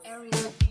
Area B.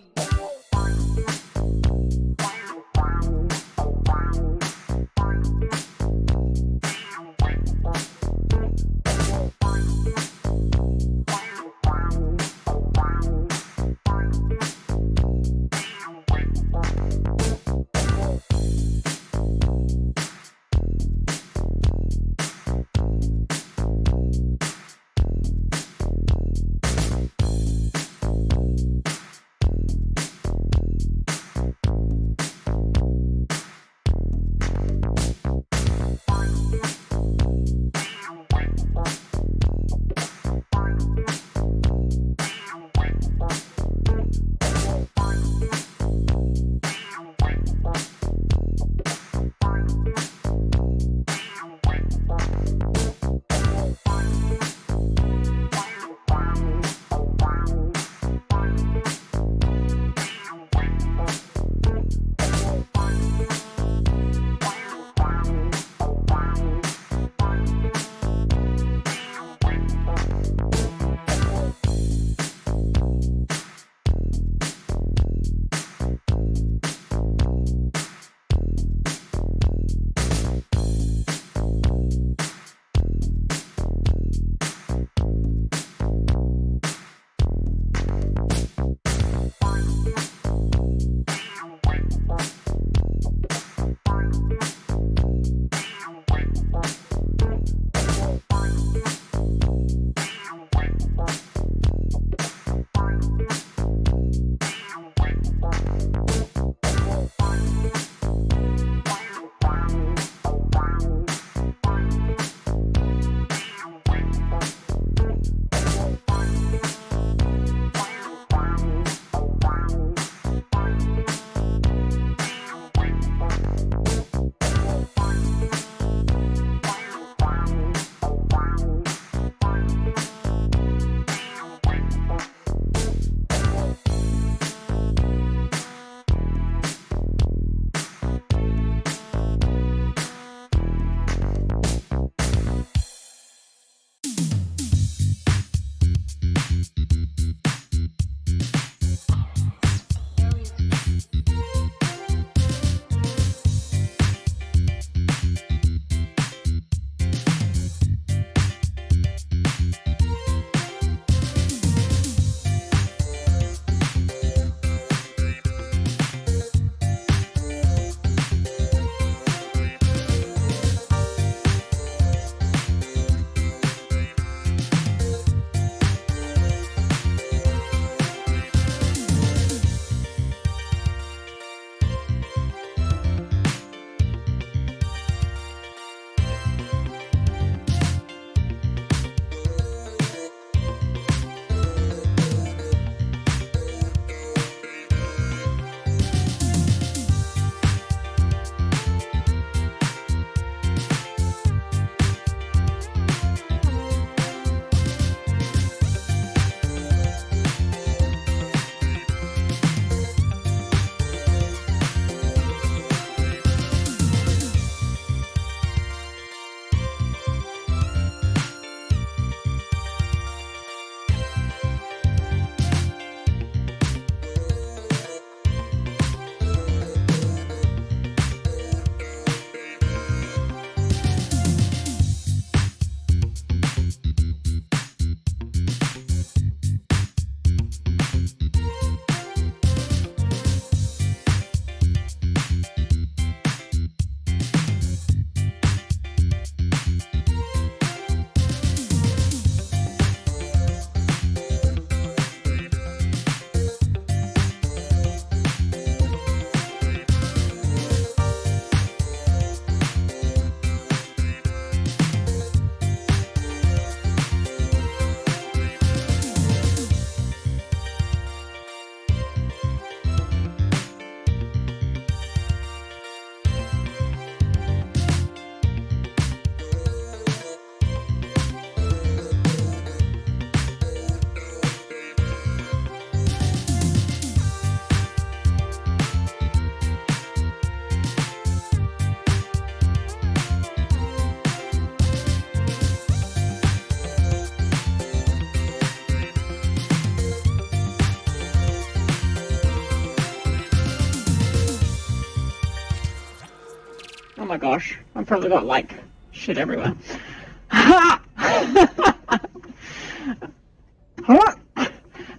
my gosh. I've probably got, like, shit everywhere.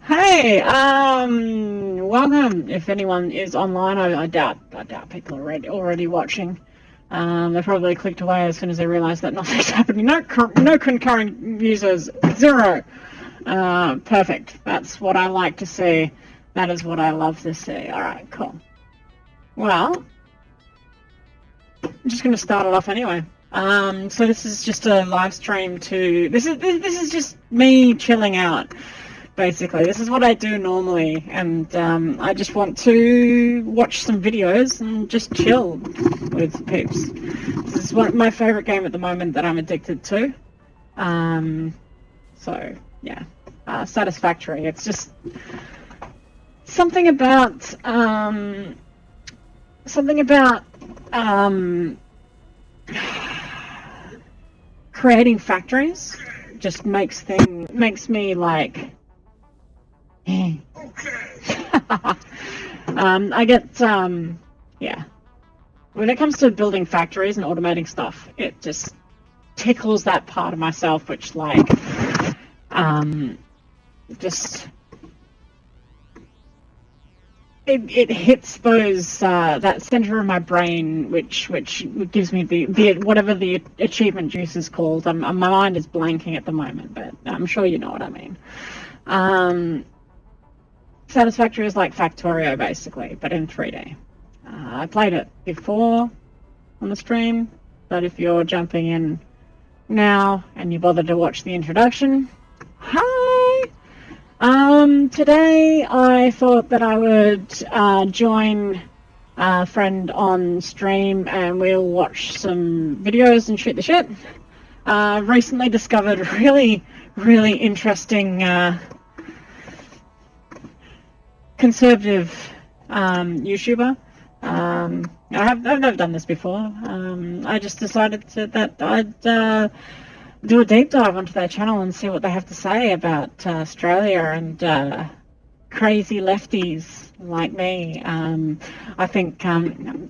Hey, welcome. If anyone is online, I doubt people are already watching. They probably clicked away as soon as they realised that nothing's happening. No concurrent users, 0. Perfect. That's what I like to see. That is what I love to see. All right, cool. Well, I'm just going to start it off anyway. So this is just a live stream to. This is just me chilling out. Basically, this is what I do normally, and I just want to watch some videos and just chill with peeps. This is my favourite game at the moment that I'm addicted to. So yeah, Satisfactory. It's just something about creating factories. Just makes me like. I get, yeah. When it comes to building factories and automating stuff, it just tickles that part of myself, which, like, just... It hits those, that center of my brain, which gives me the whatever the achievement juice is called. My mind is blanking at the moment, but I'm sure you know what I mean. Satisfactory is like Factorio, basically, but in 3D. I played it before on the stream, but if you're jumping in now and you bothered to watch the introduction, hi! Today I thought that I would join a friend on stream and we'll watch some videos and shoot the shit. Recently discovered really, really interesting conservative YouTuber. I've never done this before. I just decided that I'd do a deep dive onto their channel and see what they have to say about Australia and crazy lefties like me. I think I'm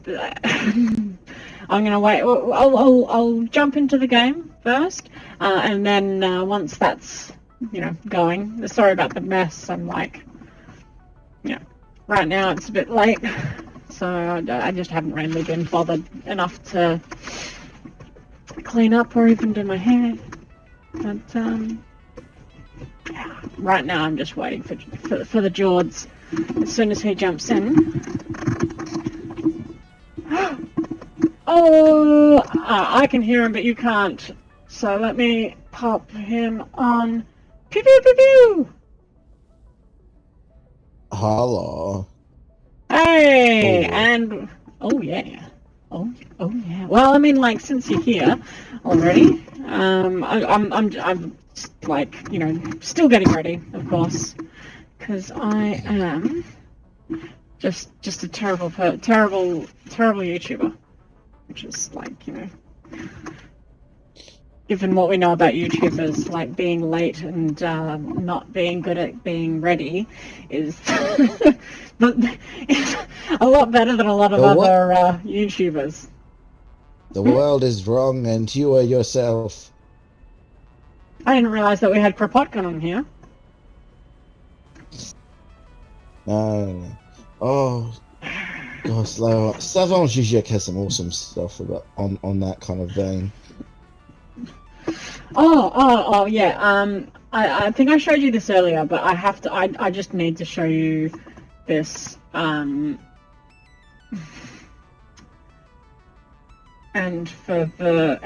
gonna wait. I'll jump into the game first, and then once that's going. Sorry about the mess. I'm like. Right now it's a bit late, so I just haven't really been bothered enough to clean up or even do my hair. But yeah, right now I'm just waiting for the Jords. As soon as he jumps in. Oh, I can hear him, but you can't. So let me pop him on. Pew pew pew pew. Hello. Hey, and oh yeah. Well, I mean, like, since you're here already, I'm like, still getting ready, of course, because I am just a terrible YouTuber, which is like, given what we know about YouTubers, like being late and not being good at being ready is a lot better than a lot of other YouTubers. The world is wrong and you are yourself. I didn't realise that we had Kropotkin on here. No. Oh, gosh, Slavon Žižek has some awesome stuff about on that kind of vein. Oh, yeah. I think I showed you this earlier, but I have to. I just need to show you this. And for the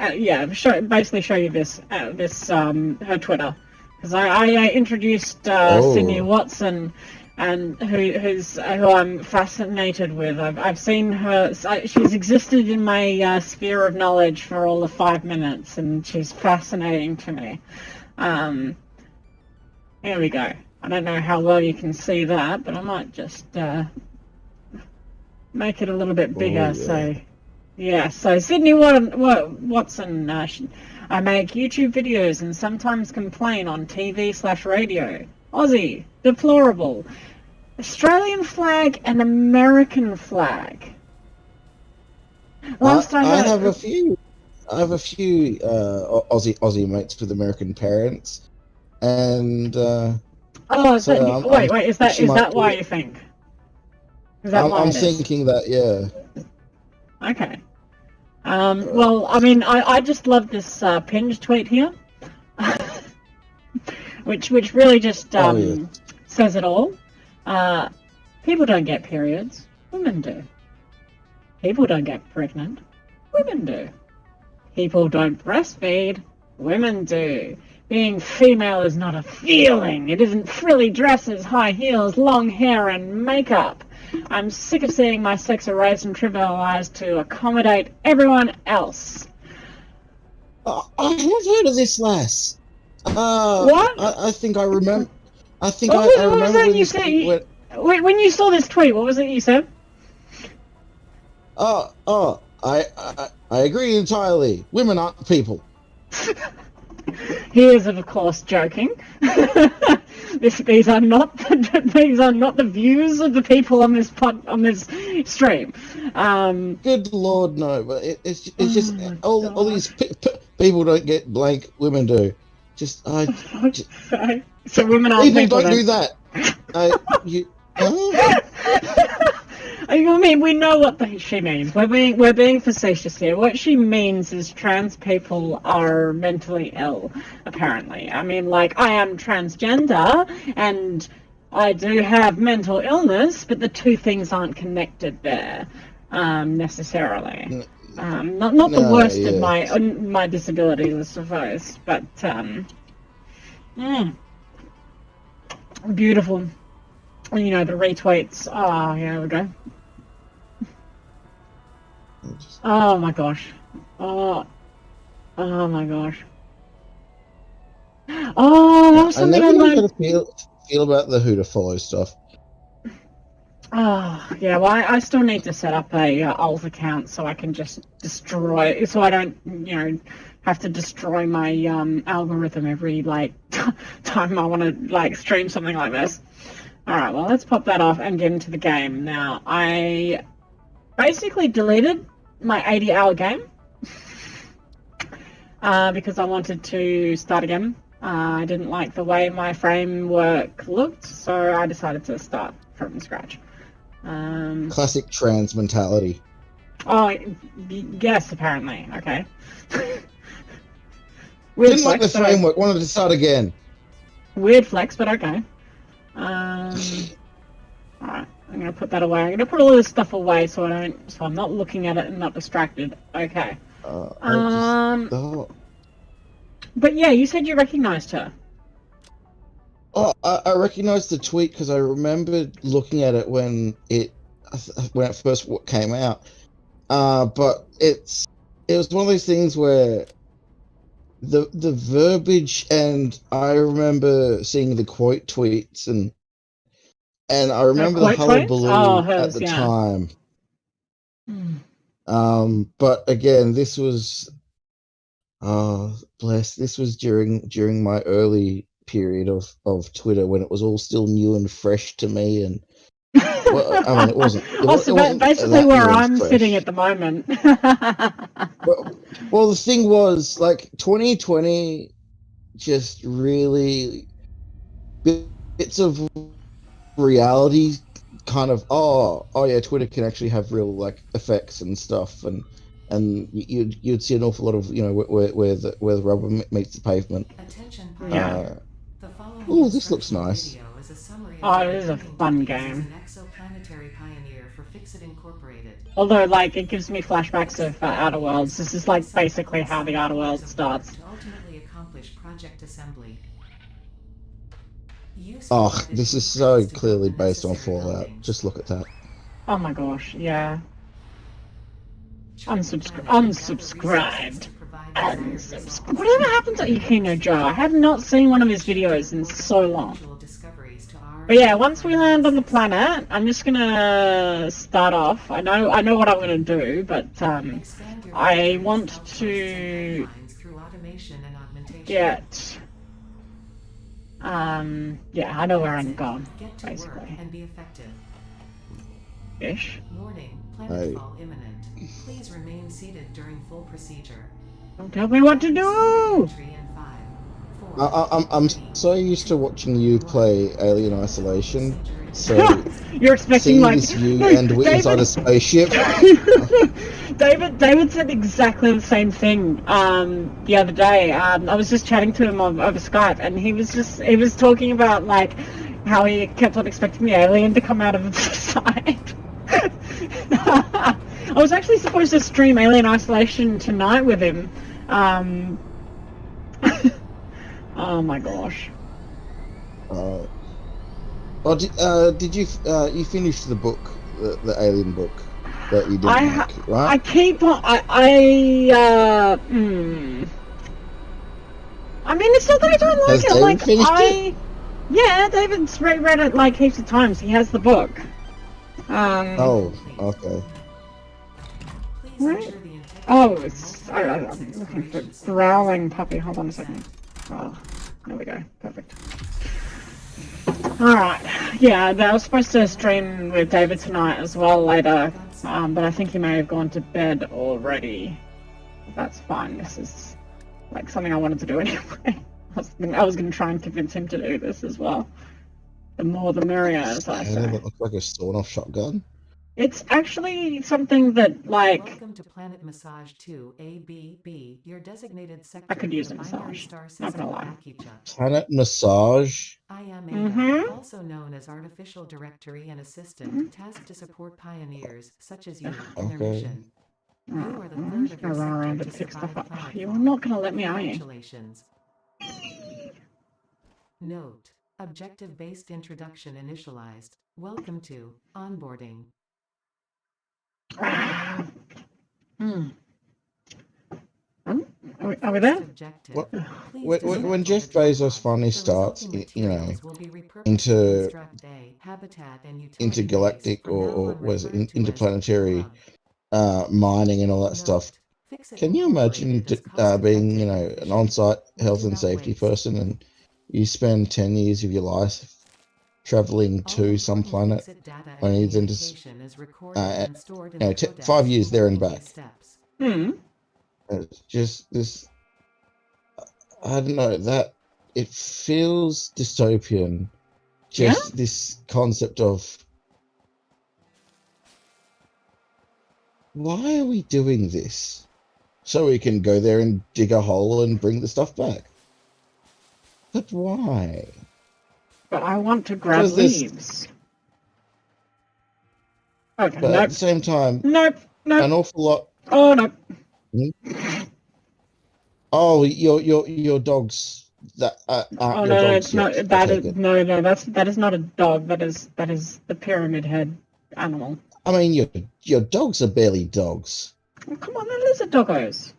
basically show you this her Twitter, because I introduced Sydney Watson, and who I'm fascinated with. I've seen her. She's existed in my sphere of knowledge for all of 5 minutes, and she's fascinating to me. Here we go. I don't know how well you can see that, but I might just make it a little bit bigger. So Sydney Watson. I make YouTube videos and sometimes complain on TV/radio. Aussie, deplorable. Australian flag and American flag. Last I I heard. have a few. I have a few Aussie mates with American parents, and Oh, is that, so I'm wait, is thinking she might that do why it. you think? Is that why I'm it is? thinking that, yeah. Okay. Uh, Well, I mean, I just love this pinned tweet here, which really just oh yeah. says it all. Uh, People don't get periods, women do. People don't get pregnant, women do. People don't breastfeed, women do. Being female is not a feeling. It isn't frilly dresses, high heels, long hair, and makeup. I'm sick of seeing my sex erased and trivialized to accommodate everyone else. I have heard of this lass. What? I think I remember. I What was remember that when you this said? tweet went. When you saw this tweet, what was it you said? I agree entirely. Women aren't people. He is, of course, joking. These are not the views of the people on this stream. Good Lord, no! But it's just Oh my all god. these people don't get blank. Women do. Just I. Just, So women aren't people people don't then. do that. You. Huh? I mean, we know what she means. We're being facetious here. What she means is trans people are mentally ill, apparently. I mean, like, I am transgender, and I do have mental illness, but the two things aren't connected there, necessarily. Not the No, worst of yeah. my disabilities, I suppose, but beautiful. You know, the retweets. Oh, yeah, there we go. Oh my gosh. Oh my gosh. Oh, that was I something never I know how learned. to feel about the who to follow stuff. Oh, yeah, well, I still need to set up a alt account so I can just destroy, so I don't, have to destroy my algorithm every, like, time I want to, like, stream something like this. Alright, well, let's pop that off and get into the game. Now, I basically deleted my 80-hour game because I wanted to start again. I didn't like the way my framework looked, so I decided to start from scratch. Classic trans mentality. Oh, yes, apparently. Okay. Weird Didn't like the flex, but framework. Wanted to start again. weird flex, but okay. Alright, I'm gonna put that away. I'm gonna put all this stuff away so I'm not looking at it and not distracted. Okay. But yeah, you said you recognized her. I recognized the tweet because I remembered looking at it when it first came out. But it was one of those things where the verbiage, and I remember seeing the quote tweets, and I Her remember the quote tweets? Oh, hullabaloo at hers, the yeah. time. But again, this was bless. This was during my early period of Twitter when it was all still new and fresh to me, and well, I mean, it wasn't. It wasn't basically that where new and I'm sitting fresh. at the moment. Well, the thing was, like, 2020 just really bits of reality kind of, oh yeah, Twitter can actually have real, like, effects and stuff, and you'd see an awful lot of, where the rubber meets the pavement. Yeah. Oh, this looks nice. Oh, it is a fun game. Although, like, it gives me flashbacks of Outer Worlds. This is, like, basically how the Outer Worlds starts. Oh, this is so clearly based on Fallout. Just look at that. Oh my gosh, yeah. Unsubscribed. Whatever happened to Yukino Joe? I have not seen one of his videos in so long. But yeah, once we land on the planet, I'm just gonna start off. I know what I'm gonna do, but I want to get yeah, I know where I'm going, basically. Ish. Warning, I, planetfall imminent. Please remain seated during full procedure. Don't tell me what to do! Entry in 5, 4, I'm 3, so used to 2, watching you 1. play Alien Isolation, Procedure so initialized. You're expecting seeing like this you no, and we're inside David. a spaceship. David said exactly the same thing the other day. I was just chatting to him over Skype, and he was talking about like how he kept on expecting the alien to come out of the side. I was actually supposed to stream Alien Isolation tonight with him. Oh my gosh. Oh, did you you finished the book, the Alien book that you didn't like, right? I keep on. I mean, it's not that I don't like Has it. David Like finished it? yeah, David's read it like heaps of times. He has the book. Oh, okay. Please Right. ensure the integrity Oh, of it's. multiple I'm business looking for operations growling puppy. Hold on a second. Oh, there we go. Perfect. Alright. Yeah, I was supposed to stream with David tonight as well later, but I think he may have gone to bed already. That's fine. This is like something I wanted to do anyway. I was going to try and convince him to do this as well. The more the merrier, as I Doesn't say. it look like a sawn-off shotgun? It's actually something that, like, Welcome to Planet Massage 2 ABB, your designated sector I could use in a the binary massage. star Not system gonna of lie. Akicha. Planet Massage. I am Mhm. Ada, also known as Artificial Directory and Assistant, tasked to support pioneers, such as you, in their Okay. mission. You are the I'm third just of gonna your run sector around to and pick stuff survive up. You're planetfall. not gonna let me, are you? Congratulations. Note: objective-based introduction initialized. Welcome to onboarding. Hmm. Are we First there? objective. What, Please when dismantle Jeff the drop Bezos pod. finally The starts, resulting you know, materials will be repurposed to into construct a habitat and utility base, intergalactic for now or on was it referred to as interplanetary Hub. mining and all that Note: stuff. Fixit Can you imagine Incorporated is cost being, effective you and know, an efficient. on-site We health do and not safety waste. person and you spend 10 years of your life traveling All to some important planet Fixit data and only then to, communication is recorded and stored in you the know, codex 5 in years there and miscellaneous back. steps. It's just this, I don't know, that it feels dystopian. Yeah? Just this concept of why are we doing this? So we can go there and dig a hole and bring the stuff back. But why? But I want to grab Because there's, leaves. Okay, but at nope. the same time, Nope. an awful lot. Oh, nope. Oh, your dogs that aren't Oh, your no, dogs it's not. yet. I take it. No, that is not a dog. That is the pyramid head animal. I mean, your dogs are barely dogs. Oh, come on, they're lizard doggos.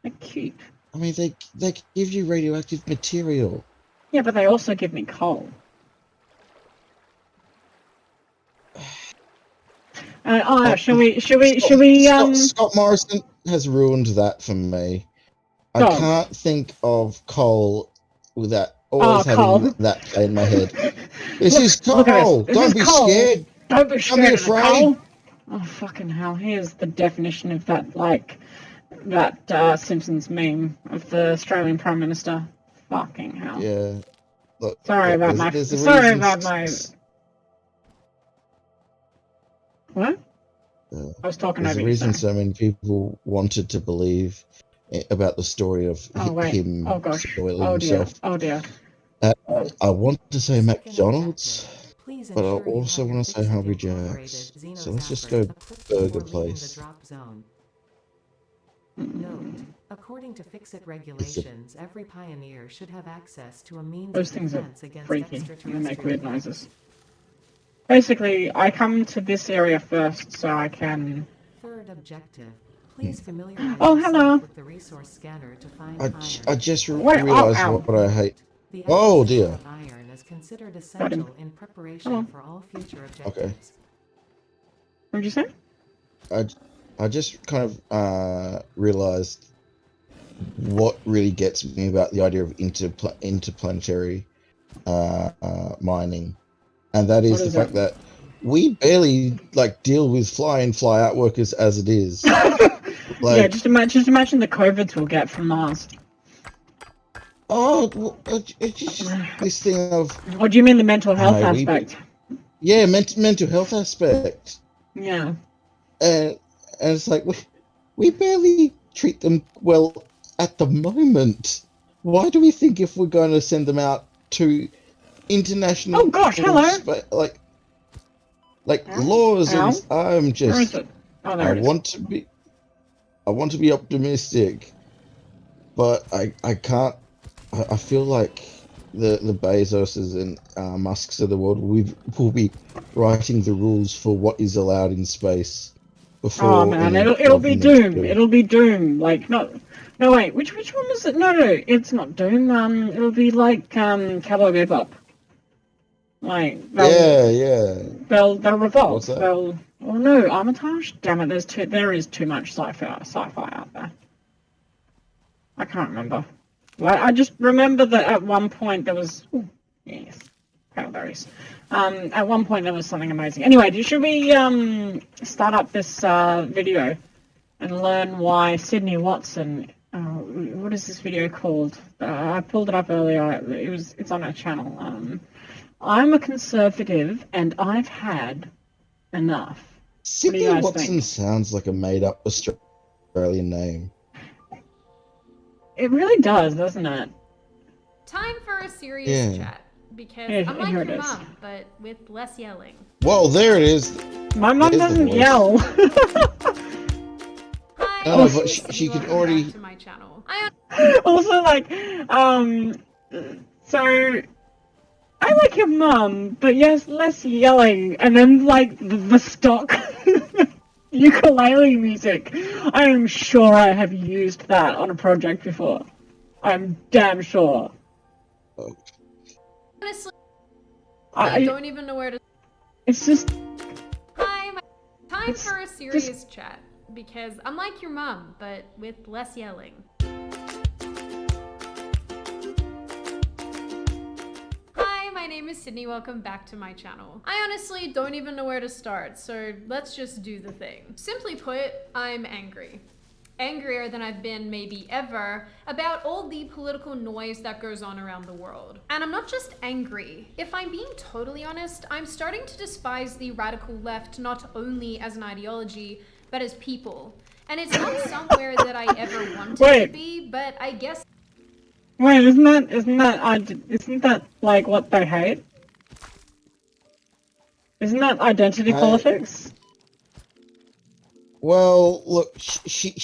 They're cute. I mean, they give you radioactive material. Yeah, but they also give me coal. Should we? Scott Morrison has ruined that for me. I Dog. can't think of coal without always coal. having that play in my head. This is Look at coal. this. Don't be coal. scared. Don't be Don't be scared of the afraid. coal. Oh, fucking hell. Here's the definition of that, like, that Simpsons meme of the Australian Prime Minister. Fucking hell. Yeah. Look, Sorry about my... there's a Sorry reason about my... What? I was talking There's over a you, reason sorry. so many people wanted to believe about the story of him spoiling himself. Oh dear. I want to say Second McDonald's, objective. Please but I ensure you also have your want to say Fixit Hungry Incorporated Jack's. So Xeno let's just Zapper go equipped Burger before leaving the Place. drop zone. Note: according to Fixit regulations, every pioneer should have access to a means Those of things are defense against freaky. They extraterrestrial make weird threats. noises. Basically, I come to this area first so I can... Third objective. Please familiarize Oh, yourself hello. with the resource scanner to find I iron. just Wait, realized ow. what I hate. The Oh acquisition dear. of iron is considered Got him. essential in preparation Hello. for all future Okay. objectives. What did you say? I just kind of realized what really gets me about the idea of interplanetary mining, and that What is the is fact it? that we barely like deal with fly in, fly out workers as it is. Like, yeah, just imagine the COVIDs we'll get from Mars. oh, well, it's just this thing of, Or do you mean the mental health No, aspect? yeah, mental health aspect, Yeah. and it's like we barely treat them well at the moment. Why do we think if we're going to send them out to international, Oh gosh, hello. like Ow. laws, Ow. and I'm Where is just, it? Oh, I there it is. want to be optimistic, but I can't. I feel like the Bezoses and Musks of the world will be writing the rules for what is allowed in space before. Oh man, any it'll be government Doom. do. It'll be Doom. Like no wait, which one was it? No, it's not Doom. It'll be like Cowboy Bebop. Like they'll revolt. What's that? Oh no, Armitage. Damn it, there is too much sci-fi out there. I can't remember. Well, I just remember that at one point there was. Ooh, yes, cranberries. At one point there was something amazing. Anyway, should we start up this video and learn why Sydney Watson? What is this video called? I pulled it up earlier. It's on our channel. I'm a conservative and I've had enough. Sydney Watson sounds like a made-up Australian name. It really does, doesn't it? Time for a serious chat. Because I'm like your mom, but with less yelling. Well, there it is. My mom doesn't yell. Hi, no, but she can already. To my channel. Also, like, so I like your mom, but yes, less yelling, and then like the stock ukulele music. I am sure I have used that on a project before. I'm damn sure. Honestly, I don't even know where to. It's just. Hi, time for a serious chat because I'm like your mom, but with less yelling. Hi, my name is Sydney. Welcome back to my channel. I honestly don't even know where to start, so let's just do the thing. Simply put, I'm angry. Angrier than I've been maybe ever about all the political noise that goes on around the world. And I'm not just angry. If I'm being totally honest, I'm starting to despise the radical left not only as an ideology, but as people. And it's not somewhere that I ever wanted to be, but I guess. Wait, isn't that like what they hate? Isn't that identity politics? Well, look, she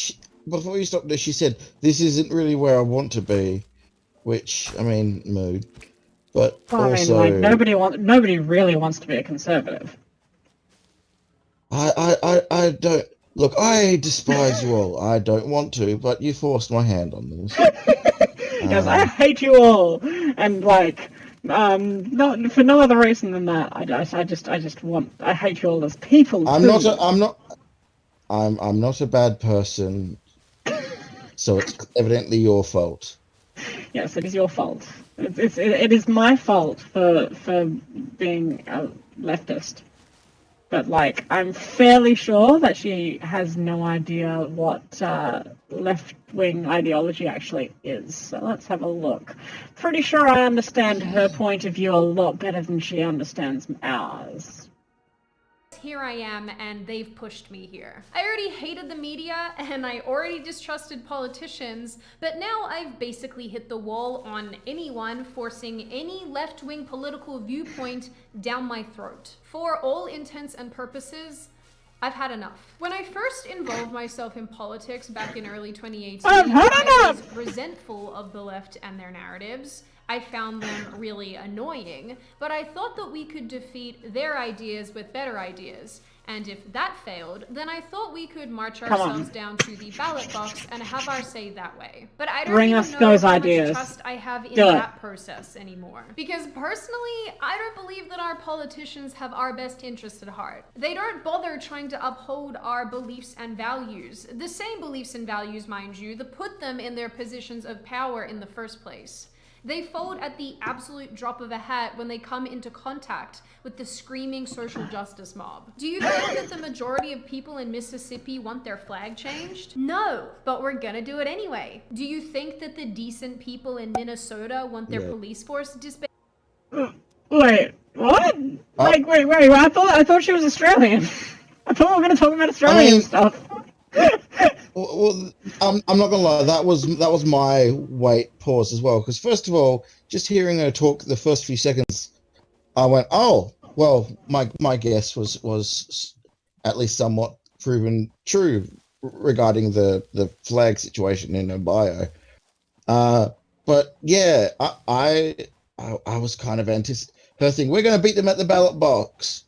before you stopped there, she said, "This isn't really where I want to be," which, I mean, mood. But well, also, I mean, like, nobody really wants to be a conservative. I don't look. I despise you all. I don't want to, but you forced my hand on this. Yes, I hate you all, and like, not for no other reason than that. I hate you all as people. I'm not a bad person, so it's evidently your fault. Yes, it is your fault. It is my fault for being a leftist. But like, I'm fairly sure that she has no idea what left-wing ideology actually is. So let's have a look. Pretty sure I understand her point of view a lot better than she understands ours. Here I am, and they've pushed me here. I already hated the media, and I already distrusted politicians, but now I've basically hit the wall on anyone forcing any left-wing political viewpoint down my throat. For all intents and purposes, I've had enough. When I first involved myself in politics back in early 2018, I was resentful of the left and their narratives. I found them really annoying, but I thought that we could defeat their ideas with better ideas. And if that failed, then I thought we could march ourselves down to the ballot box and have our say that way. But I don't even know how much trust I have in that process anymore. Because personally, I don't believe that our politicians have our best interests at heart. They don't bother trying to uphold our beliefs and values. The same beliefs and values, mind you, that put them in their positions of power in the first place. They fold at the absolute drop of a hat when they come into contact with the screaming social justice mob. Do you think that the majority of people in Mississippi want their flag changed? No, but we're gonna do it anyway. Do you think that the decent people in Minnesota want their police force disbanded? Wait, what? Like, wait, I thought she was Australian. I thought we were going to talk about Australian stuff. Well, I'm not gonna lie. That was my pause as well. Because first of all, just hearing her talk the first few seconds, I went, "Oh, well, my guess was at least somewhat proven true regarding the flag situation in her bio." But yeah, I was kind of her thing. We're gonna beat them at the ballot box.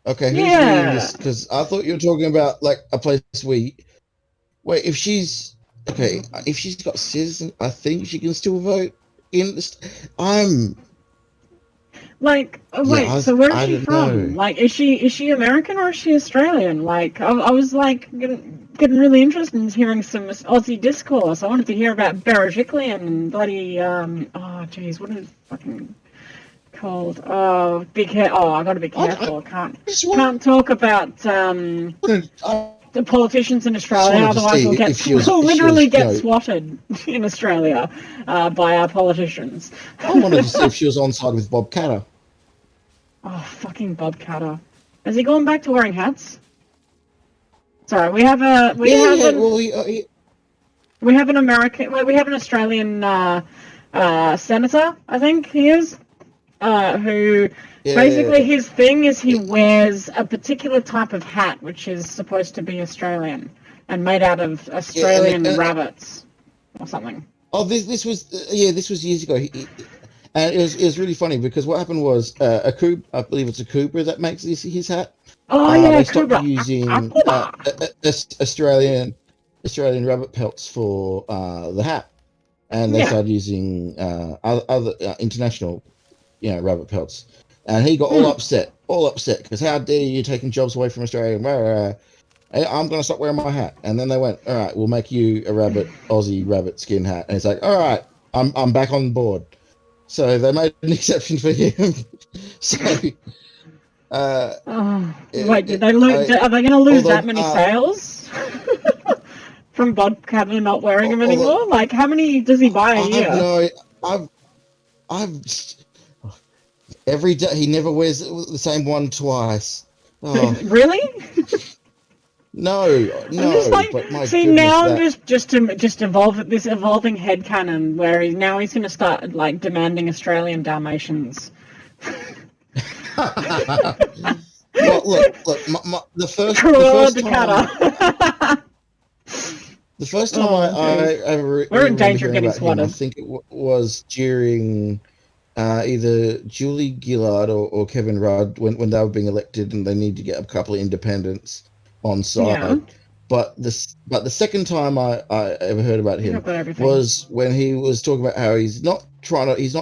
Okay, who's reading this? Because I thought you were talking about like a place wait, if she's got citizen, I think she can still vote in this. Like, so where is she from? Like, is she American or is she Australian? Like, I was like getting really interested in hearing some Aussie discourse. I wanted to hear about Berejiklian and bloody oh geez, what is it fucking called? Oh, I gotta be careful. Can't talk about the politicians in Australia, otherwise we'll literally get swatted in Australia by our politicians. I wanted to see if she was on side with Bob Catter. Oh, fucking Bob Catter. Has he gone back to wearing hats? Sorry, we have an Australian senator, I think he is, who basically his thing is he wears a particular type of hat which is supposed to be Australian and made out of Australian rabbits or something. Oh, this was years ago. And it was really funny because what happened was I believe it's a Cobra that makes his hat. Oh yeah, they stopped using Australian rabbit pelts for the hat, and they started using other international, rabbit pelts. And he got all upset because how dare you taking jobs away from Australia? I'm going to stop wearing my hat. And then they went, all right, we'll make you a Aussie rabbit skin hat. And it's like, all right, I'm back on board. So they made an exception for him. So, wait, did they lose? Are they going to lose that many sales from Bob Catter not wearing them anymore? Like, how many does he buy a year? I've every day he never wears the same one twice. Oh. Really? No. But my see, goodness, now I'm just evolving headcanon where he's going to start like demanding Australian Dalmatians. Well, look. The first time I we're in danger of getting swatted. I think it was during either Julie Gillard or Kevin Rudd when they were being elected and they needed to get a couple of independents on side. Yeah. But the second time I ever heard about him was when he was talking about how he's not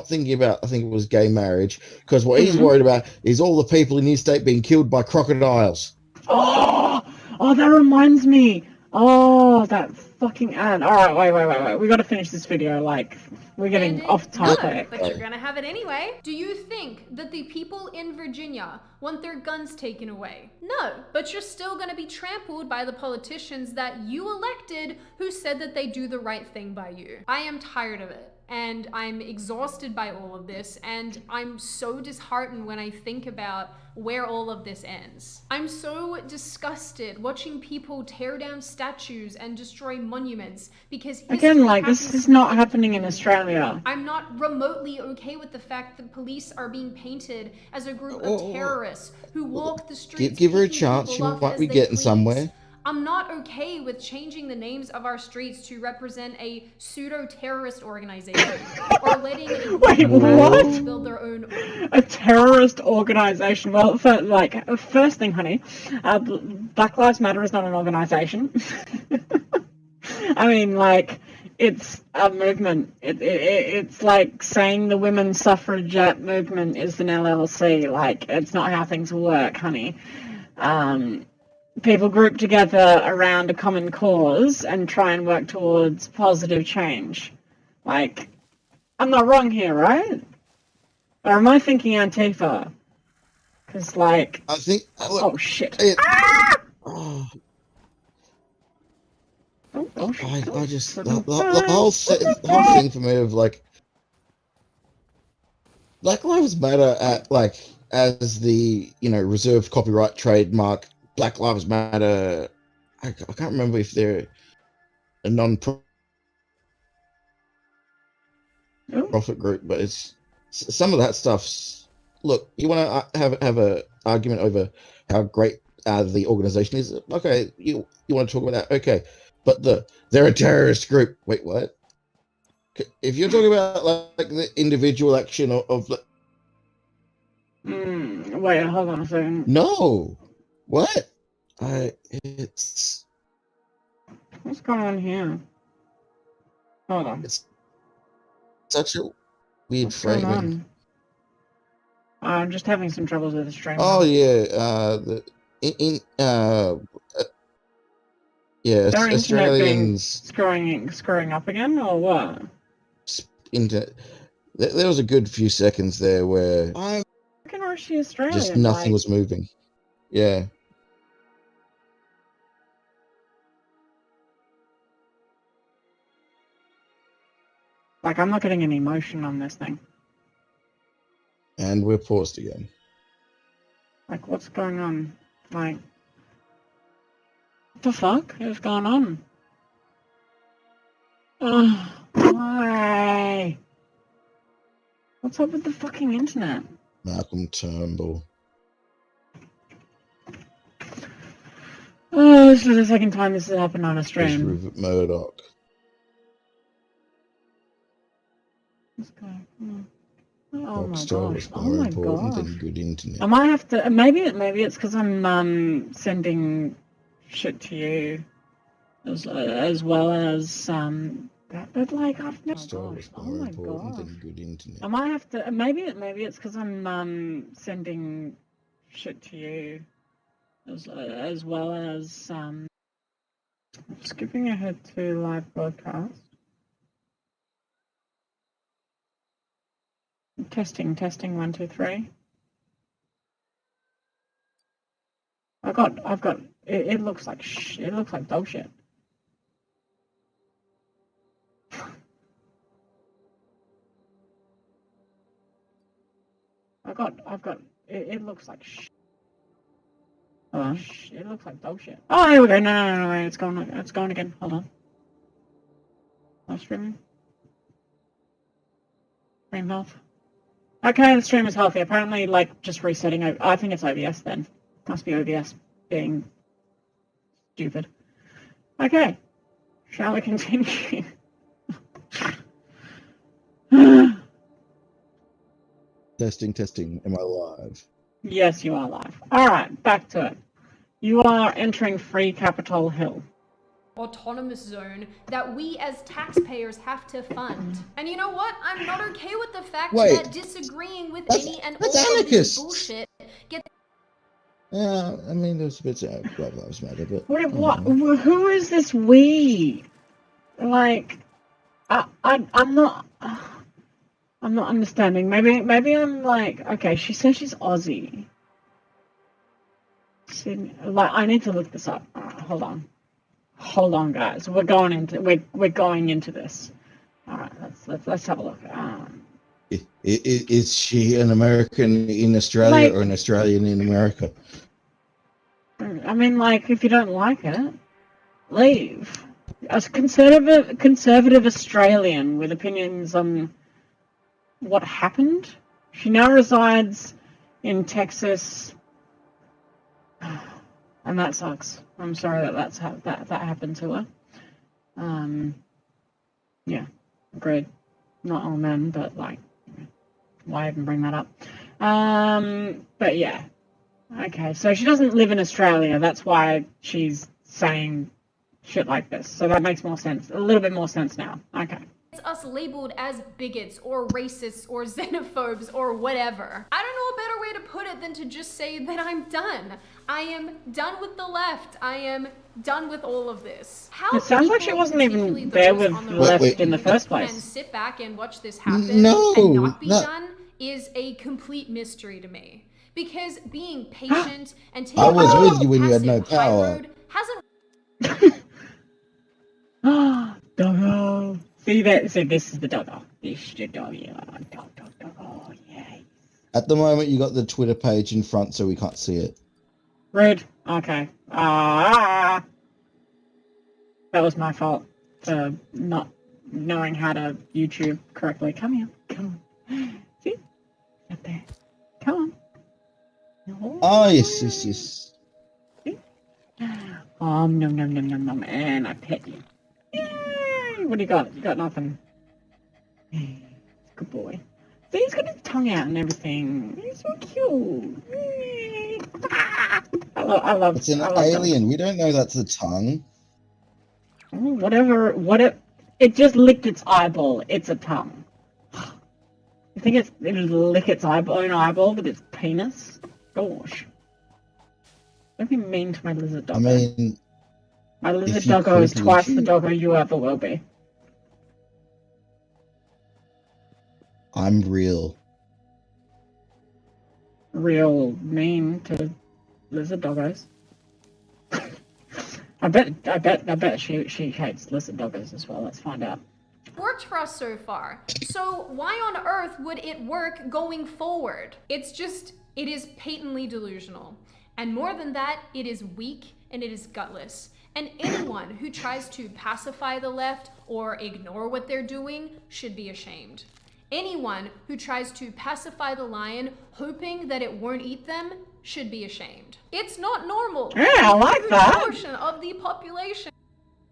thinking about, I think it was gay marriage, because what he's worried about is all the people in his state being killed by crocodiles. Oh, that reminds me. Oh, that fucking ad. All right, wait. We got to finish this video. Like, we're getting off topic. But you're gonna have it anyway. Do you think that the people in Virginia want their guns taken away? No, but you're still gonna be trampled by the politicians that you elected who said that they do the right thing by you. I am tired of it. And I'm exhausted by all of this, and I'm so disheartened when I think about where all of this ends. I'm so disgusted watching people tear down statues and destroy monuments because again, like, this is not happening in Australia. I'm not remotely okay with the fact that police are being painted as a group of terrorists who walk the streets. Give her a chance. She might be getting somewhere. I'm not okay with changing the names of our streets to represent a pseudo-terrorist organization or letting what? Build their own. A terrorist organization. Well, first thing, honey, Black Lives Matter is not an organization. I mean, like, it's a movement. It's like saying the women's suffragette movement is an LLC. Like, it's not how things work, honey. People group together around a common cause and try and work towards positive change. Like, I'm not wrong here, right? Or am I thinking Antifa? Because, like... I think... Oh, shit. Oh, Oh, shit. I just... The whole thing for me of, like... Black Lives Matter as the, reserved copyright trademark. Black Lives Matter... I can't remember if they're a non-profit group, but it's... Some of that stuff's... Look, you want to have a argument over how great the organization is? Okay, you want to talk about that? Okay, but they're a terrorist group. Wait, what? If you're talking about like the individual action of wait, hold on a second. no, what? It's What's going on here? Hold on. It's such a weird What's going framing. on? I'm just having some troubles with the stream. Oh yeah, Their internet being Australians screwing up again, or what? There was a good few seconds there where I reckon, or is she Australian? just nothing was moving. Yeah. Like, I'm not getting any motion on this thing. And we're paused again. Like, what's going on? Like, what the fuck is going on? Why? What's up with the fucking internet? Malcolm Turnbull. Oh, this is the second time this has happened on a stream. Rupert Murdoch. What's going on? Oh my Rockstar gosh! was Oh more my important gosh! than good internet. I might have to. Maybe it's because I'm sending shit to you, as well as But like I've never. Rockstar was more important than good internet. I might have to. Maybe it's because I'm sending shit to you, as well as skipping ahead to live broadcast. Testing 1 2 3. I've got it looks like it looks like dog shit. I've got it looks like it looks like dog shit. Oh, here we go. No, it's going again. Hold on. Live streaming. Stream health. Okay, the stream is healthy. Apparently, like, just resetting. I think it's OBS then. Must be OBS being stupid. Okay. Shall we continue? Testing. Am I live? Yes, you are live. Alright, back to it. You are entering Free Capitol Hill. Autonomous zone that we as taxpayers have to fund. And you know what? I'm not okay with the fact that disagreeing with any and all of this bullshit gets... Yeah, I mean, there's a bit of Black Lives Matter, but... What? Who is this we? Like, I'm not understanding. Maybe I'm like, okay, she says she's Aussie. Like, I need to look this up. Hold on, guys. We're going into this. All right, let's have a look. Is she an American in Australia or an Australian in America? I mean, like, if you don't like it, leave. As a conservative Australian with opinions on what happened, she now resides in Texas, and that sucks. I'm sorry that happened to her. Yeah, agreed. Not all men, but like, why even bring that up? But yeah, okay. So she doesn't live in Australia. That's why she's saying shit like this. So that makes more sense. A little bit more sense now. Okay. It's us labeled as bigots or racists or xenophobes or whatever. I don't know a better way to put it than to just say that I'm done. I am done with the left. I am done with all of this. How It sounds like she people, wasn't even particularly there those with on the the left right in the wing, first can place. sit back and watch this happen No, and not be no. done is a complete mystery to me. Because being patient and I taking was the with you when you had no passive high power. road hasn't Doggo. See that? See, this is the doggo. This is the doggo. Doggo. Yay. At the moment, you got the Twitter page in front, so we can't see it. Red. Okay. That was my fault for not knowing how to YouTube correctly. Come here. Come on. See? Up there. Come on. Oh, yes. Nom. And I pet you. Yay! What do you got? You got nothing. Good boy. See, he's got his tongue out and everything. He's so cute. I love It's an dogs. alien. We don't know that's a tongue. Whatever. It just licked its eyeball. It's a tongue. You think it'll lick its own eyeball with its penis? Gosh. Don't be mean to my lizard I doggo. mean, My lizard if you doggo is could, twice would the you? doggo you ever will be. I'm real. Real mean to lizard doggos. I bet she hates lizard doggos as well. Let's find out. worked for us so far. So why on earth would it work going forward? It is patently delusional. And more than that, it is weak and it is gutless. And anyone who tries to pacify the left or ignore what they're doing should be ashamed. Anyone who tries to pacify the lion hoping that it won't eat them should be ashamed. It's not normal. Yeah, I like A huge that. portion of the population.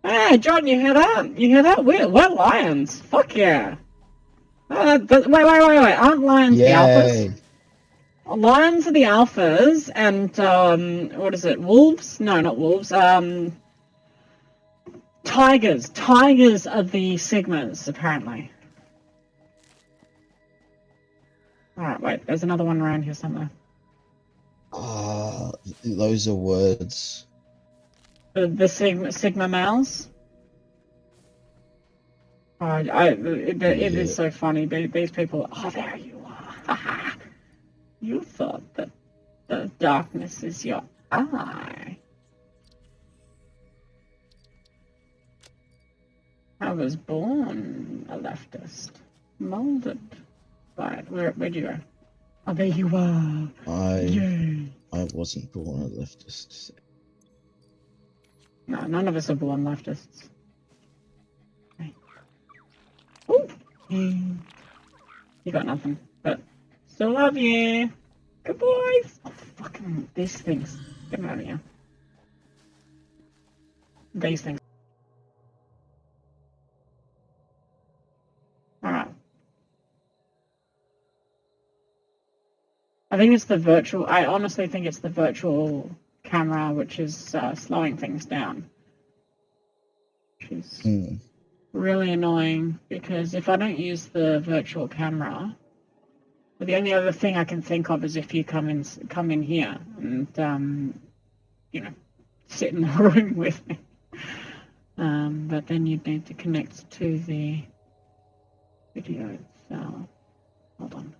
Hey, John, you hear that? You hear that? We're lions. Fuck yeah. Wait. Aren't lions the alphas? Yay. Lions are the alphas, and what is it? Wolves? No, not wolves. Tigers. Tigers are the sigmas, apparently. Alright, wait. There's another one around here somewhere. Those are words. The sigma males. It is so funny. These people. Oh, there you are. You thought that the darkness is your eye. I was born a leftist, molded by it. Where'd you go? Oh, there you are. Yay. I wasn't born a leftist. No, none of us are born leftists. Okay. Ooh. You got nothing, but still love you. Good boys. Oh, fucking these things. Get them out of here. These things. Alright. I think it's the virtual. I honestly think it's the virtual camera which is slowing things down. Which is really annoying because if I don't use the virtual camera, the only other thing I can think of is if you come in here and sit in the room with me. But then you'd need to connect to the video itself. Hold on.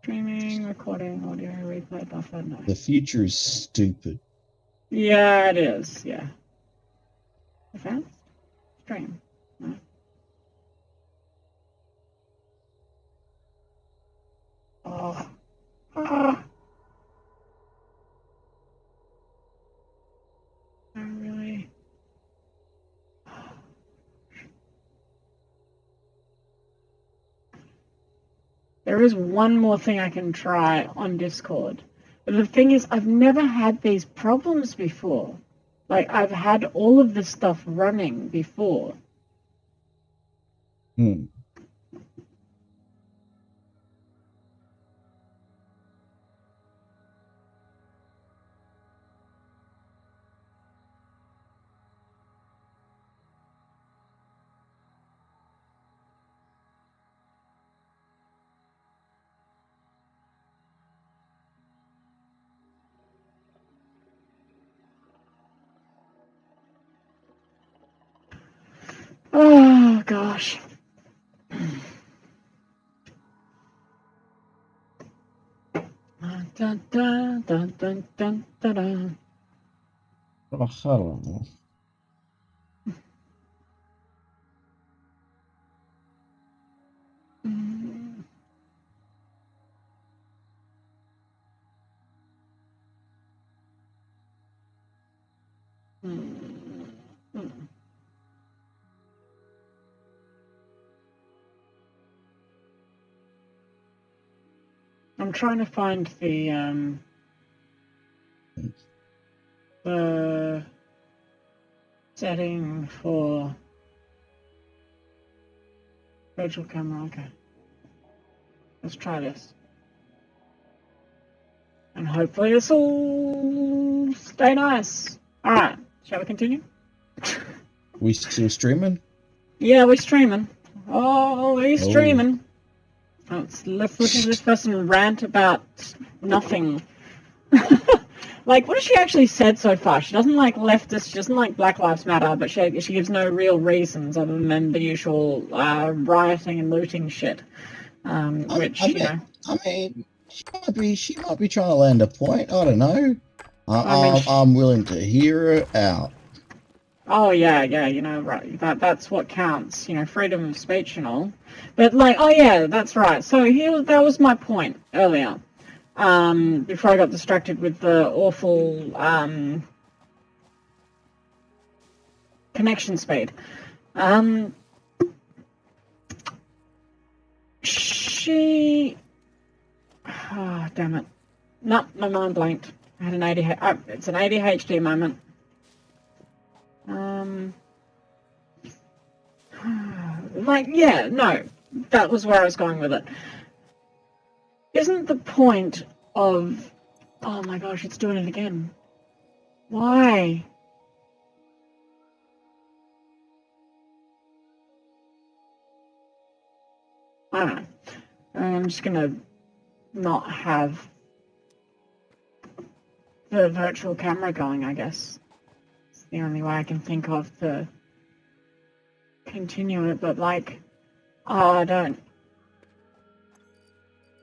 Streaming, recording, audio, replay, buffer, no. The future is stupid. Yeah, it is, yeah. Advanced? Stream. No. Oh. Oh. I really... There is one more thing I can try on Discord. But the thing is, I've never had these problems before. Like, I've had all of this stuff running before. gosh. Dun, dun, dun, dun, dun, dun, dun. Oh, I don't know. Mm. Mm. Mm. I'm trying to find the setting for virtual camera. Okay, let's try this, and hopefully this will stay nice. All right, shall we continue? We still streaming? Yeah, we're streaming. Oh, we're Oh. streaming. Oh, let's listen to this person rant about nothing. Like, what has she actually said so far? She doesn't like leftists, she doesn't like Black Lives Matter, but she gives no real reasons other than the usual rioting and looting shit. Which, you know. I mean, she might be trying to land a point. I don't know. I'm willing to hear her out. Oh yeah, you know, right. That's what counts, you know, freedom of speech and all. But like, oh yeah, that's right. So that was my point earlier. Before I got distracted with the awful connection speed. Oh, damn it. No, my mind blanked. I had an ADHD. It's an ADHD moment. Like, yeah, no, that was where I was going with it. Isn't the point of... Oh my gosh, it's doing it again. Why? I don't know. I'm just gonna not have the virtual camera going, I guess. It's the only way I can think of to continue it, but like, I don't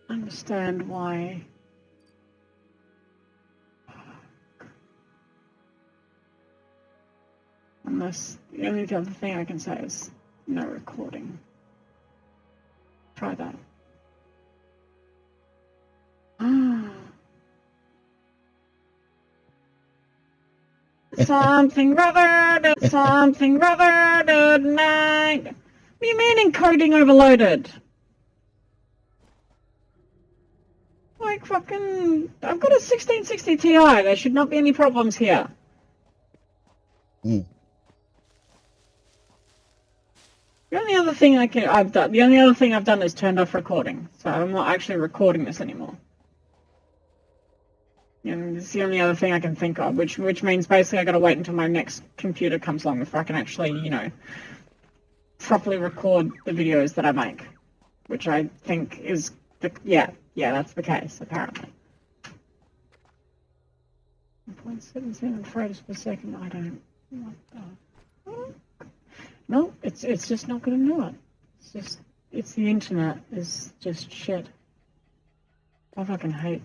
understand why. Unless the only other thing I can say is no recording. Try that. Something rather tonight. What do you mean encoding overloaded? Like fucking, I've got a 1660 Ti. There should not be any problems here. Mm. The only other thing I've done is turned off recording, so I'm not actually recording this anymore. And it's the only other thing I can think of, which means basically I got to wait until my next computer comes along before I can actually, you know, properly record the videos that I make, which I think is yeah, that's the case apparently. 0.77 frames per second. I don't. What the? No, it's just not going to do it. It's the internet is just shit. I fucking hate.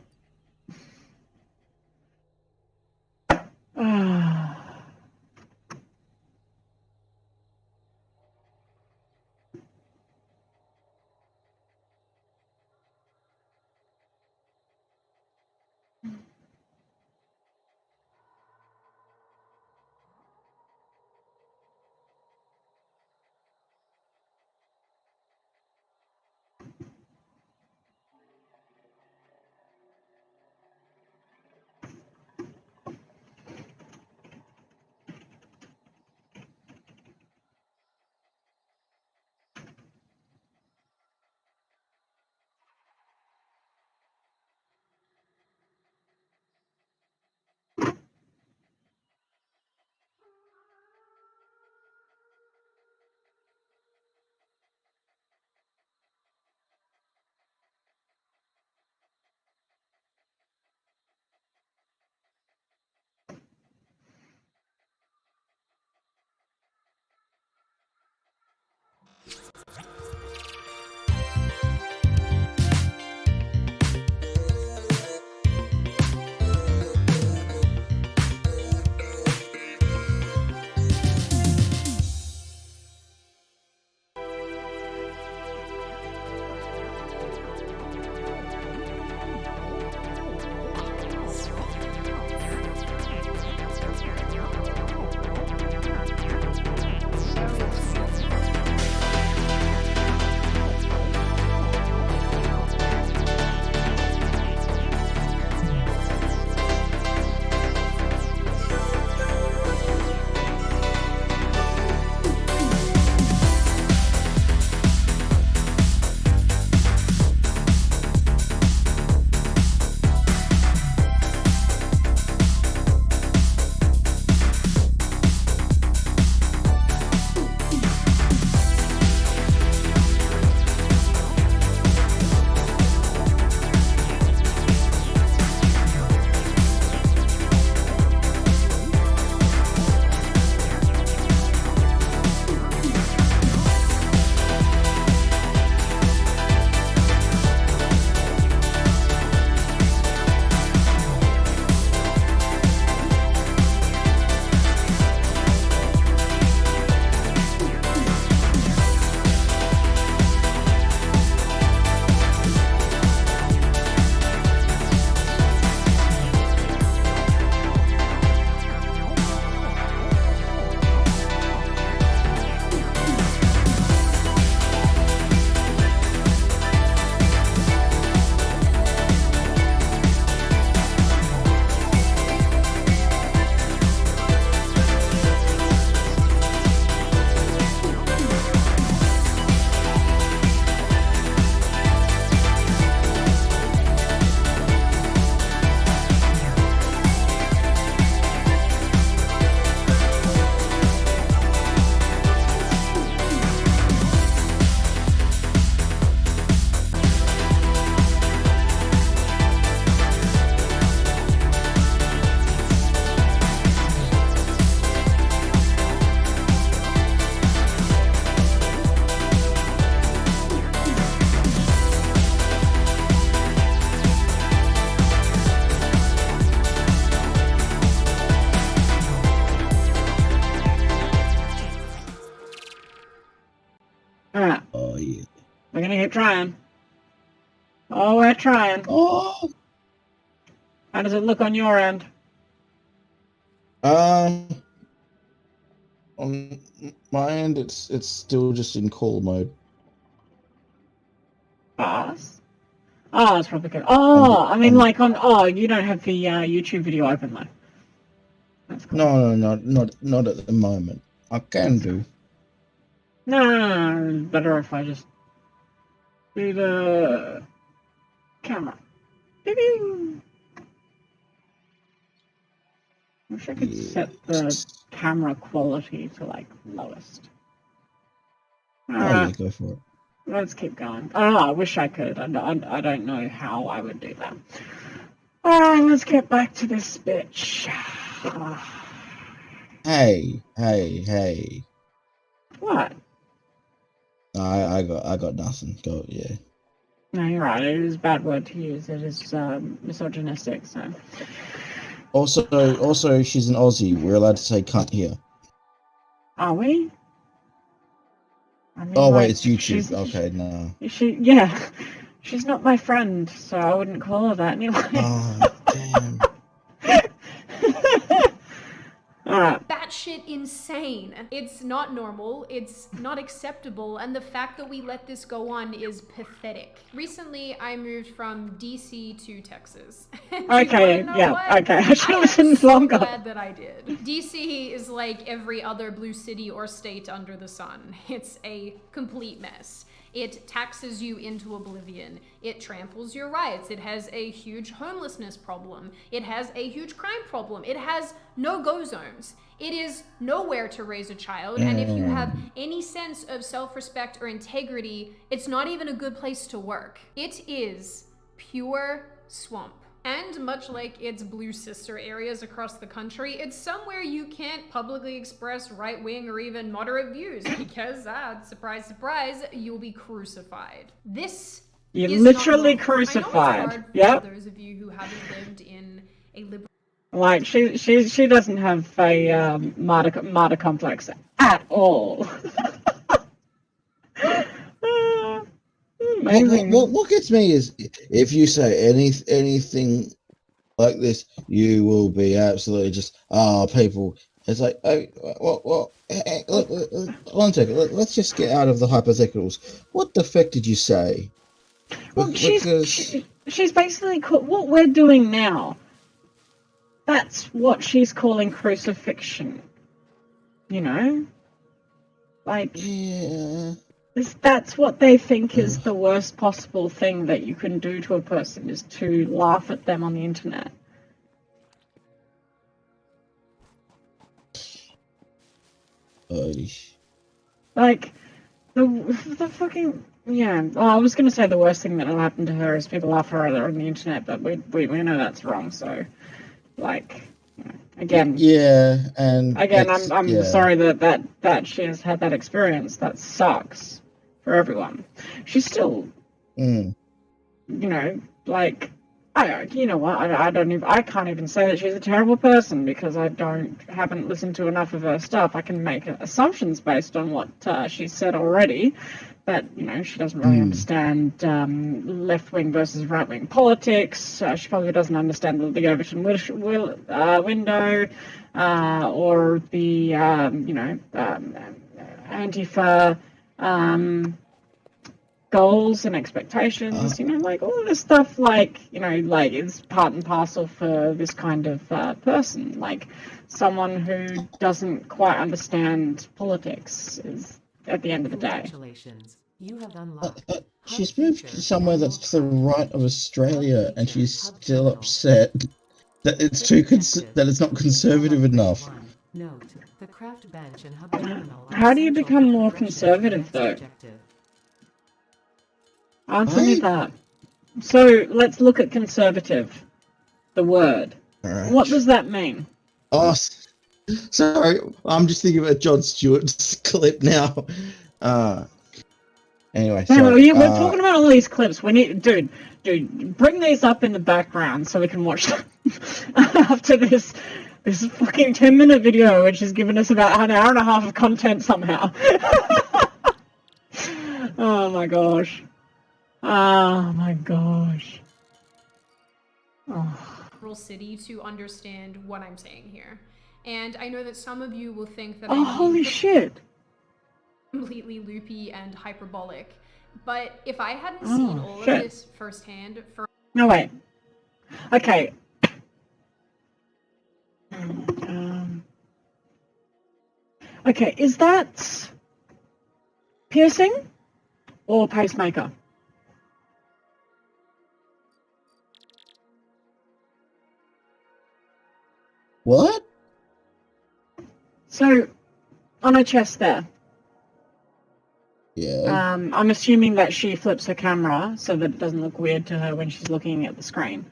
We're gonna keep trying. Oh, we're trying. Oh. How does it look on your end? On my end, it's still just in call mode. Us? Oh, it's probably good. Oh, I mean, like on. Oh, you don't have the YouTube video open though. That's cool. No, not at the moment. I can do. No, better if I just do the camera. Doo-doo. Wish I could set the camera quality to like lowest. Oh, yeah, Alright, go for it. let's keep going. Oh, I wish I could. I don't know how I would do that. Alright, let's get back to this bitch. Hey. What? I got nothing. Go, yeah. No, you're right. It is a bad word to use. It is misogynistic, so. Also, she's an Aussie. We're allowed to say cunt here. Are we? I mean, Oh, like, wait, it's YouTube. Okay, no. Yeah. She's not my friend, so I wouldn't call her that anyway. Oh, damn. Alright. Batshit insane. It's not normal, it's not acceptable, and the fact that we let this go on is pathetic. Recently, I moved from DC to Texas. Okay, yeah, what? okay. I should I have am listened so longer. glad that I did. DC is like every other blue city or state under the sun. It's a complete mess. It taxes you into oblivion. It tramples your rights. It has a huge homelessness problem. It has a huge crime problem. It has no-go zones. It is nowhere to raise a child, and if you have any sense of self-respect or integrity, it's not even a good place to work. It is pure swamp. And much like its blue sister areas across the country, it's somewhere you can't publicly express right-wing or even moderate views because, surprise, surprise, you'll be crucified. This You're is literally not normal. crucified. I know it's hard Yep. for those of you who haven't lived in a liberal... Like, she doesn't have a martyr complex at all. Amazing. What gets me is if you say anything like this, you will be absolutely just people. It's like, well, look, one second. Let's just get out of the hypotheticals. What the fuck did you say? Well, she's basically what we're doing now. That's what she's calling crucifixion. You know, like Yeah. That's what they think is the worst possible thing that you can do to a person, is to laugh at them on the internet. Like, the fucking... Yeah, well, I was going to say the worst thing that will happen to her is people laugh at her on the internet, but we know that's wrong, so... Like, again... Yeah, and... Again, I'm sorry that she has had that experience. That sucks for everyone. She's still, you know, like, you know what? I can't even say that she's a terrible person because I haven't listened to enough of her stuff. I can make assumptions based on what she's said already, but you know, she doesn't really understand left-wing versus right-wing politics. She probably doesn't understand the Overton window or the you know, Antifa goals and expectations, you know, like all of this stuff, like, you know, like it's part and parcel for this kind of person, like someone who doesn't quite understand politics is at the end of the day. Congratulations. You have unlocked. She's moved to somewhere that's to the right of Australia, and she's still upset that it's that it's not conservative enough. Note, the craft bench and hub terminal are How do you essential become for more progression conservative, to the though? next objective. Answer me that. So let's look at conservative, the word. Right. What does that mean? Oh, sorry, I'm just thinking about Jon Stewart's clip now. Anyway, No, we're talking about all these clips. We need, dude, bring these up in the background so we can watch them after this fucking 10-minute video, which has given us about an hour and a half of content somehow. Oh my gosh. Oh my gosh. Oh. City to understand what I'm saying here. And I know that some of you will think that Oh, I'm holy being shit. completely loopy and hyperbolic, but if I hadn't seen Oh, all of shit. this firsthand for No, wait. Okay. Um, okay, is that piercing or pacemaker? What? So, on her chest there, Yeah. I'm assuming that she flips her camera so that it doesn't look weird to her when she's looking at the screen.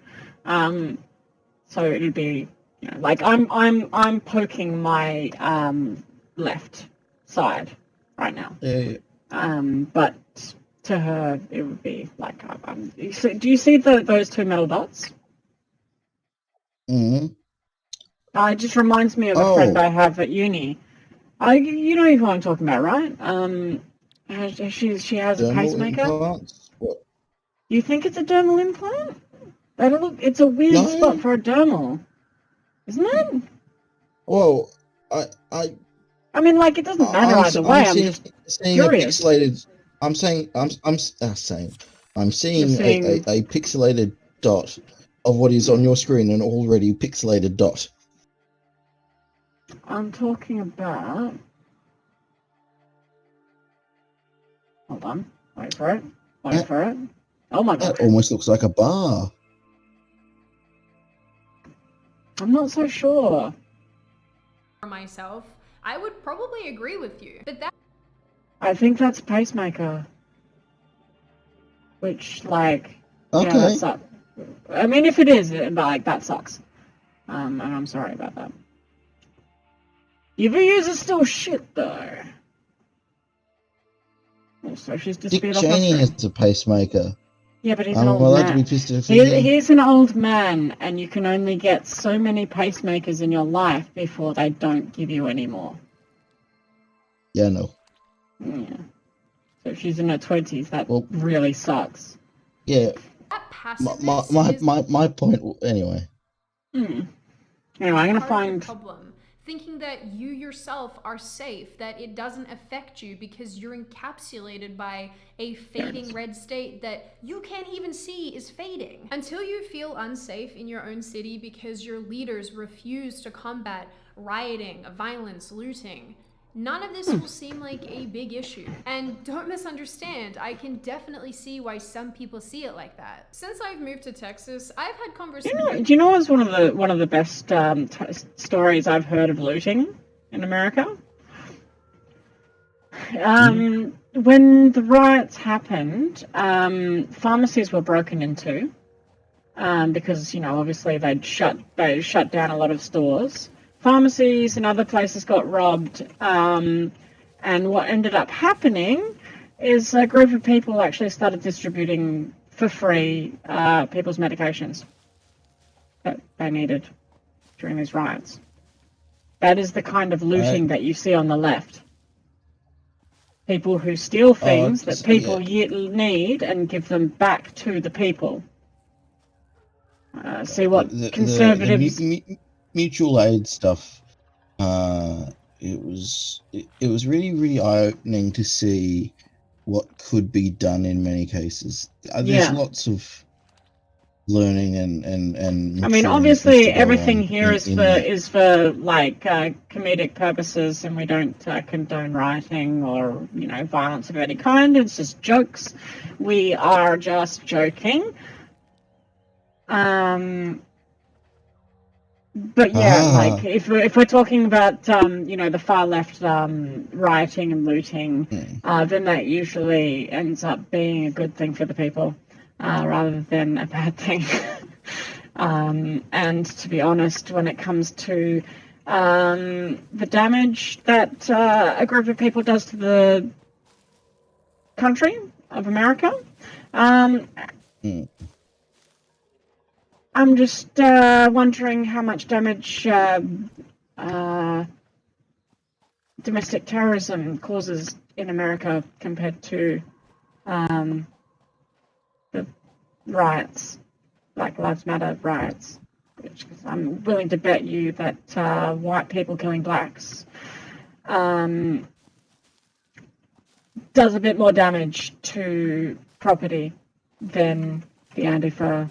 So it'd be, you know, like I'm poking my left side right now. Yeah. But to her it would be like, do you see those two metal dots? Mm-hmm. It just reminds me of a friend Oh, I have at uni. You know who I'm talking about, right? She has a dermal pacemaker. implants? What? You think it's a dermal implant? It's a weird spot No. for a dermal, isn't it? Well, I I mean, like, it doesn't matter either way. I'm I'm just seeing a curious. pixelated. I'm You're seeing seeing. a pixelated dot of what is on your screen, an already pixelated dot. I'm talking about. Hold on. Wait for it. Wait That for it. Oh my that gosh. almost looks like a bar. I'm not so sure. myself, I would probably agree with you. But that I think that's pacemaker. Which, like, yeah, that Okay. sucks. I mean, if it is, like, that sucks. And I'm sorry about that. UVUs are still shit, though. Also, she's Dick disappeared off my Cheney has screen. a pacemaker. Yeah, but he's an I'm old allowed to man. be pissed at him. He's an old man, and you can only get so many pacemakers in your life before they don't give you any more. Yeah, no. Yeah. So if she's in her 20s, that Well, really sucks. yeah. passiveness is My point. Anyway. Anyway, I'm gonna part of the find. problem. Thinking that you yourself are safe, that it doesn't affect you because you're encapsulated by a fading red state that you can't even see is fading. Until you feel unsafe in your own city because your leaders refuse to combat rioting, violence, looting, none of this will seem like a big issue. And don't misunderstand, I can definitely see why some people see it like that. Since I've moved to Texas, I've had conversations. Do you know what's one of the best stories I've heard of looting in America? When the riots happened, pharmacies were broken into because obviously they shut down a lot of stores. Pharmacies and other places got robbed, and what ended up happening is a group of people actually started distributing for free people's medications that they needed during these riots. That is the kind of looting that you see on the left. People who steal things that people need and give them back to the people. See what conservatives... The mutual aid stuff. It was really eye-opening to see what could be done in many cases. There's lots of learning and I mean, obviously everything here is for like comedic purposes, and we don't condone rioting or violence of any kind. It's just jokes. We are just joking. But yeah, like if we're talking about the far left rioting and looting, then that usually ends up being a good thing for the people rather than a bad thing. And to be honest, when it comes to the damage that a group of people does to the country of America, I'm just wondering how much damage domestic terrorism causes in America compared to riots, Black Lives Matter riots, which I'm willing to bet you that white people killing blacks does a bit more damage to property than the Antifa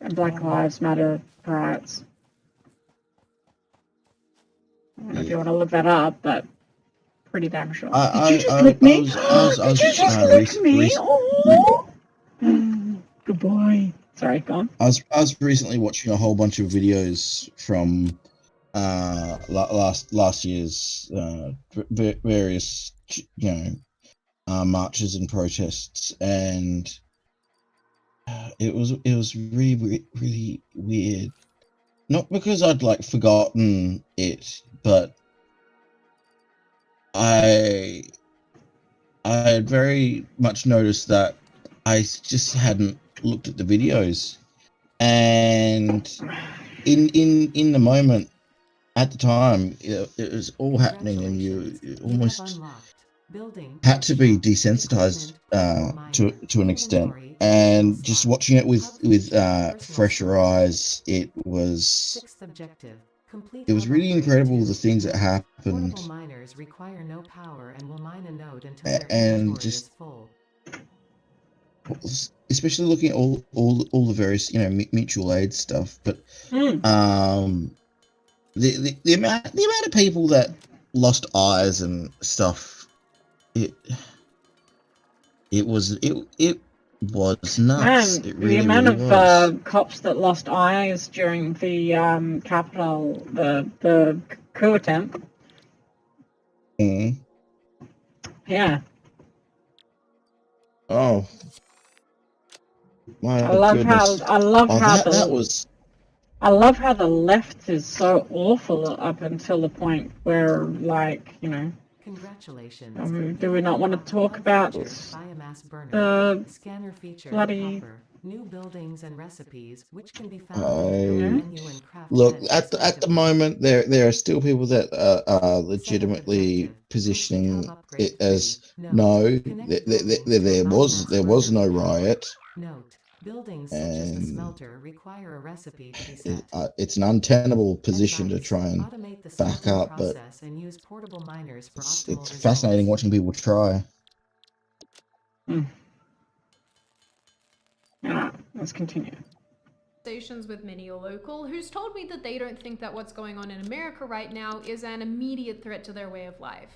and Black Lives Matter riots. I don't know if you want to look that up, but pretty damn sure. Did you just lick me? Did you just lick me? Oh. Goodbye. Sorry, go on. I was recently watching a whole bunch of videos from last year's various marches and protests, and it was really weird. Not because I'd like forgotten it, but I had very much noticed that I just hadn't looked at the videos, and in the moment at the time it was all happening, and you almost had to be desensitized to an extent, and just watching it with fresher eyes, it was really incredible, the things that happened, and just especially looking at all the various mutual aid stuff, but the amount of people that lost eyes and stuff, it was nuts. Man, it really, the amount really of cops that lost eyes during the Capitol, the coup attempt. Yeah. Oh. My I love goodness. how that was. I love how the left is so awful up until the point where, like, Congratulations. do we not want to talk about the bloody new buildings and recipes, which can be found Look, at the moment, there are still people that are legitimately positioning it as no. There was no riot. Note. Buildings such as the smelter require a recipe to be set. It's an untenable position to try and back up, but and use portable miners for it's fascinating watching people try. Let's continue. Conversations with many a local who's told me that they don't think that what's going on in America right now is an immediate threat to their way of life.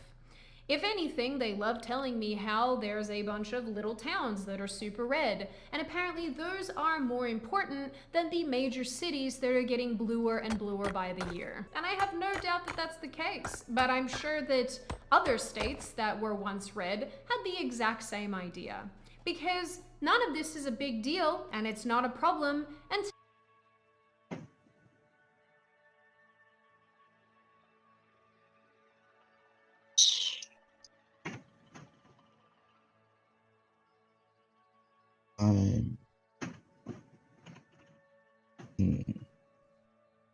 If anything, they love telling me how there's a bunch of little towns that are super red, and apparently those are more important than the major cities that are getting bluer and bluer by the year. And I have no doubt that that's the case, but I'm sure that other states that were once red had the exact same idea. Because none of this is a big deal, and it's not a problem, and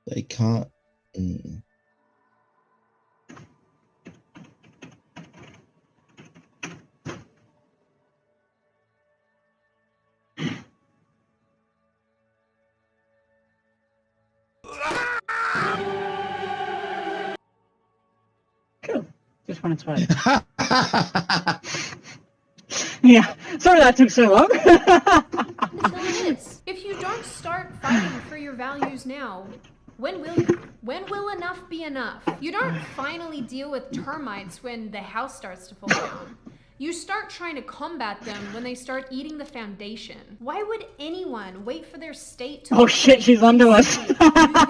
They can't. Cool. Just wanted to add. Yeah. Sorry that took so long. If you don't start fighting for your values now, when will you? When will enough be enough? You don't finally deal with termites when the house starts to fall down. You start trying to combat them when they start eating the foundation. Why would anyone wait for their state to— Oh shit, she's onto us. New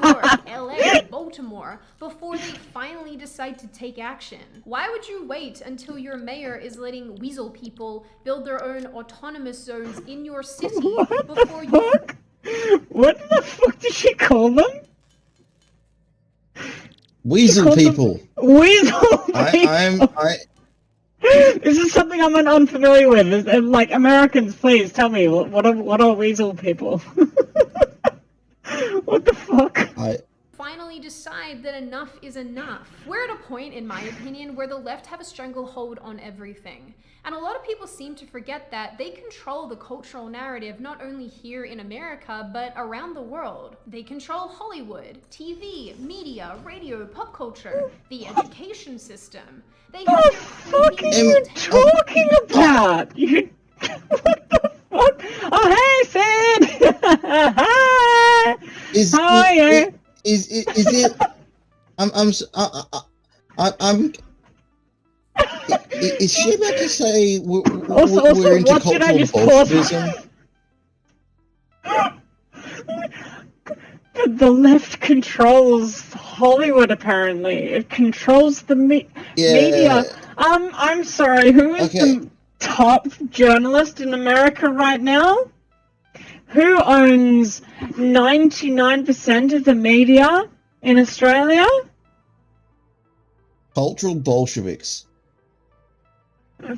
York, LA, Baltimore, before they finally decide to take action? Why would you wait until your mayor is letting weasel people build their own autonomous zones in your city before you— What the fuck did she call them? Weasel people. Weasel people. This is something I'm unfamiliar with. Like, Americans, please tell me, what are weasel people? What the fuck? finally decide that enough is enough. We're at a point, in my opinion, where the left have a stranglehold on everything. And a lot of people seem to forget that they control the cultural narrative not only here in America, but around the world. They control Hollywood, TV, media, radio, pop culture, the education system. They have What the their fuck are creeping you attention- talking about? You... What the fuck? Oh, hey, Sid! Hi! How are you? Is it? I'm. Is she about to say Also, we're into what did I cultural just Bolshevism? The left controls Hollywood, apparently. It controls the media. I'm sorry, who is the top journalist in America right now? Who owns 99% of the media in Australia? Cultural Bolsheviks.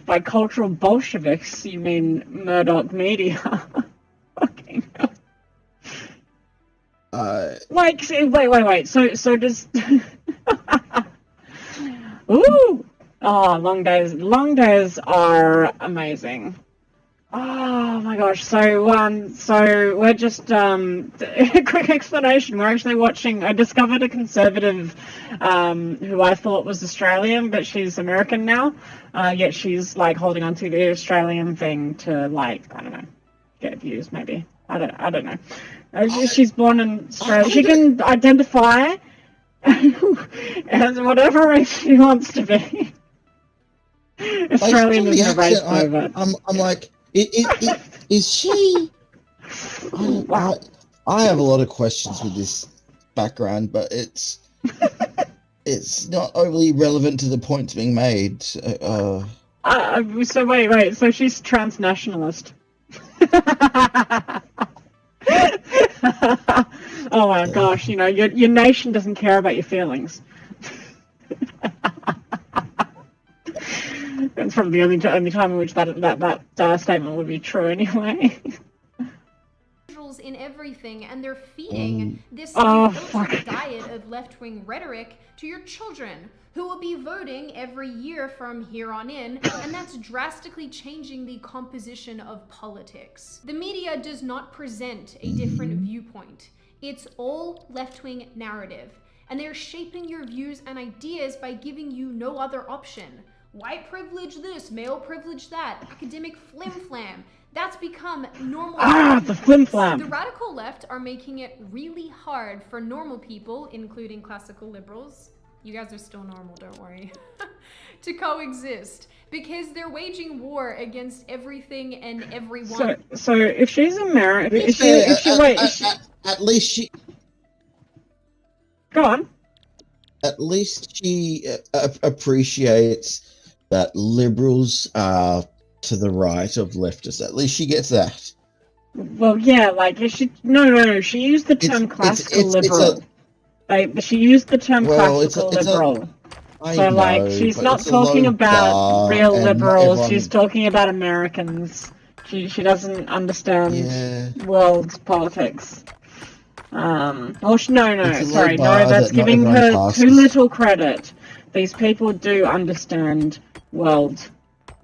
By cultural Bolsheviks, you mean Murdoch Media. Fucking hell. Like, wait. So does... Ooh! Oh, long days are amazing. Oh my gosh, so we're just, a quick explanation. We're actually watching, I discovered a conservative, who I thought was Australian, but she's American now, yet she's, like, holding on to the Australian thing to, like, I don't know, get views, maybe. I don't know. She's born in Australia. She can identify as whatever race she wants to be. Australian is a race, but... I'm like... Is she? I have a lot of questions with this background, but it's not overly relevant to the points being made. So wait. So she's transnationalist. Oh my gosh! You know your nation doesn't care about your feelings. That's probably the only time in which that statement would be true, anyway. In everything, and they're feeding this diet of left-wing rhetoric to your children, who will be voting every year from here on in, and that's drastically changing the composition of politics. The media does not present a different viewpoint. It's all left-wing narrative, and they're shaping your views and ideas by giving you no other option. White privilege this, male privilege that, academic flim-flam. That's become normal. The flim-flam. The radical left are making it really hard for normal people, including classical liberals. You guys are still normal, don't worry. To coexist, because they're waging war against everything and everyone. So if she's American, at least she. Go on. At least she appreciates that liberals are to the right of leftists. At least she gets that. Well, yeah, like she she used the term classical liberal. She used the term classical liberal. She's not talking about real liberals. She's talking about Americans. She doesn't understand world politics. That's giving her too little credit. These people do understand world.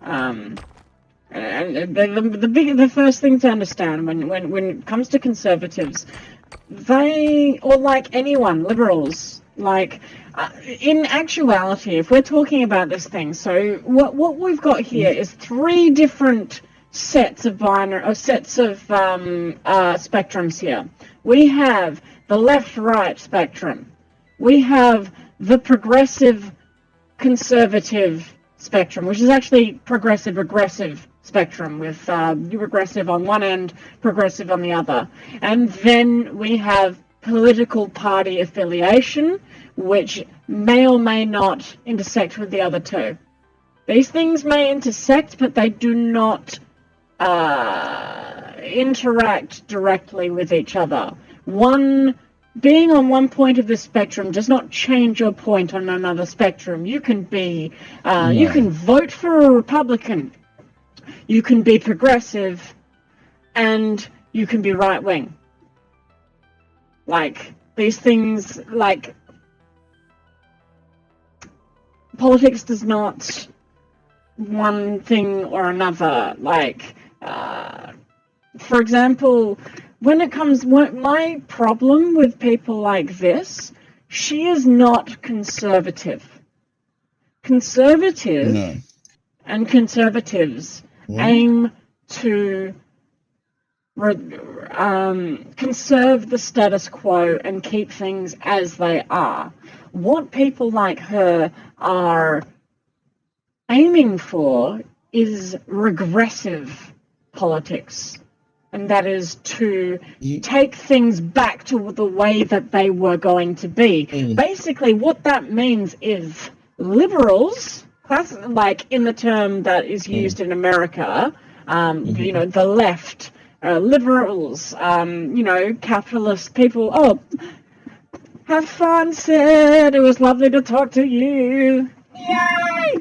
And the first thing to understand when it comes to conservatives, like anyone, liberals, in actuality, if we're talking about this thing, so what we've got here is three different sets of spectrums here. We have the left-right spectrum. We have the progressive conservative spectrum, which is actually progressive-regressive spectrum, with regressive on one end, progressive on the other. And then we have political party affiliation, which may or may not intersect with the other two. These things may intersect, but they do not interact directly with each other. Being on one point of the spectrum does not change your point on another spectrum. You can be, you can vote for a Republican, you can be progressive, and you can be right-wing. these things, like, politics does not one thing or another. Like, for example, my problem with people like this, she is not conservative. Conservative No. and conservatives aim to conserve the status quo and keep things as they are. What people like her are aiming for is regressive politics, and that is to take things back to the way that they were going to be. Basically, what that means is liberals, like in the term that is used in America, you know, the left, liberals, you know, capitalist people. Oh, have fun, Sid. It was lovely to talk to you. Yay!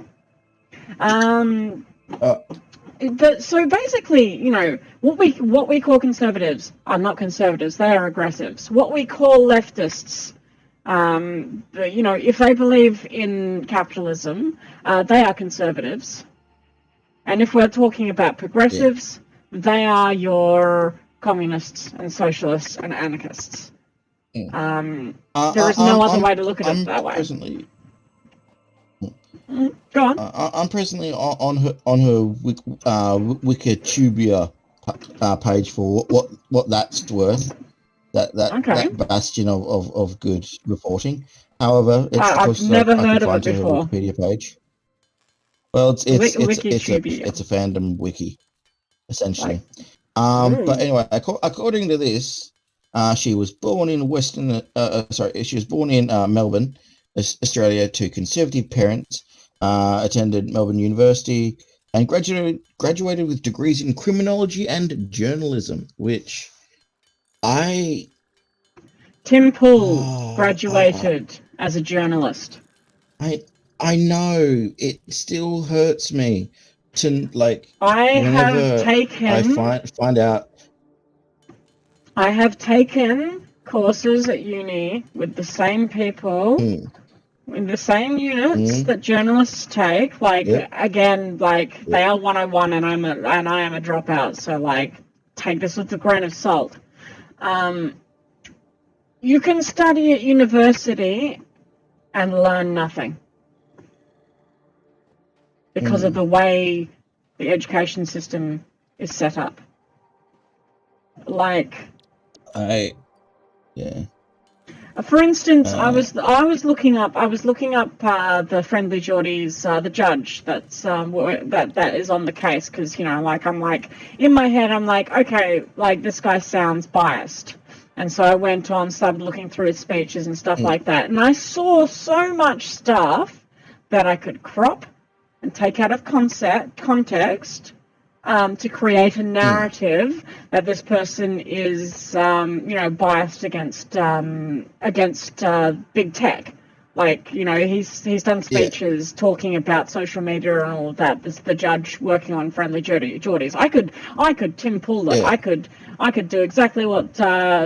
But so basically, you know, what we call conservatives are not conservatives; they are aggressives. What we call leftists, you know, if they believe in capitalism, they are conservatives. And if we're talking about progressives, they are your communists and socialists and anarchists. There is no other way to look at it that way. Go on. I'm presently on her Wikitubia page for what that's worth. That bastion of good reporting. However, it's I've never heard of it before. Wikipedia page. Well, it's a fandom wiki, essentially. But anyway, according to this, she was born in Melbourne, Australia, to conservative parents. Attended Melbourne University and graduated with degrees in criminology and journalism, which Tim Pool graduated as a journalist. I know, it still hurts me to I find out. I have taken courses at uni with the same people. In the same units that journalists take, again, they are 101 and I am a dropout, so take this with a grain of salt. You can study at university and learn nothing because of the way the education system is set up. For instance, I was looking up the Friendly Geordies, the judge that is on the case, because I'm in my head I'm okay, this guy sounds biased, and so I went on, started looking through his speeches and stuff like that, and I saw so much stuff that I could crop and take out of context. To create a narrative that this person is, biased against big tech. He's done speeches talking about social media and all of that. This the judge working on Friendly Geordies. I could Tim Pool it. I could do exactly what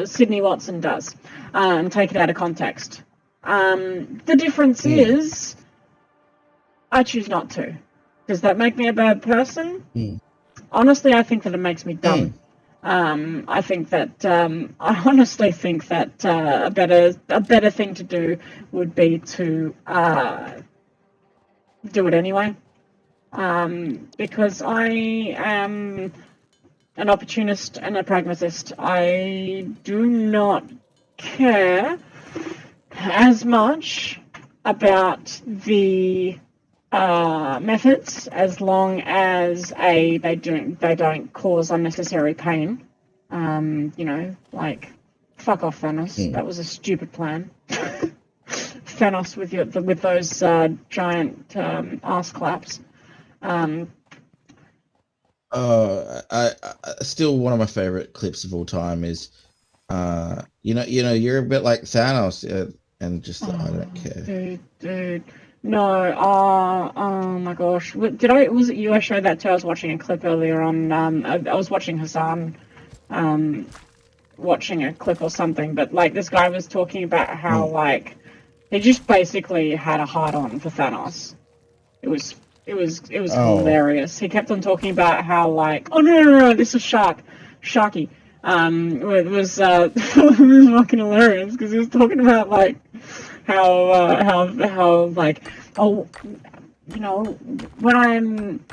Sydney Watson does, and take it out of context. The difference is, I choose not to. Does that make me a bad person? Honestly, I think that it makes me dumb. I think that I honestly think that a better thing to do would be to do it anyway, because I am an opportunist and a pragmatist. I do not care as much about the methods, as long as they don't cause unnecessary pain. Fuck off, Thanos. That was a stupid plan. Thanos with those giant ass claps. I still, one of my favorite clips of all time is, you're a bit like Thanos, and just I don't care, dude. No, oh my gosh. Was it you I showed that to? I was watching a clip earlier on, I was watching Hassan, watching a clip or something, but like this guy was talking about how like he just basically had a hard on for Thanos. It was hilarious. He kept on talking about how like, oh no, this is Sharky. It was it was fucking hilarious because he was talking about like how like, oh, you know, when I'm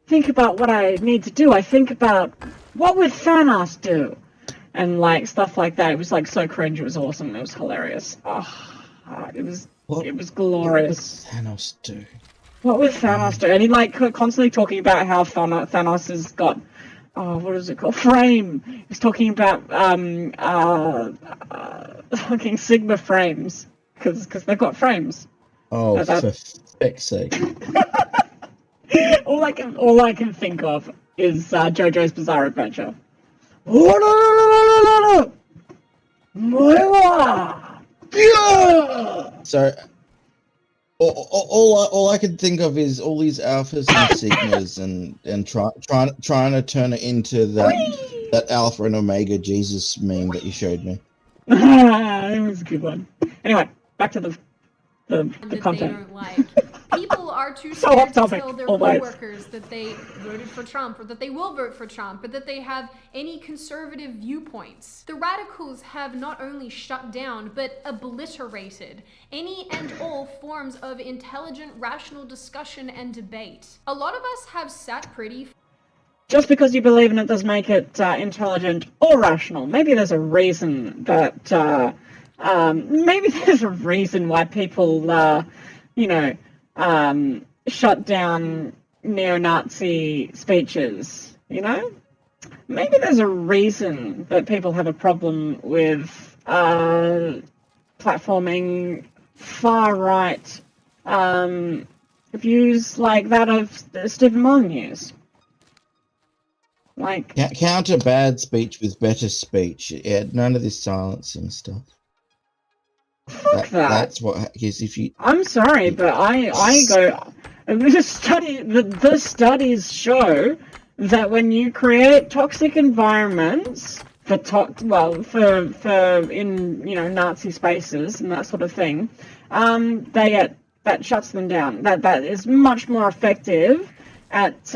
think about what I need to do, I think about what would Thanos do, and like stuff like that. It was like so cringe. It was awesome. It was hilarious. It was glorious. What would Thanos do? What would Thanos do? And he like constantly talking about how Thanos has got, what is it called? Frame. He's talking about fucking Sigma frames because they've got frames. Oh, for feck's sake! all I can think of is JoJo's Bizarre Adventure. So, all I can think of is all these alphas and sigmas and trying to turn it into that alpha and omega Jesus meme that you showed me. It was a good one. Anyway, back to the content. They don't like. People are too So scared off to topic, tell their always. coworkers that they voted for Trump or that they will vote for Trump, but that they have any conservative viewpoints. The radicals have not only shut down, but obliterated any and all forms of intelligent, rational discussion and debate. A lot of us have sat pretty. Just because you believe in it doesn't make it intelligent or rational. Maybe there's a reason that maybe there's a reason why people shut down neo-Nazi speeches, you know? Maybe there's a reason that people have a problem with platforming far-right views like that of Stephen Molyneux's. Like, Counter bad speech with better speech. Yeah, none of this silencing stuff. Fuck that. That's what is if you. I'm sorry, but I go. The studies show that when you create toxic environments for Nazi spaces and that sort of thing, that shuts them down. That is much more effective at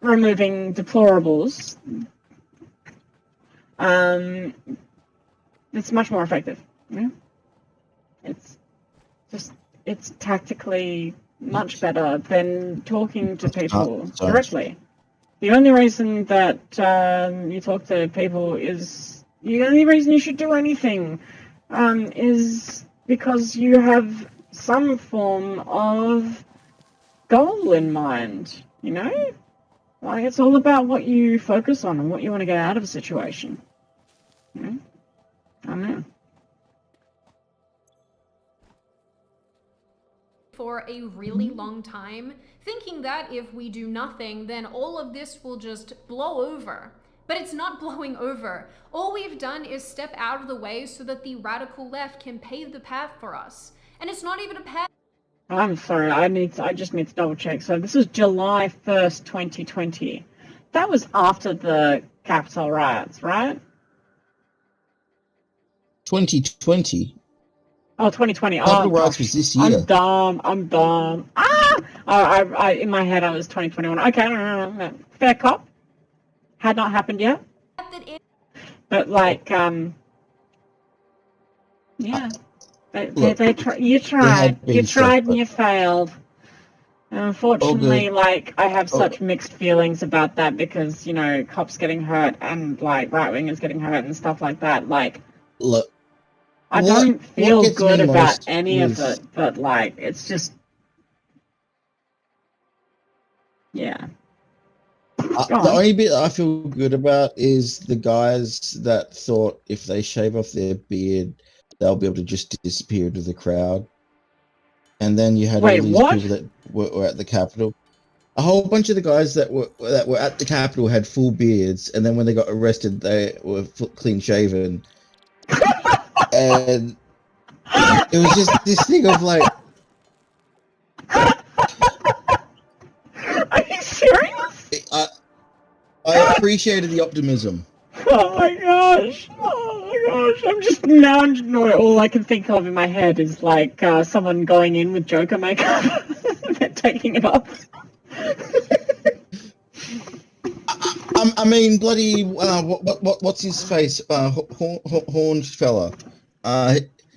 removing deplorables. It's much more effective. Yeah? It's tactically much better than talking to people directly. The only reason that you talk to people is the only reason you should do anything is because you have some form of goal in mind, you know? Like, it's all about what you focus on and what you want to get out of a situation. You know? I don't know. For a really long time, thinking that if we do nothing, then all of this will just blow over. But it's not blowing over. All we've done is step out of the way so that the radical left can pave the path for us. And it's not even a path. I'm sorry, I just need to double check. So this is July 1st, 2020. That was after the Capitol riots, right? 2020. Oh, 2020. Capitol riots was this year. I'm dumb. I in my head I was 2021. Okay, no. Fair cop. Had not happened yet. But like, yeah. You tried and you failed. And unfortunately, like, I have such mixed feelings about that because, you know, cops getting hurt and, like, right-wingers getting hurt and stuff like that. Like, look, I don't feel good about any of it, but, like, it's just... Yeah. The only bit I feel good about is the guys that thought if they shave off their beard, they'll be able to just disappear into the crowd. And then you had all these people that were at the Capitol. A whole bunch of the guys that were at the Capitol had full beards, and then when they got arrested, they were clean shaven. And it was just this thing of like... Are you serious? I appreciated the optimism. Oh my gosh! Oh my gosh! All I can think of in my head is like someone going in with Joker makeup and then taking it off. I mean, bloody, what's his face? Horn fella.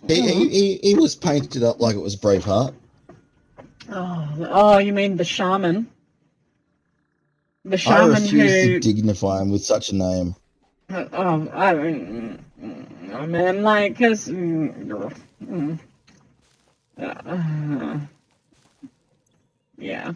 He was painted up like it was Braveheart. Oh, you mean the shaman? The I shaman refuse to who? dignify him with such a name. I mean, like, cause. Yeah.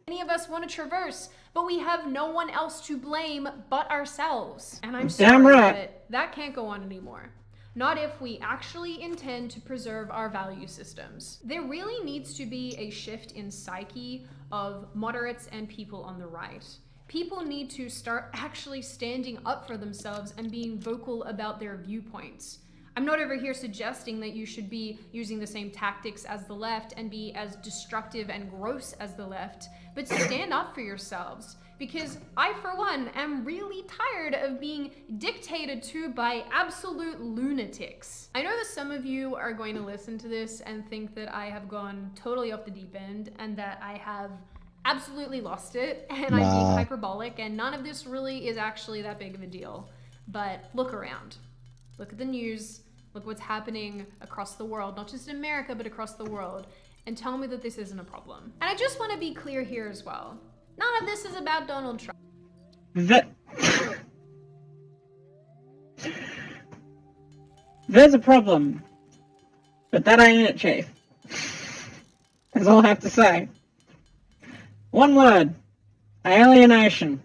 Any of us want to traverse, but we have no one else to blame but ourselves. And I'm Damn sorry, right. but that can't go on anymore. Not if we actually intend to preserve our value systems. There really needs to be a shift in psyche of moderates and people on the right. People need to start actually standing up for themselves and being vocal about their viewpoints. I'm not over here suggesting that you should be using the same tactics as the left and be as destructive and gross as the left, but stand up for yourselves. Because I, for one, am really tired of being dictated to by absolute lunatics. I know that some of you are going to listen to this and think that I have gone totally off the deep end and that I have absolutely lost it and I'm being hyperbolic, and none of this really is actually that big of a deal. But look around. Look at the news. Look what's happening across the world, not just in America, but across the world, and tell me that this isn't a problem. And I just want to be clear here as well. None of this is about Donald Trump. There's a problem, but that ain't it, Chief. That's all I have to say. One word: alienation.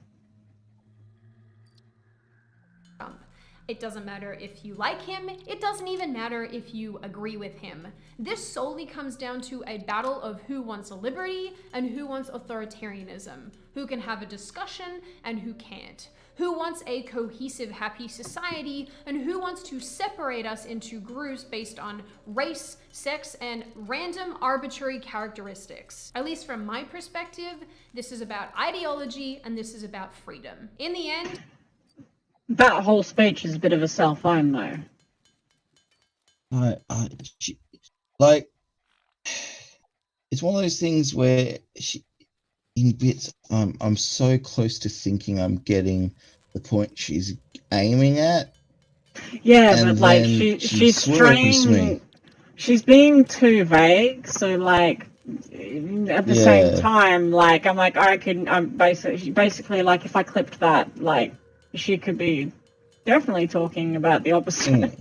It doesn't matter if you like him. It doesn't even matter if you agree with him. This solely comes down to a battle of who wants liberty and who wants authoritarianism, who can have a discussion and who can't, who wants a cohesive, happy society and who wants to separate us into groups based on race, sex, and random arbitrary characteristics. At least from my perspective, this is about ideology and this is about freedom. In the end, that whole speech is a bit of a self-own, though. Like, it's one of those things where in bits, I'm so close to thinking I'm getting the point she's aiming at. Yeah, but like she's trying. She's being too vague. So like, at the same time, like I'm basically like if I clipped that, like she could be definitely talking about the opposite.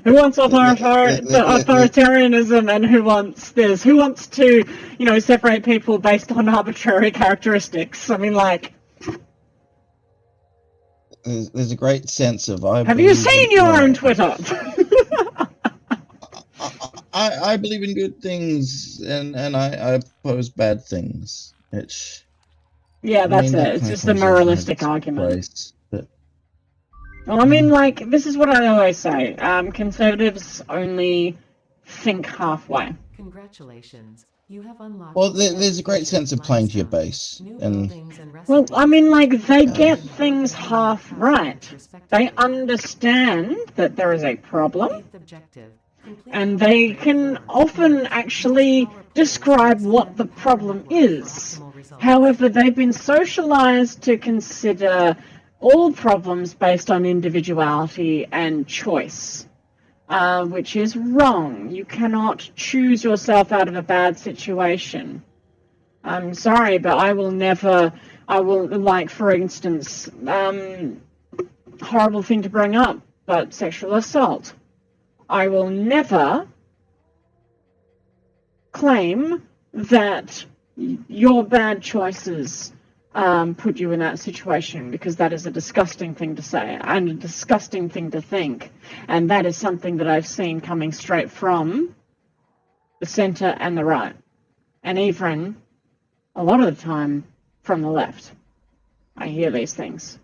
Who wants authoritarianism and who wants this? Who wants to, separate people based on arbitrary characteristics? I mean, like... There's a great sense of... Have you seen your own Twitter? I believe in good things and I oppose bad things. Yeah, that's it. It's just a moralistic argument. Well, I mean, like, this is what I always say. Conservatives only think halfway. Congratulations. You have unlocked... Well, there's a great sense of playing to your base. Well, I mean, like, they get things half right. They understand that there is a problem, and they can often actually describe what the problem is. However, they've been socialized to consider all problems based on individuality and choice, which is wrong. You cannot choose yourself out of a bad situation. I'm sorry, but like, for instance, horrible thing to bring up, but sexual assault. I will never claim that your bad choices put you in that situation, because that is a disgusting thing to say and a disgusting thing to think, and that is something that I've seen coming straight from the center and the right, and even a lot of the time from the left. I hear these things.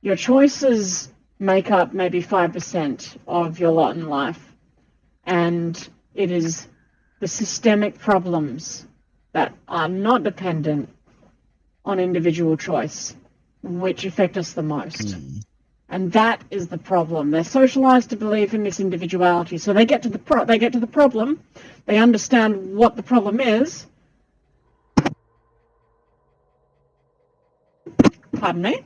Your choices make up maybe 5% of your lot in life, and it is the systemic problems that are not dependent on individual choice, which affect us the most. Mm. And that is the problem. They're socialized to believe in this individuality. So they get to the problem, they understand what the problem is. Pardon me.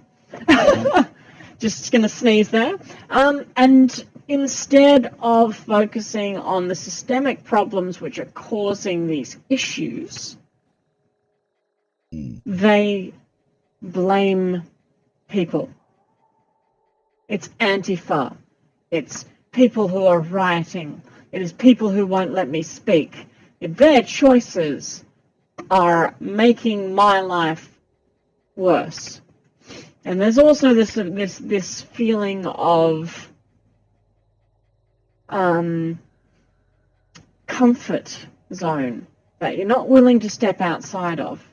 Just gonna sneeze there. And instead of focusing on the systemic problems which are causing these issues, they blame people. It's Antifa. It's people who are rioting. It is people who won't let me speak. Their choices are making my life worse. And there's also this feeling of comfort zone that you're not willing to step outside of.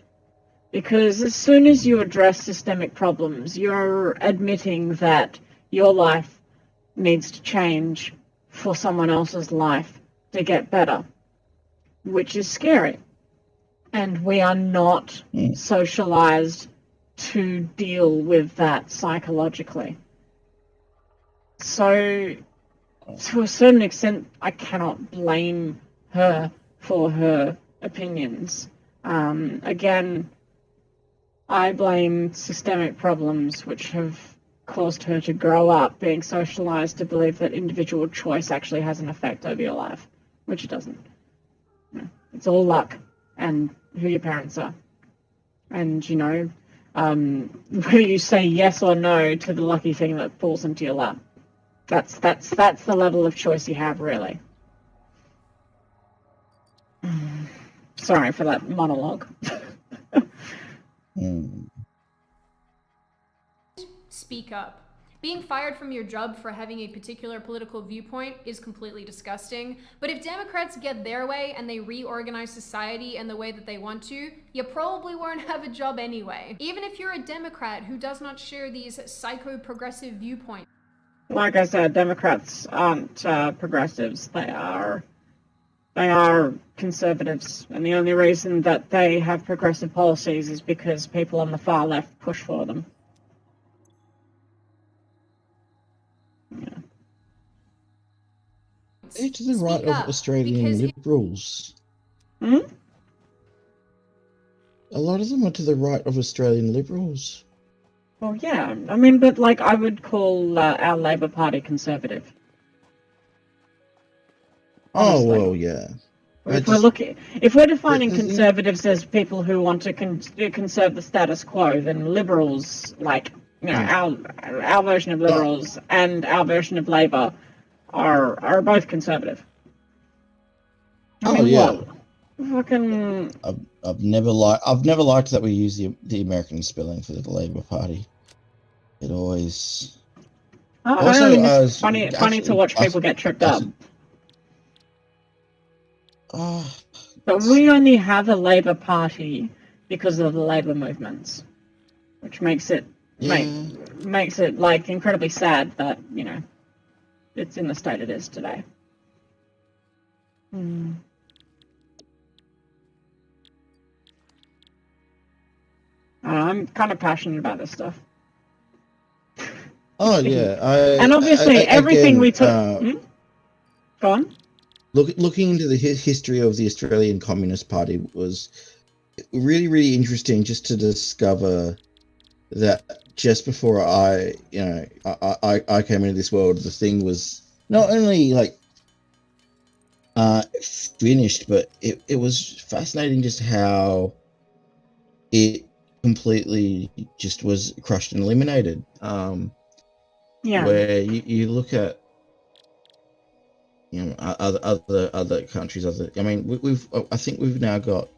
Because as soon as you address systemic problems, you're admitting that your life needs to change for someone else's life to get better, which is scary. And we are not socialized to deal with that psychologically. So, to a certain extent, I cannot blame her for her opinions. Again, I blame systemic problems which have caused her to grow up being socialized to believe that individual choice actually has an effect over your life, which it doesn't. No, it's all luck and who your parents are. And, you know, whether you say yes or no to the lucky thing that falls into your lap. That's the level of choice you have, really. Sorry for that monologue. Speak up. Being fired from your job for having a particular political viewpoint is completely disgusting, but if Democrats get their way and they reorganize society in the way that they want to, you probably won't have a job anyway. Even if you're a Democrat who does not share these psycho-progressive viewpoints. Like I said, Democrats aren't progressives. They are conservatives, and the only reason that they have progressive policies is because people on the far left push for them. They're to the right of Australian Liberals. Hmm? A lot of them are to the right of Australian Liberals. Well, yeah. I mean, but like I would call our Labor Party conservative. Honestly. Oh well, yeah. If we're defining conservatives as people who want to conserve the status quo, then liberals, like our version of liberals and our version of Labor, are both conservative. Fucking. I've never liked that we use the American spelling for the Labor Party. It always. It's funny to watch people get tripped up. But we only have a Labour Party because of the labour movements, which makes it makes it like incredibly sad that it's in the state it is today. I'm kind of passionate about this stuff. Oh yeah, and obviously everything we took. Go on. Looking into the history of the Australian Communist Party was really, really interesting, just to discover that just before I came into this world, the thing was not only like finished, but it was fascinating just how it completely just was crushed and eliminated. Where you look at other countries. I think we've now got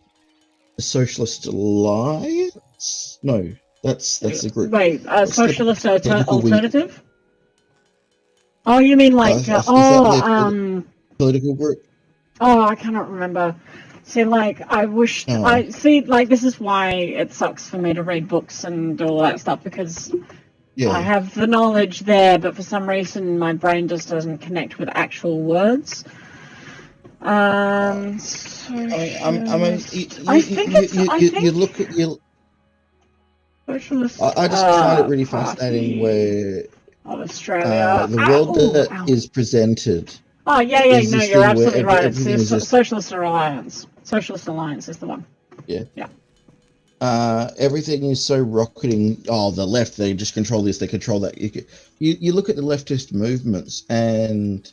the Socialist Alliance. No, that's the group. Wait, Socialist Alternative? Oh, you mean like political group? Oh, I cannot remember. See, like this is why it sucks for me to read books and all that stuff, because I have the knowledge there, but for some reason my brain just doesn't connect with actual words. Socialist. I just find it really Party fascinating where of Australia. the world that Ow. is presented Oh, yeah, is no, this you're thing where absolutely right. It's everything the is just Socialist Alliance. Socialist Alliance is the one. yeah. Everything is so rocketing. Oh, the left, they just control this, they control that. You look at the leftist movements, and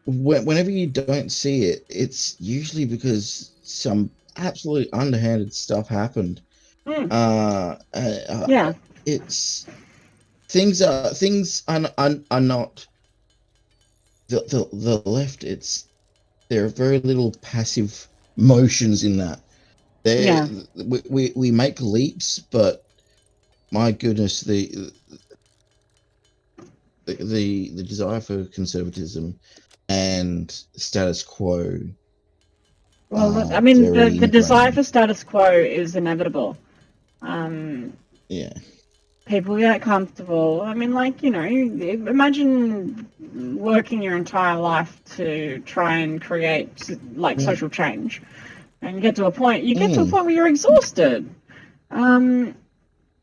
whenever you don't see it, it's usually because some absolutely underhanded stuff happened. Mm. Yeah, it's things are not the left. There are very little passive motions in that. Yeah. We make leaps, but my goodness, the desire for conservatism and status quo. Well, I mean, the Very desire ingrained. for status quo is inevitable. Yeah. People get comfortable. I mean, like, you know, imagine working your entire life to try and create, like, social change. And you get to a point where you're exhausted. And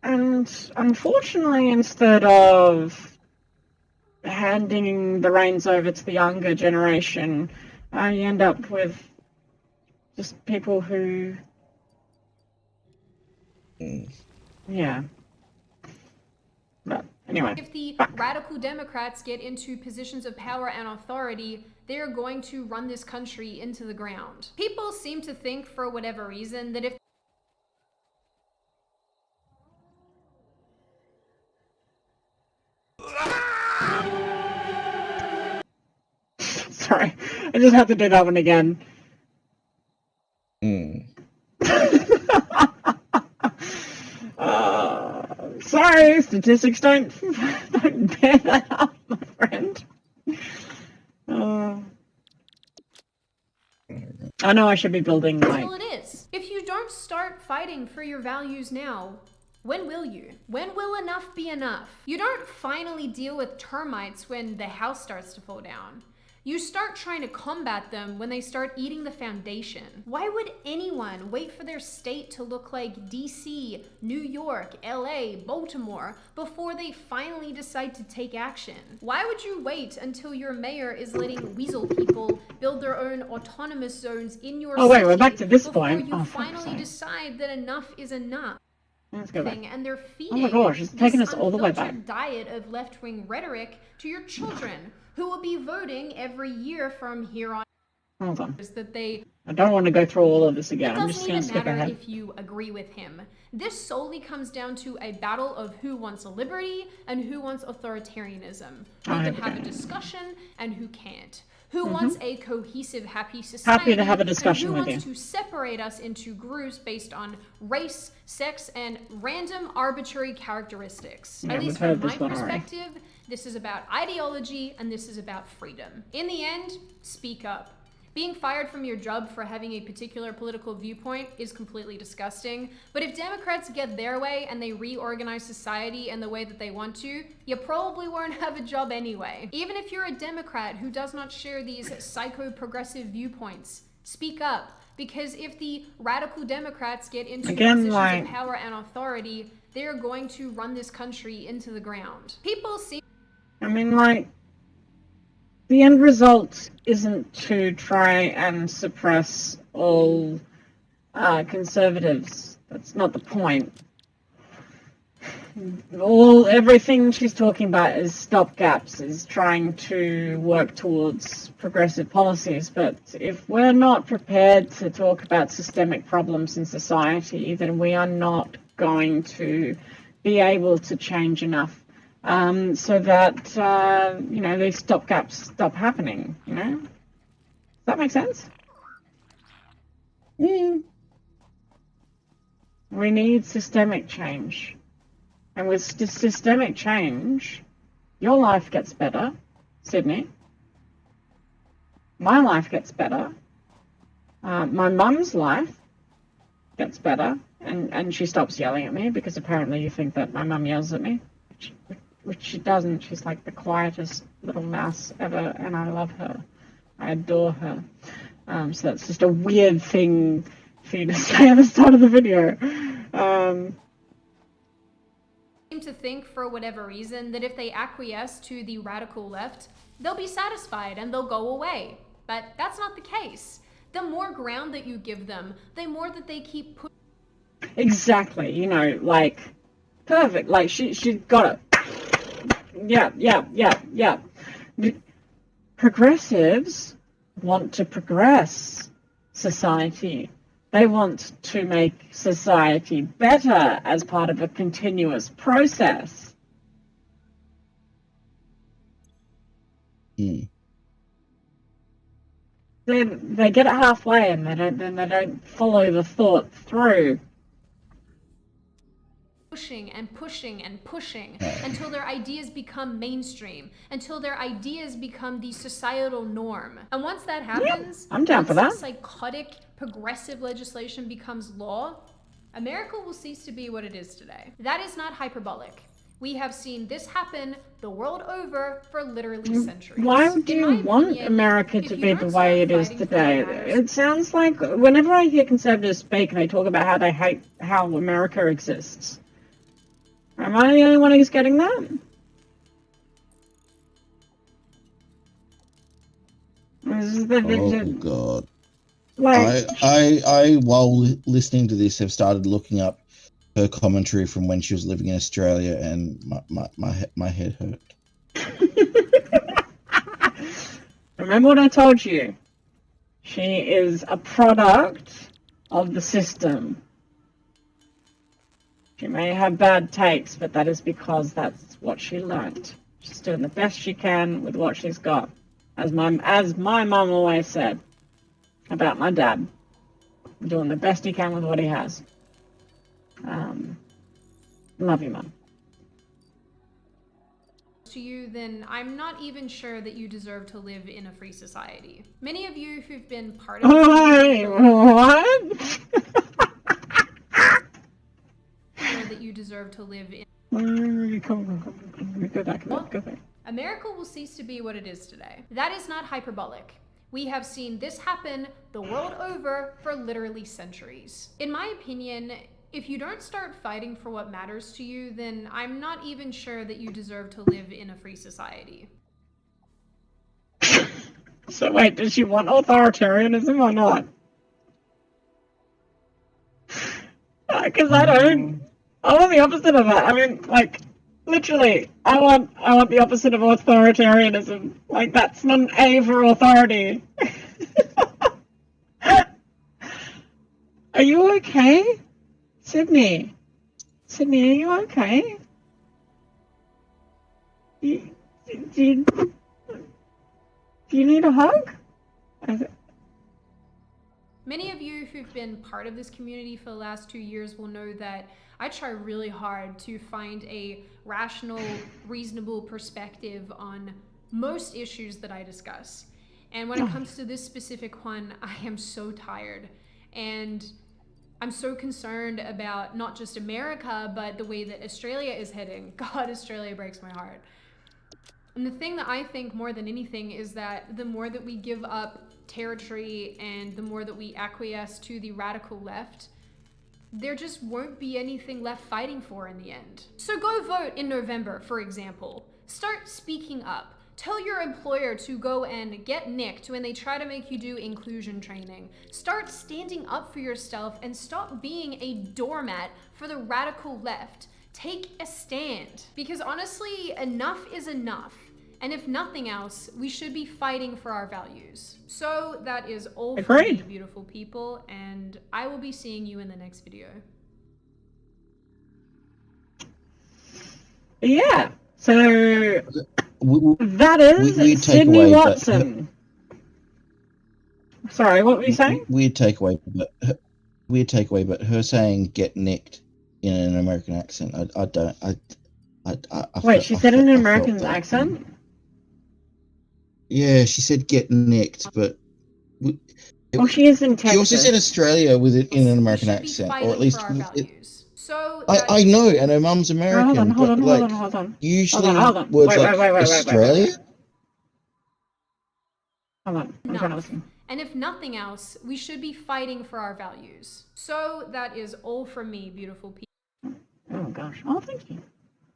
unfortunately, instead of handing the reins over to the younger generation, you end up with just people who, yeah. But anyway. If the radical Democrats get into positions of power and authority, they're going to run this country into the ground. People seem to think, for whatever reason, that if Sorry, I just have to do that one again. Sorry, statistics don't bear that up, my friend. I know I should be building like. Well, it is. If you don't start fighting for your values now, when will you? When will enough be enough? You don't finally deal with termites when the house starts to fall down. You start trying to combat them when they start eating the foundation. Why would anyone wait for their state to look like DC, New York, LA, Baltimore before they finally decide to take action? Why would you wait until your mayor is letting weasel people build their own autonomous zones in your city? Oh wait, we're back to this before point. you finally decide that enough is enough? Let's go back. And they're feeding Oh my gosh, it's taking us all the way back. unfiltered diet of left-wing rhetoric to your children, who will be voting every year from here on. Hold on. That they. I don't want to go through all of this again. It I'm doesn't just going to even skip matter ahead. if you agree with him. This solely comes down to a battle of who wants a liberty and who wants authoritarianism. Who can have a discussion and who can't. Who wants a cohesive, happy society? Happy to have a discussion and with who you. wants to separate us into groups based on race, sex, and random arbitrary characteristics. Yeah, At least we've heard from my this one already. perspective, this is about ideology and this is about freedom. In the end, speak up. Being fired from your job for having a particular political viewpoint is completely disgusting, but if Democrats get their way and they reorganize society in the way that they want to, you probably won't have a job anyway. Even if you're a Democrat who does not share these psycho-progressive viewpoints, speak up, because if the radical Democrats get into positions of power and authority, they're going to run this country into the ground. People seem... I mean, like, the end result isn't to try and suppress all conservatives. That's not the point. Everything she's talking about is stopgaps, is trying to work towards progressive policies. But if we're not prepared to talk about systemic problems in society, then we are not going to be able to change enough so that, you know, these stopgaps stop happening, you know? Does that make sense? We need systemic change. And with systemic change, your life gets better, Sydney. My life gets better. My mum's life gets better. And she stops yelling at me because apparently you think that my mum yells at me. Which she doesn't. She's like the quietest little mouse ever, and I love her. I adore her. So that's just a weird thing for you to say at the start of the video. to think, for whatever reason, that if they acquiesce to the radical left, they'll be satisfied and they'll go away. But that's not the case. The more ground that you give them, the more that they keep pushing. Exactly, you know, like, perfect. Like, she got it. Yeah. Progressives want to progress society. They want to make society better as part of a continuous process. Mm. They get it halfway and they don't follow the thought through. Pushing until their ideas become mainstream, until their ideas become the societal norm. And once that happens, I'm down for that. Once psychotic progressive legislation becomes law, America will cease to be what it is today. That is not hyperbolic. We have seen this happen the world over for literally centuries. Why do you want America to be the way it is today? It sounds like whenever I hear conservatives speak and they talk about how they hate how America exists, am I the only one who's getting that? Oh God! Like, I while listening to this have started looking up her commentary from when she was living in Australia, and my head hurt. remember what I told you? She is a product of the system. She may have bad takes, but that is because that's what she learnt. She's doing the best she can with what she's got. As my mum always said about my dad, doing the best he can with what he has. Love you, Mum. To you, then I'm not even sure that you deserve to live in a free society. Many of you who've been part of what? that you deserve to live in. Go back. America will cease to be what it is today. That is not hyperbolic. We have seen this happen the world over for literally centuries. In my opinion, if you don't start fighting for what matters to you, then I'm not even sure that you deserve to live in a free society. So wait, does she want authoritarianism or not? Because I don't. I want the opposite of that. I mean, like, literally, I want the opposite of authoritarianism. Like, that's not an A for authority. Are you okay? Sydney, are you okay? Do you need a hug? Many of you who've been part of this community for the last 2 years will know that I try really hard to find a rational, reasonable perspective on most issues that I discuss. And when it comes to this specific one, I am so tired. And I'm so concerned about not just America, but the way that Australia is heading. God, Australia breaks my heart. And the thing that I think more than anything is that the more that we give up territory and the more that we acquiesce to the radical left, there just won't be anything left fighting for in the end. So go vote in November, for example. Start speaking up. Tell your employer to go and get nicked when they try to make you do inclusion training. Start standing up for yourself and stop being a doormat for the radical left. Take a stand. Because honestly, enough is enough. And if nothing else, we should be fighting for our values. So that is all for me, beautiful people, and I will be seeing you in the next video. Yeah, so that is Sydney Watson. Sorry, what were you saying? Weird takeaway, but her saying "get nicked" in an American accent, I don't. Wait, she said it in an American accent? Yeah, she said "get nicked," but well, she is in Texas. She also said Australia with it in an American accent, or at least So I know, and her mum's American. Hold on. Usually, hold on. Words like Australia. Hold on, I'm trying to listen. And if nothing else, we should be fighting for our values. So that is all from me, beautiful people. Oh gosh. Oh, thank you.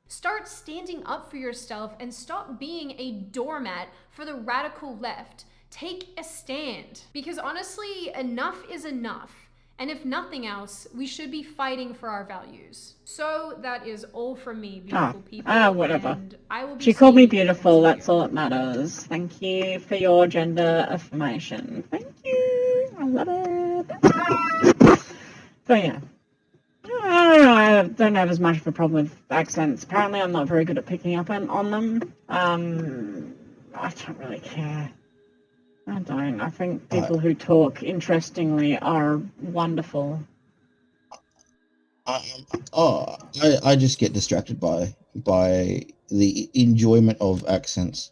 Start standing up for yourself and stop being a doormat for the radical left. Take a stand. Because honestly, enough is enough. And if nothing else, we should be fighting for our values. So that is all from me, beautiful people. Whatever. And I will be She called me seeing you beautiful, next that's year. all that matters. Thank you for your gender affirmation. Thank you. I love it. So yeah. I don't know, I don't have as much of a problem with accents. Apparently I'm not very good at picking up on them. I don't really care. I don't. I think people who talk interestingly are wonderful. I just get distracted by the enjoyment of accents.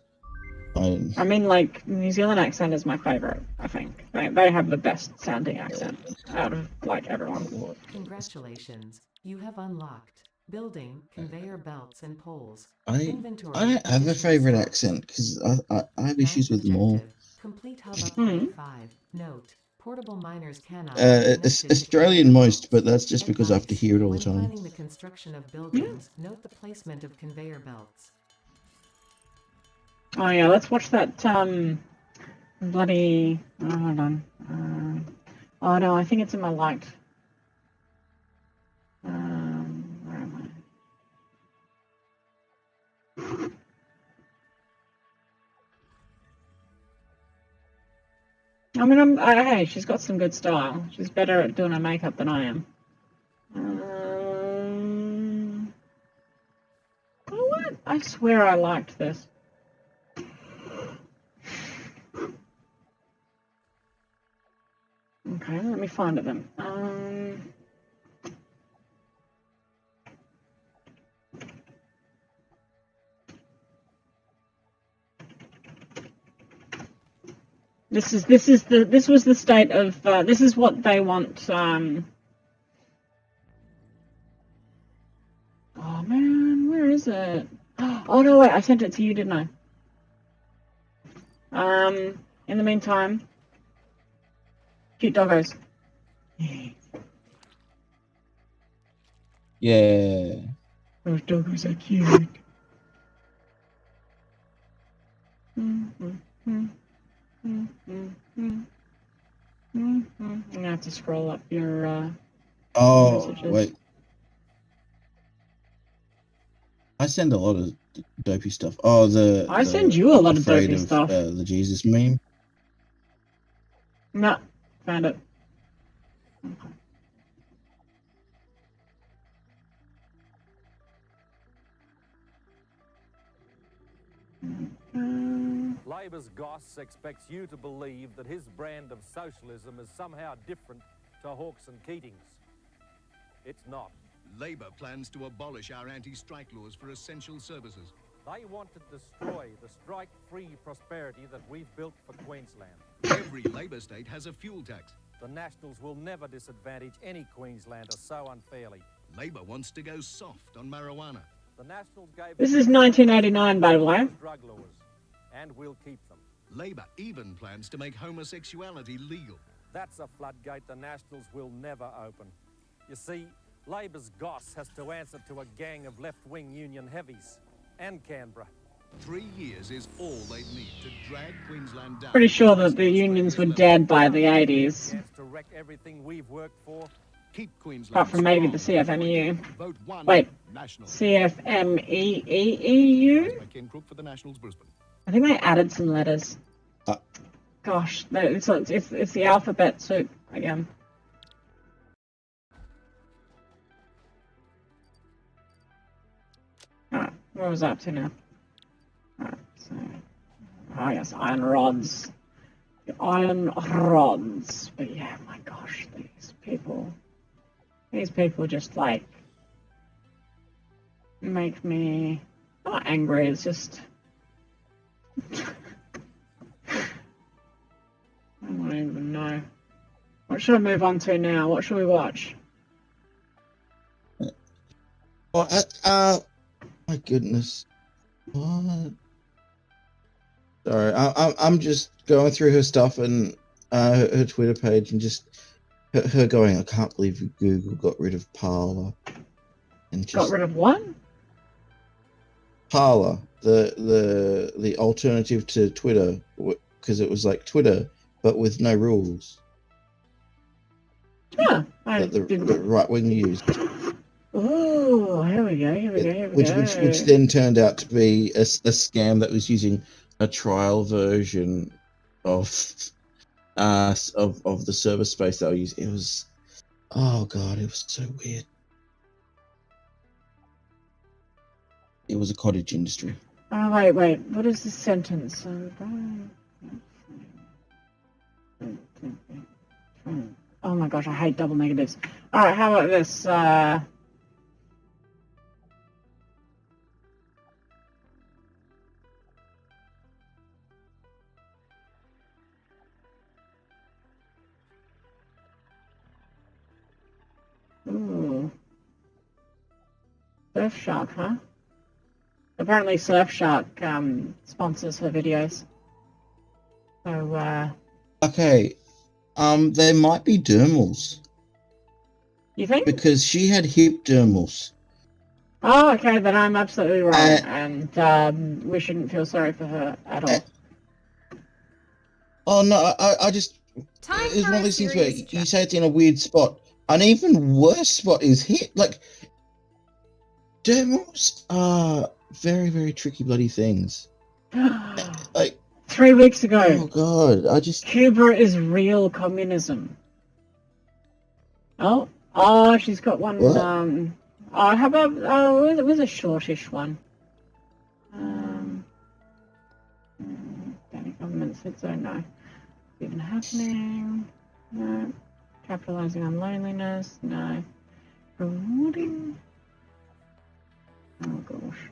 I mean, like, New Zealand accent is my favourite, I think. They have the best sounding accent out of, like, everyone. Congratulations, you have unlocked building conveyor belts and poles. I Inventory don't have a additional favorite slots. accent because I have issues Ninth with them all. objective, complete hub upgrade 5. Note, portable miners cannot be It's connected to Australian conveyor most, belts. but that's just because I have to Advice, hear it all the when time. planning the construction of buildings, note the placement of conveyor belts. Oh yeah, let's watch that, bloody... Oh, hold on. Oh no, I think it's in my liked. Where am I? I mean, hey, she's got some good style. She's better at doing her makeup than I am. Oh, what? I swear I liked this. Okay, let me find it then. This was the state of this is what they want. Oh man, where is it? Oh no, wait, I sent it to you, didn't I? In the meantime, cute doggos. Yeah. Those doggos are cute. I'm gonna have to scroll up your Oh messages. wait. I send a lot of dopey stuff. Oh, I send you a lot of afraid dopey stuff. The Jesus meme. No, found it. Okay. Labor's Goss expects you to believe that his brand of socialism is somehow different to Hawke's and Keating's. It's not. Labour plans to abolish our anti-strike laws for essential services. They want to destroy the strike-free prosperity that we've built for Queensland. Every Labour state has a fuel tax. The Nationals will never disadvantage any Queenslander so unfairly. Labour wants to go soft on marijuana. The Nationals gave This is 1989, by the way. drug laws, and we'll keep them. Labour even plans to make homosexuality legal. That's a floodgate the Nationals will never open. You see, Labor's Goss has to answer to a gang of left-wing union heavies and Canberra. 3 years is all they need to drag Queensland down. Pretty sure that the unions were dead by the 80s. Chance to wreck everything we've worked for. Keep Queensland Apart from maybe the strong. CFMEU. Vote 1 Wait, National. CFMEEU? McKen Crook for the Nationals, Brisbane. I think they added some letters. Gosh, it's the alphabet soup again. Alright, what was I up to now? Alright, so... Oh yes, iron rods. The iron rods. But yeah, my gosh, these people just, like, make me not angry, it's just... I don't even know. What should I move on to now? What should we watch? Well, my goodness. What? Sorry, I'm just going through her stuff and her Twitter page and just her going, I can't believe Google got rid of Parler. And just Got rid of what? Parler, the alternative to Twitter, because it was like Twitter but with no rules Yeah, I that the didn't. right wing used. Oh, here we go. Which then turned out to be a scam that was using a trial version of the server space that I used. It was, oh god, it was so weird. It was a cottage industry. Oh, wait. What is the sentence? Oh my gosh, I hate double negatives. Alright, how about this? Ooh. Surfshark, huh? Apparently Surfshark sponsors her videos. So, Okay, there might be dermals you think? because she had hip dermals. Oh, okay, then I'm absolutely wrong, and we shouldn't feel sorry for her at all. Oh no, I just, Time it's for one of a those things where serious you say it's in a weird spot. An even worse spot is hip. Like, dermals are very, very tricky bloody things. Like, 3 weeks ago, oh god, I just, Cuba is real communism. Oh, she's got one. What? How about it was a shortish one. Any government said so? No. Even happening? No. Capitalizing on loneliness? No. Rewarding? Oh gosh.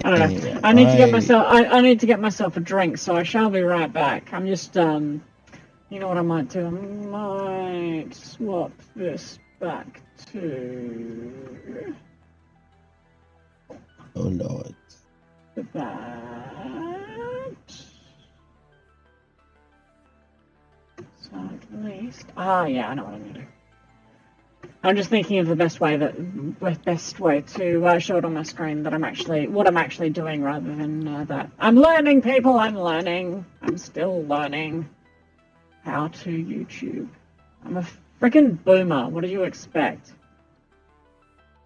I don't know. anyway, I need to get myself. I need to get myself a drink, so I shall be right back. I'm just You know what I might do? I might swap this back to oh lord. that. So at least. Yeah, I know what I'm gonna do. I'm just thinking of the best way to show it on my screen that what I'm actually doing rather than that. I'm learning, people. I'm learning. I'm still learning how to YouTube. I'm a freaking boomer. What did you expect?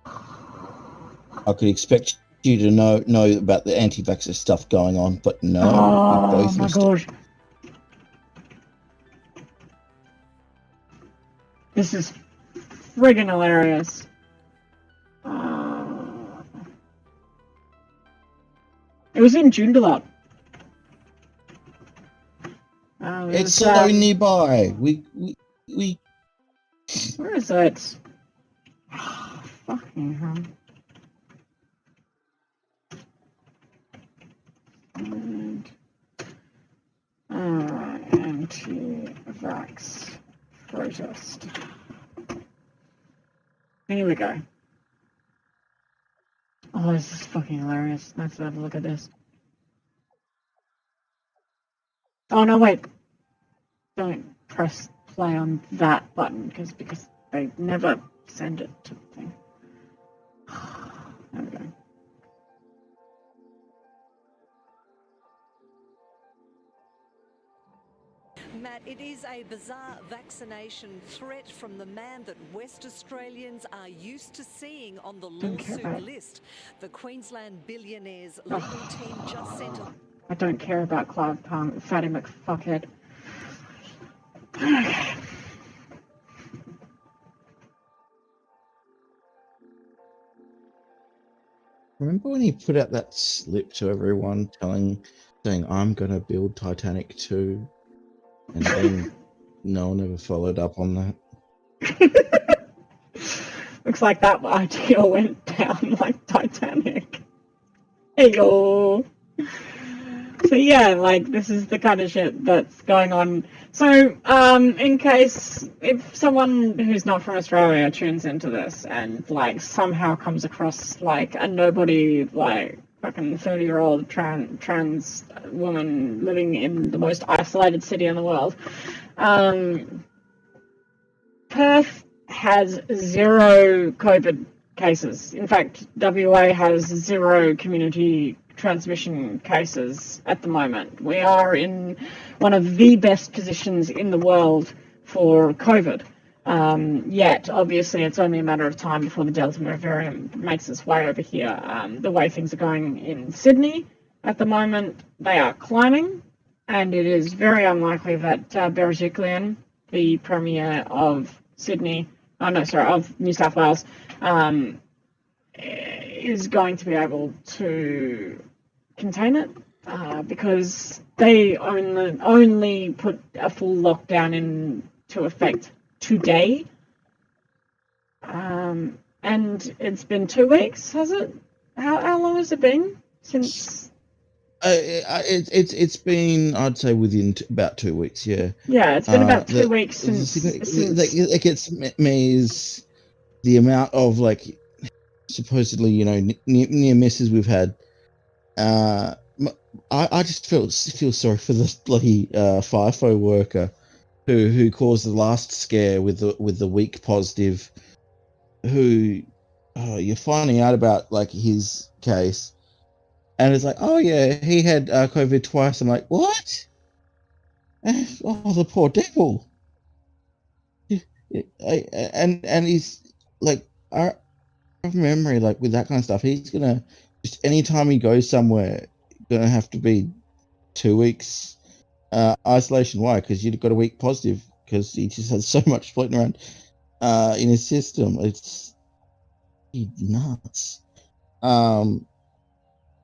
I could expect you to know about the anti-vaxxer stuff going on, but no, we both my missed gosh. This is friggin' hilarious. It was in Joondalup. It's so nearby. We. Where is it? Fucking hell. Anti-vax protest. Here we go. Oh, this is fucking hilarious. Let's have a look at this. Oh, no, wait. Don't press play on that button because they never send it to the thing. There we go. Matt, it is a bizarre vaccination threat from the man that West Australians are used to seeing on the lawsuit list. The Queensland billionaire's legal team just sent a... I don't care about Clive Palm, Fatty McFuckhead. Remember when he put out that slip to everyone saying, I'm going to build Titanic 2? And then no one ever followed up on that. Looks like that idea went down like Titanic. Hey-yo. So yeah, like, this is the kind of shit that's going on. So, in case, if someone who's not from Australia tunes into this and, like, somehow comes across, like, a nobody, like, fucking 30-year-old trans woman living in the most isolated city in the world, Perth has 0 COVID cases. In fact, WA has 0 community transmission cases at the moment. We are in one of the best positions in the world for COVID. Yet, obviously, it's only a matter of time before the Delta variant makes its way over here. The way things are going in Sydney at the moment, they are climbing, and it is very unlikely that Berejiklian, the Premier of of New South Wales, is going to be able to contain it because they only put a full lockdown into effect today. And it's been 2 weeks, has it? How long has it been since? It's been, I'd say, within about 2 weeks. Yeah. Yeah, it's been about 2 weeks since. It gets me is the amount of like supposedly near misses we've had. I just feel sorry for this bloody FIFO worker who caused the last scare with the weak positive. Who you're finding out about like his case, and it's like, oh yeah, he had COVID twice. I'm like, what? Oh, the poor devil. And he's like, I have memory like with that kind of stuff. He's gonna just anytime he goes somewhere, gonna have to be 2 weeks isolation. Why? Because you've got a weak positive. Because he just has so much floating around in his system. It's nuts.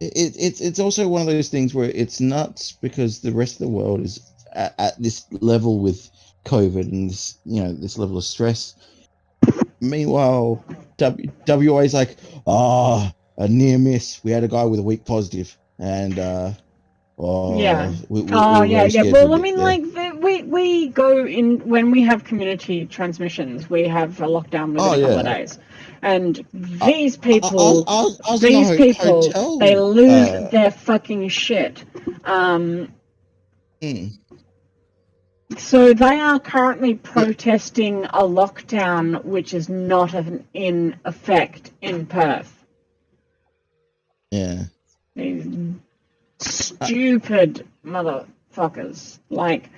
It's also one of those things where it's nuts because the rest of the world is at this level with COVID and this level of stress. Meanwhile, WA is like, a near miss. We had a guy with a weak positive, and Yeah. we Well, I mean, like we go in when we have community transmissions. We have a lockdown within a couple of days, and these people, hotel, they lose their fucking shit. So they are currently protesting a lockdown which is not in effect in Perth. Yeah. These stupid motherfuckers. Like,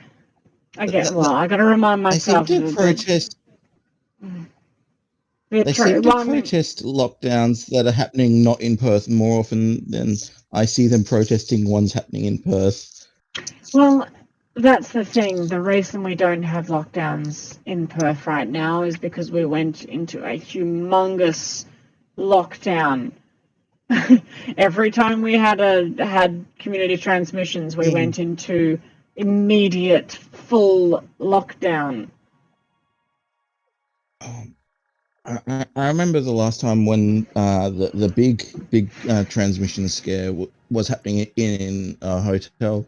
I gotta remind myself. They seem to protest. Protest lockdowns that are happening not in Perth more often than I see them protesting ones happening in Perth. Well, that's the thing. The reason we don't have lockdowns in Perth right now is because we went into a humongous lockdown. Every time we had community transmissions, we went into immediate full lockdown. I remember the last time when the big transmission scare was happening in a hotel,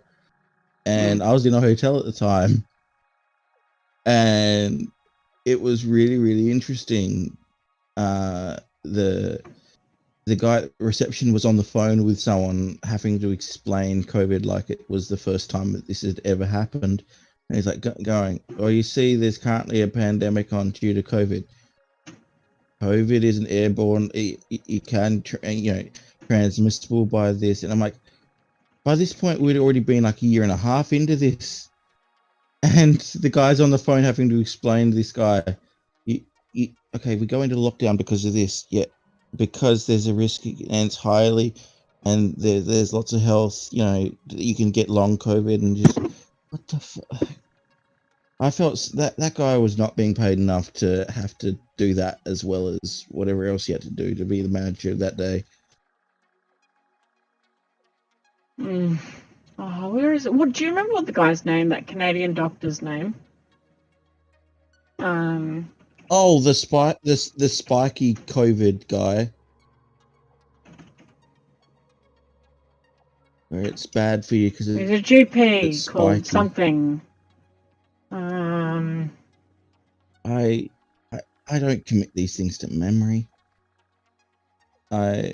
and I was in a hotel at the time, and it was really, really interesting. The guy at reception was on the phone with someone having to explain COVID like it was the first time that this had ever happened. And he's like going, well, you see, there's currently a pandemic on due to COVID. COVID isn't airborne. It can, transmissible by this. And I'm like, by this point, we'd already been like a year and a half into this. And the guy's on the phone having to explain to this guy, okay, we go into lockdown because of this. Yeah. Because there's a risk and it's highly, and there's lots of health, you can get long COVID and just, what the fuck? I felt that guy was not being paid enough to have to do that as well as whatever else he had to do to be the manager that day. Oh, where is it? What do you remember? What the guy's name? That Canadian doctor's name? Oh, the spiky COVID guy. Where it's bad for you because he's a GP called something. I don't commit these things to memory. Oh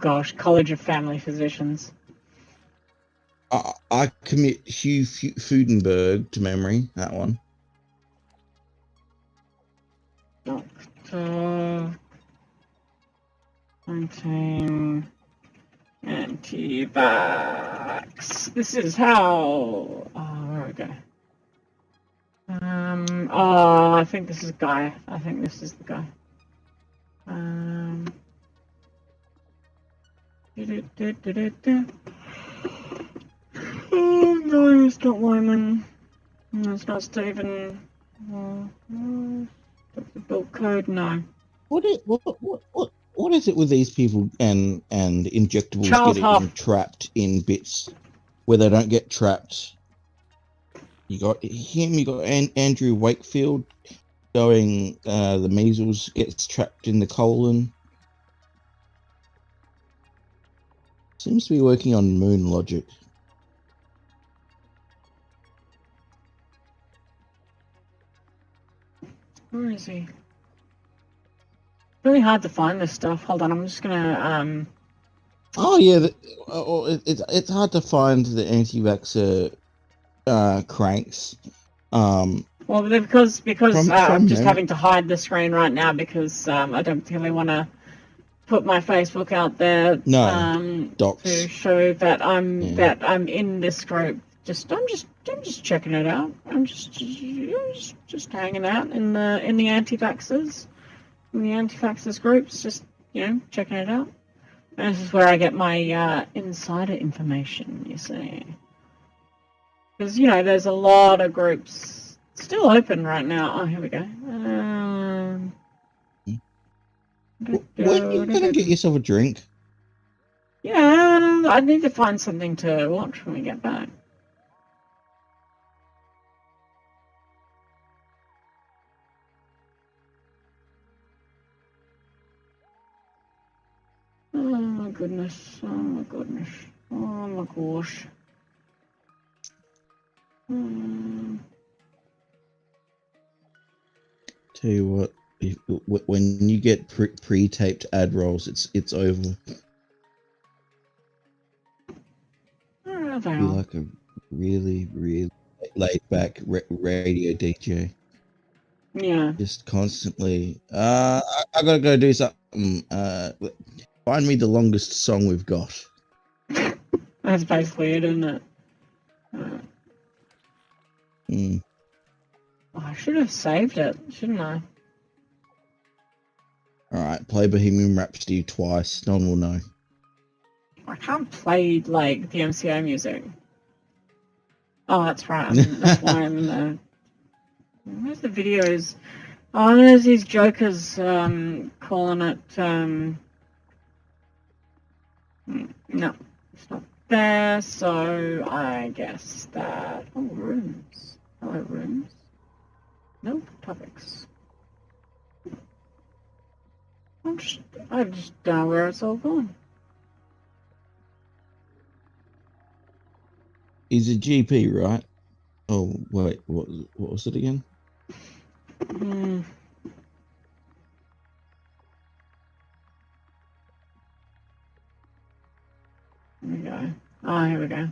gosh, College of Family Physicians. I commit Hugh Fudenberg to memory. That one. Contain anti-vax. This is how. Oh, where we go? Oh, I think this is Guy. I think this is the guy. Oh, no, it's not Wyman. No, it's not Stephen. Dr. Bill Code, no. What is it with these people and injectables Charles getting Huff. trapped in bits where they don't get trapped? You got him. You got Andrew Wakefield going. The measles gets trapped in the colon. Seems to be working on moon logic. Where is he? Really hard to find this stuff. Hold on, I'm just gonna Oh yeah, it's hard to find the anti-vaxxer cranks. Well, because From I'm just memory. having to hide the screen right now because I don't particularly want to put my Facebook out there. No, docs. To show that I'm Yeah. in this group. I'm just checking it out. I'm just hanging out in the anti-vaxxers, in the anti-vaxxers groups, just checking it out. And this is where I get my insider information. You see, because there's a lot of groups still open right now. Oh, here we go. When are you gonna get yourself a drink? Yeah, I need to find something to watch when we get back. Oh my goodness, oh my goodness, oh my gosh. Tell you what, when you get pre-taped ad rolls, it's over. Be like a really, really laid-back radio DJ. Yeah. Just constantly. I gotta go do something. Find me the longest song we've got. That's basically it, isn't it? Oh, I should have saved it, shouldn't I? Alright, play Bohemian Rhapsody twice. No one will know. I can't play, like, the MCO music. Oh, that's right. That's why I'm in the... Where's the videos? Oh, there's these jokers calling it... No, it's not there, so I guess that... Oh, rooms. Hello, rooms. Nope, topics. I just don't know where it's all gone. He's a GP, right? Oh, wait, what was it again? Here we go. Oh, here we go.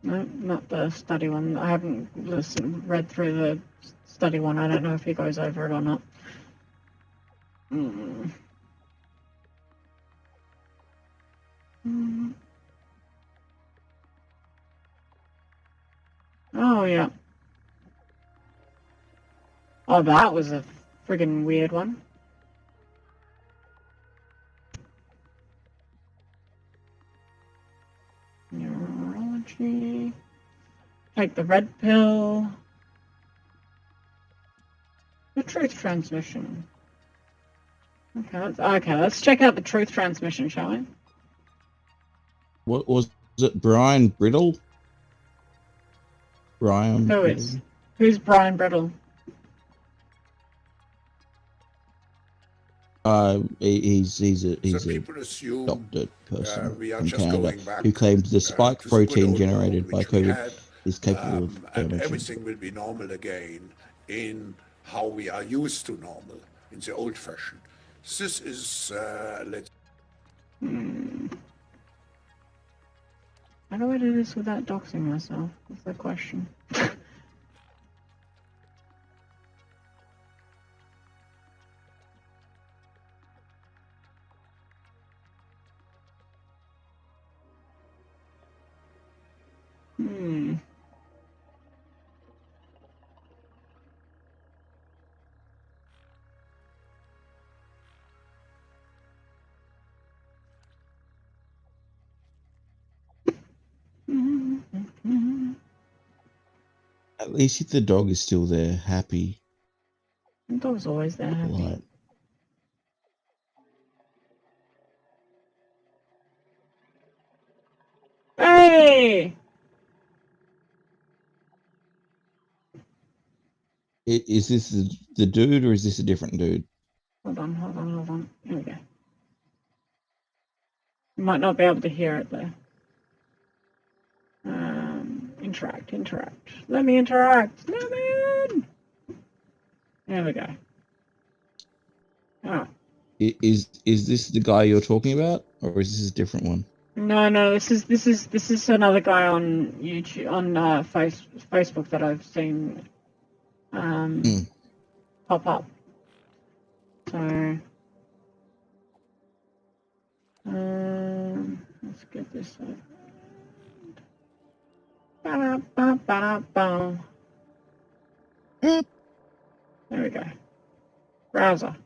No, not the study one. I haven't read through the study one. I don't know if he goes over it or not. Oh, yeah. Oh, that was a friggin' weird one. Neurology. Take the red pill. The truth transmission. Okay, let's check out the truth transmission, shall we? What was it? Brian Brittle? Brian. Who Brittle? is? Who's Brian Brittle? He's a people assume doctor person we are from just Canada going back who claims the spike to the good protein old generated world by which we COVID had, is capable of and damaging. everything will be normal again in how we are used to normal in the old fashion. This is let's. How do I do this without doxing myself? That's the question. Hmm. At least if the dog is still there, happy, The dog's always there, happy. polite. Hey! Is this the dude or is this a different dude? Hold on. Here we go. You might not be able to hear it though. Interact. Let me interact. Let me in. There we go. Oh. Is this the guy you're talking about, or is this a different one? No. This is another guy on YouTube, on Facebook that I've seen pop up. So let's get this. Ba-da-ba-ba-da-ba. There we go. Browser.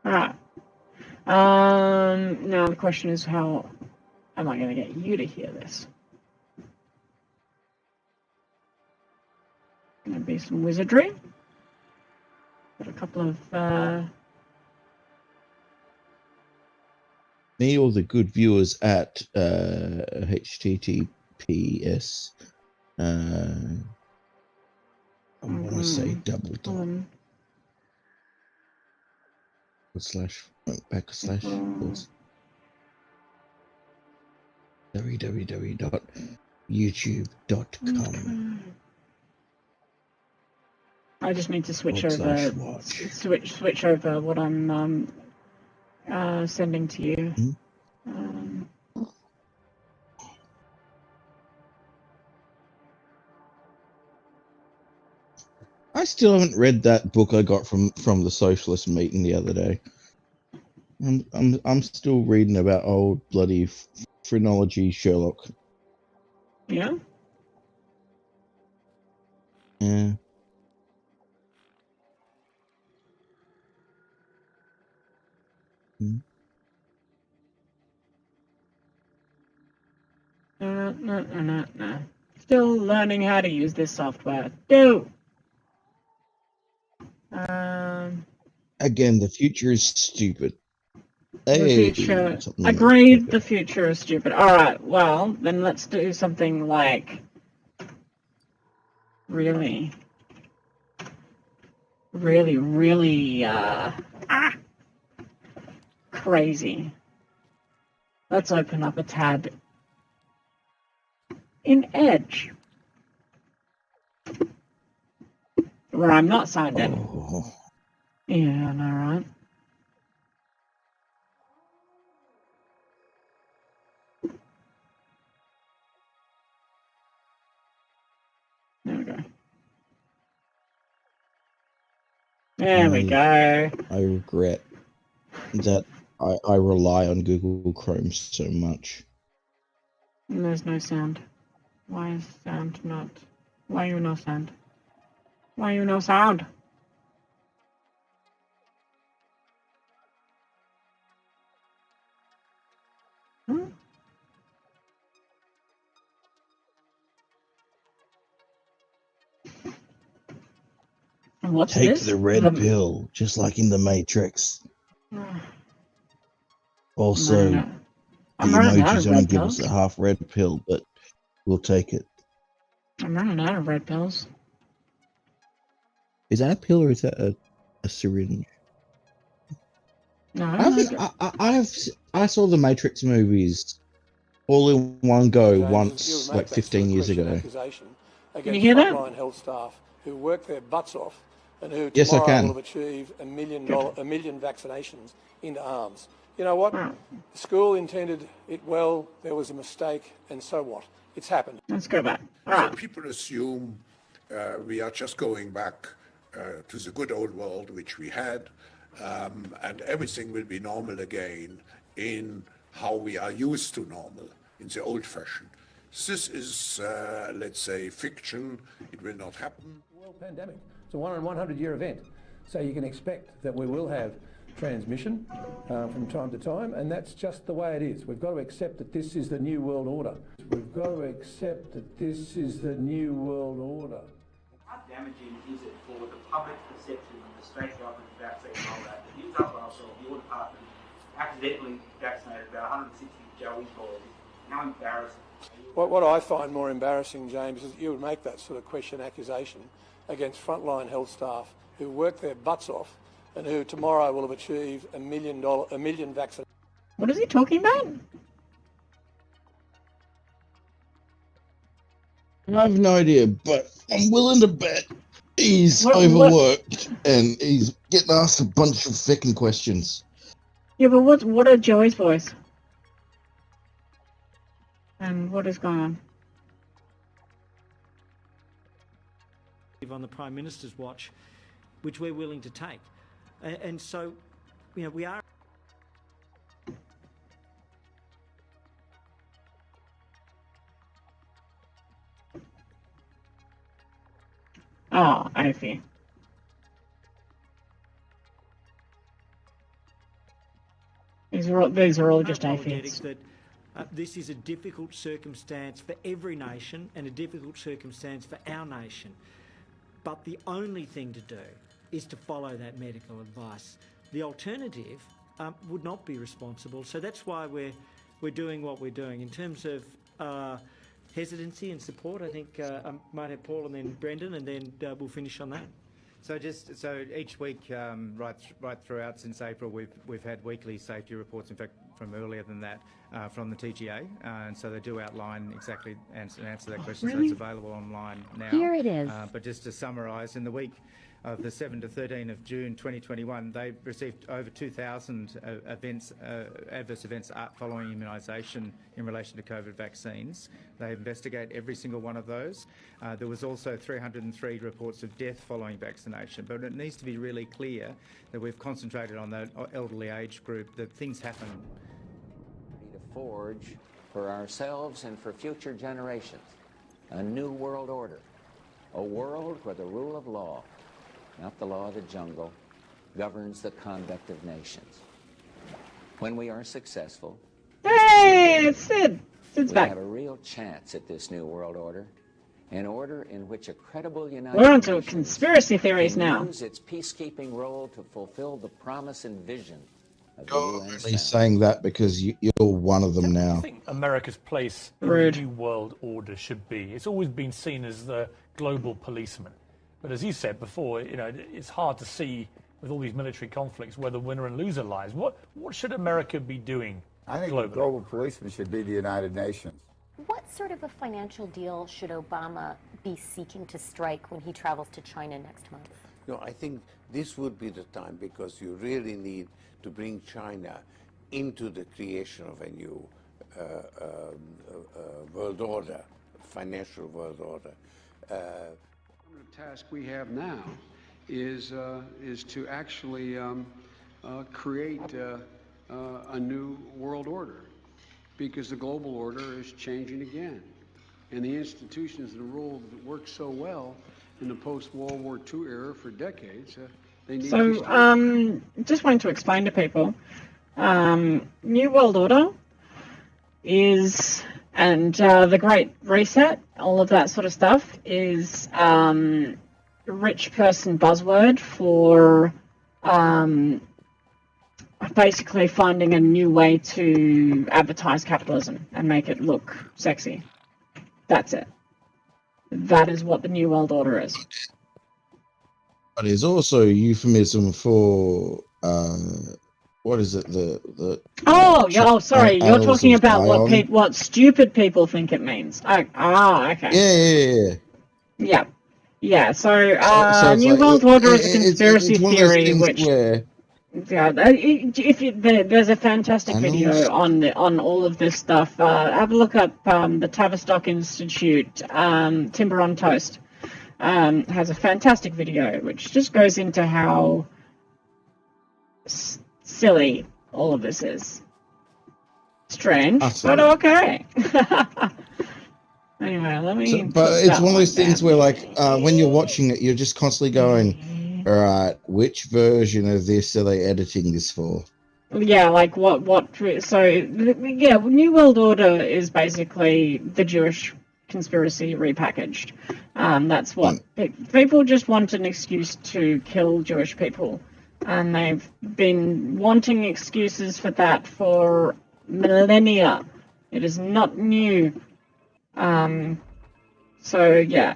All right. Now the question is, how am I going to get you to hear this? Going to be some wizardry. Got a couple of Me or the good viewers at HTTPS. I want to say double dot /backslash www.youtube.com. I just need to switch over what I'm sending to you. I still haven't read that book I got from the socialist meeting the other day. I'm still reading about old bloody phrenology Sherlock. Yeah. Yeah. No. Still learning how to use this software. Again, the future is stupid. The future. Agreed. The future is stupid. All right. Well, then let's do something like really crazy. Let's open up a tab in Edge where I'm not signed in. Oh. Yeah, I know, right? There we go. There we go. I regret that I rely on Google Chrome so much. And there's no sound. Why is sound not? Why you no sound? Why you no sound? What's Take this? the red pill, just like in the Matrix. Also, the emojis only give us a half red pill, but we'll take it. I'm running out of red pills. Is that a pill or is that a syringe? No, I saw the Matrix movies all in one go once, like 15 years ago. Can you hear that? Health staff who work their butts off and who Yes, I tomorrow can. will have achieved a million vaccinations into arms. You know what? The school intended it well. There was a mistake, and so what? It's happened. Let's go back. So people assume we are just going back to the good old world which we had, and everything will be normal again in how we are used to normal, in the old fashion. This is, let's say, fiction. It will not happen. World pandemic. It's a 1 in 100 year event. So you can expect that we will have transmission from time to time, and that's just the way it is. We've got to accept that this is the new world order. We've got to accept that this is the new world order. How damaging is it for the public perception of the state government vaccine rollout? The New South Wales Health, your department, accidentally vaccinated about 160 Joey's boys. How embarrassing. What I find more embarrassing, James, is that you would make that sort of question accusation against frontline health staff who work their butts off and who tomorrow will have achieved a million vaccinations. What is he talking about? I have no idea, but I'm willing to bet he's overworked and he's getting asked a bunch of fucking questions. Yeah, but what are Joey's boys? And what is going on? On the Prime Minister's watch, which we're willing to take. And so, you know, we are... Oh, I see. These are all just aphids. That this is a difficult circumstance for every nation and a difficult circumstance for our nation. But the only thing to do is to follow that medical advice. The alternative would not be responsible. So that's why we're doing what we're doing. In terms of hesitancy and support, I think I might have Paul and then Brendan, and then we'll finish on that. So each week, right throughout since April, we've had weekly safety reports. In fact, from earlier than that, from the TGA, and so they do outline exactly and answer that question. Really? So it's available online now. Here it is. But just to summarise, in the week of the 7 to 13 of June 2021, they received over 2,000 adverse events following immunisation in relation to COVID vaccines. They investigate every single one of those. There was also 303 reports of death following vaccination, but it needs to be really clear that we've concentrated on the elderly age group, that things happen. To forge for ourselves and for future generations a new world order, a world where the rule of law, not the law of the jungle, governs the conduct of nations. When we are successful, hey, it's Sid. Sid's we back. have a real chance at this new world order, an order in which a credible United We're onto Nations conspiracy theories can now. use its peacekeeping role to fulfill the promise and vision of the You're UN only Sound. saying that because you're one of them now. I think America's place in Rude. the new world order should be. It's always been seen as the global policeman. But as you said before, you know, it's hard to see with all these military conflicts where the winner and loser lies. What should America be doing I think globally? the global policeman should be the United Nations. What sort of a financial deal should Obama be seeking to strike when he travels to China next month? No, I think this would be the time, because you really need to bring China into the creation of a new world order, financial world order. The task we have now is to actually create a new world order, because the global order is changing again, and the institutions and rules that worked so well in the post-World War II era for decades, they need to So, just wanting to explain to people, New World Order is, and the Great Reset, all of that sort of stuff, is rich person buzzword for basically finding a new way to advertise capitalism and make it look sexy. That's it. That is what the New World Order is. But it's also a euphemism for what is it? The sorry, you're Annals talking of about Zion? what stupid people think it means. Okay. Yeah. So, So it's New like, World Order is a it's conspiracy one of those theory, things which where there's a fantastic video on all of this stuff. Have a look up the Tavistock Institute, Timber on Toast. Has a fantastic video which just goes into how silly all of this is. Strange, but okay. Anyway, let me. So, but it's one of those things where, like, when you're watching it, you're just constantly going, all right, which version of this are they editing this for? Yeah, like what? So yeah, New World Order is basically the Jewish conspiracy repackaged. That's what people just want an excuse to kill Jewish people, and they've been wanting excuses for that for millennia. It is not new. So yeah,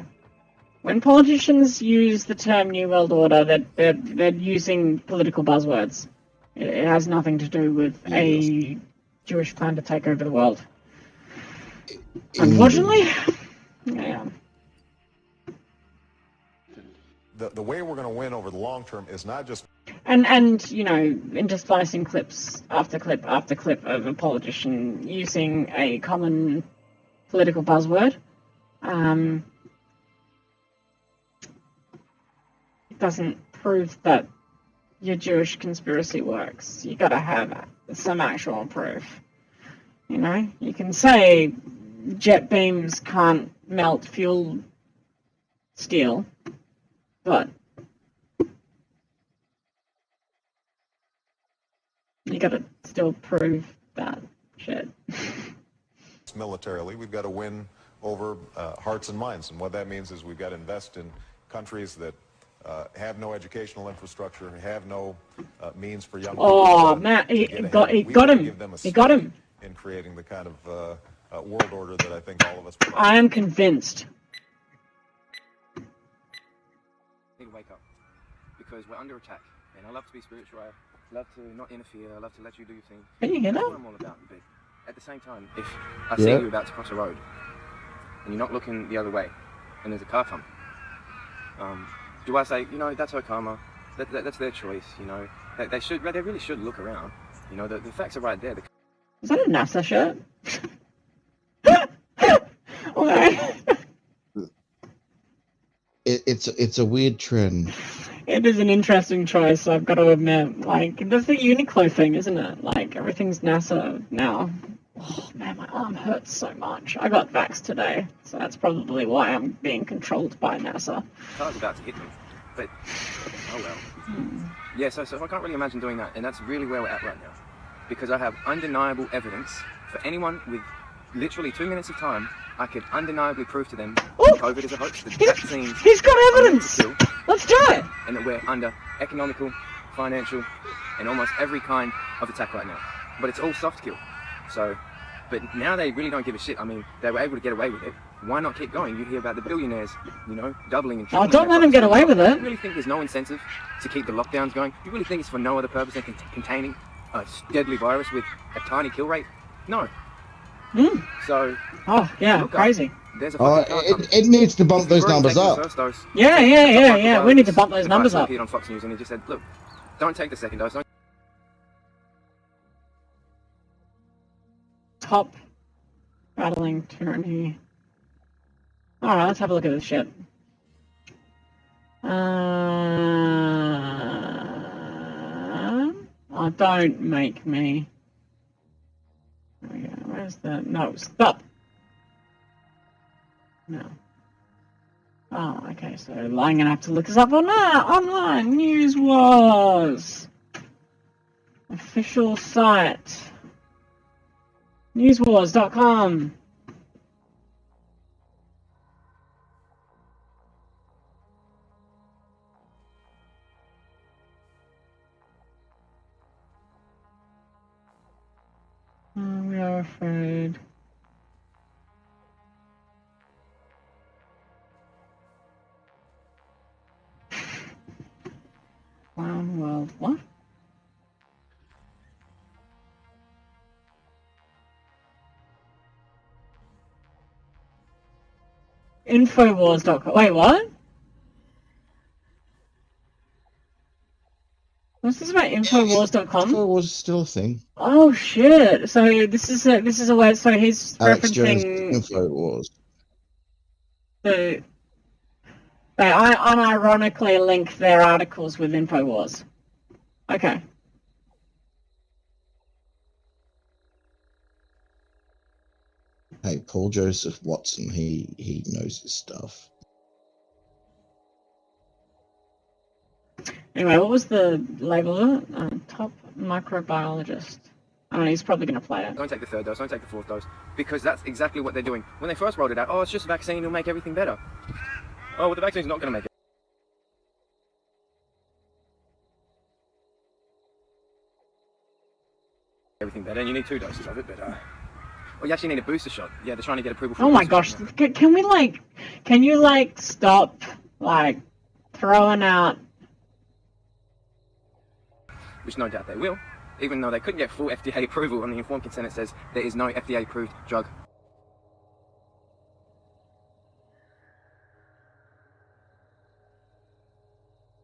when politicians use the term New World Order, they're using political buzzwords. It has nothing to do with a Jewish plan to take over the world. Unfortunately, yeah. The way we're going to win over the long term is not just... And you know, intersplicing clips after clip after clip of a politician using a common political buzzword, it doesn't prove that your Jewish conspiracy works. You gotta have some actual proof. You know, you can say jet beams can't melt fuel steel, but you gotta still prove that shit. Militarily, we've got to win over hearts and minds, and what that means is we've got to invest in countries that have no educational infrastructure, have no means for young people. Oh, Matt, he got him. He got him. In creating the kind of world order that I think all of us. I am convinced. Need to wake up because we're under attack, and I love to be spiritual. I love to not interfere. I love to let you do your thing. Can you hear that? That's what I'm all about. But at the same time, if I see you about to cross a road and you're not looking the other way, and there's a car coming, do I say, you know, that's her karma, that's their choice, you know, they really should look around, you know, the facts are right there. Is that a NASA shirt? It's a weird trend. It is an interesting choice, I've got to admit. Like, that's the Uniqlo thing, isn't it? Like, everything's NASA now. Oh, man, my arm hurts so much. I got vaxxed today, so that's probably why I'm being controlled by NASA. I was about to hit me, but oh well. Yeah, so I can't really imagine doing that, and that's really where we're at right now. Because I have undeniable evidence for anyone with literally 2 minutes of time. I could undeniably prove to them that COVID is a hoax, that vaccines... He's got evidence! Let's do it! And that we're under economical, financial, and almost every kind of attack right now. But it's all soft kill. So, but now they really don't give a shit. I mean, they were able to get away with it. Why not keep going? You hear about the billionaires, you know, doubling and tripling. Oh, don't let them get away with it. You really think there's no incentive to keep the lockdowns going? You really think it's for no other purpose than containing a deadly virus with a tiny kill rate? No. So, oh yeah, crazy. There's a it needs to bump those numbers up. Yeah. We need to bump those numbers up. On Fox News, and he just said, look, don't take the second dose. Top battling tyranny. Alright, let's have a look at this shit. Oh, don't make me. There we go. Where's the... No, stop! No. Oh, okay, so I'm gonna have to look this up online. News Wars. Official site. Newswars.com. We are afraid. Clown World. What? Infowars.com. Wait, what? What's this about Infowars.com? Infowars is still a thing. Oh shit! So this is a way. So he's Alex Jones, referencing Infowars. the. They unironically link their articles with Infowars. Okay. Hey, Paul Joseph Watson, he knows his stuff. Anyway, what was the label? Top microbiologist. I mean, he's probably going to play it. Don't take the third dose, don't take the fourth dose, because that's exactly what they're doing. When they first rolled it out, oh, it's just a vaccine, it'll make everything better. Oh, well, the vaccine's not going to make everything better, and you need 2 doses of it, but, well, you actually need a booster shot. Yeah, they're trying to get approval for Oh a my booster gosh, shot. can we, like, can you, like, stop, like, throwing out... Which no doubt they will, even though they couldn't get full FDA approval on the informed consent. It says there is no FDA-approved drug.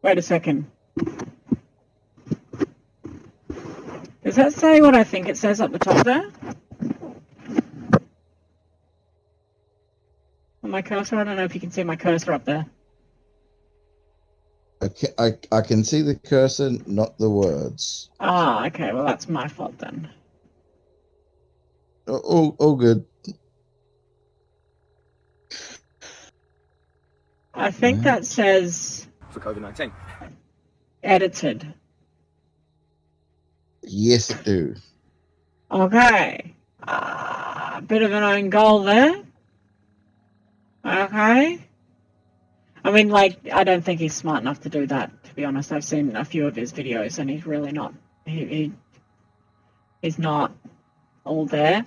Wait a second. Does that say what I think it says up the top there? On my cursor? I don't know if you can see my cursor up there. I can see the cursor, not the words. Ah, okay. Well, that's my fault then. All good. I think that says... For COVID-19. Edited. Yes, it do. Okay. Bit of an own goal there. Okay. I mean, like, I don't think he's smart enough to do that, to be honest. I've seen a few of his videos, and he's really not... He's not all there.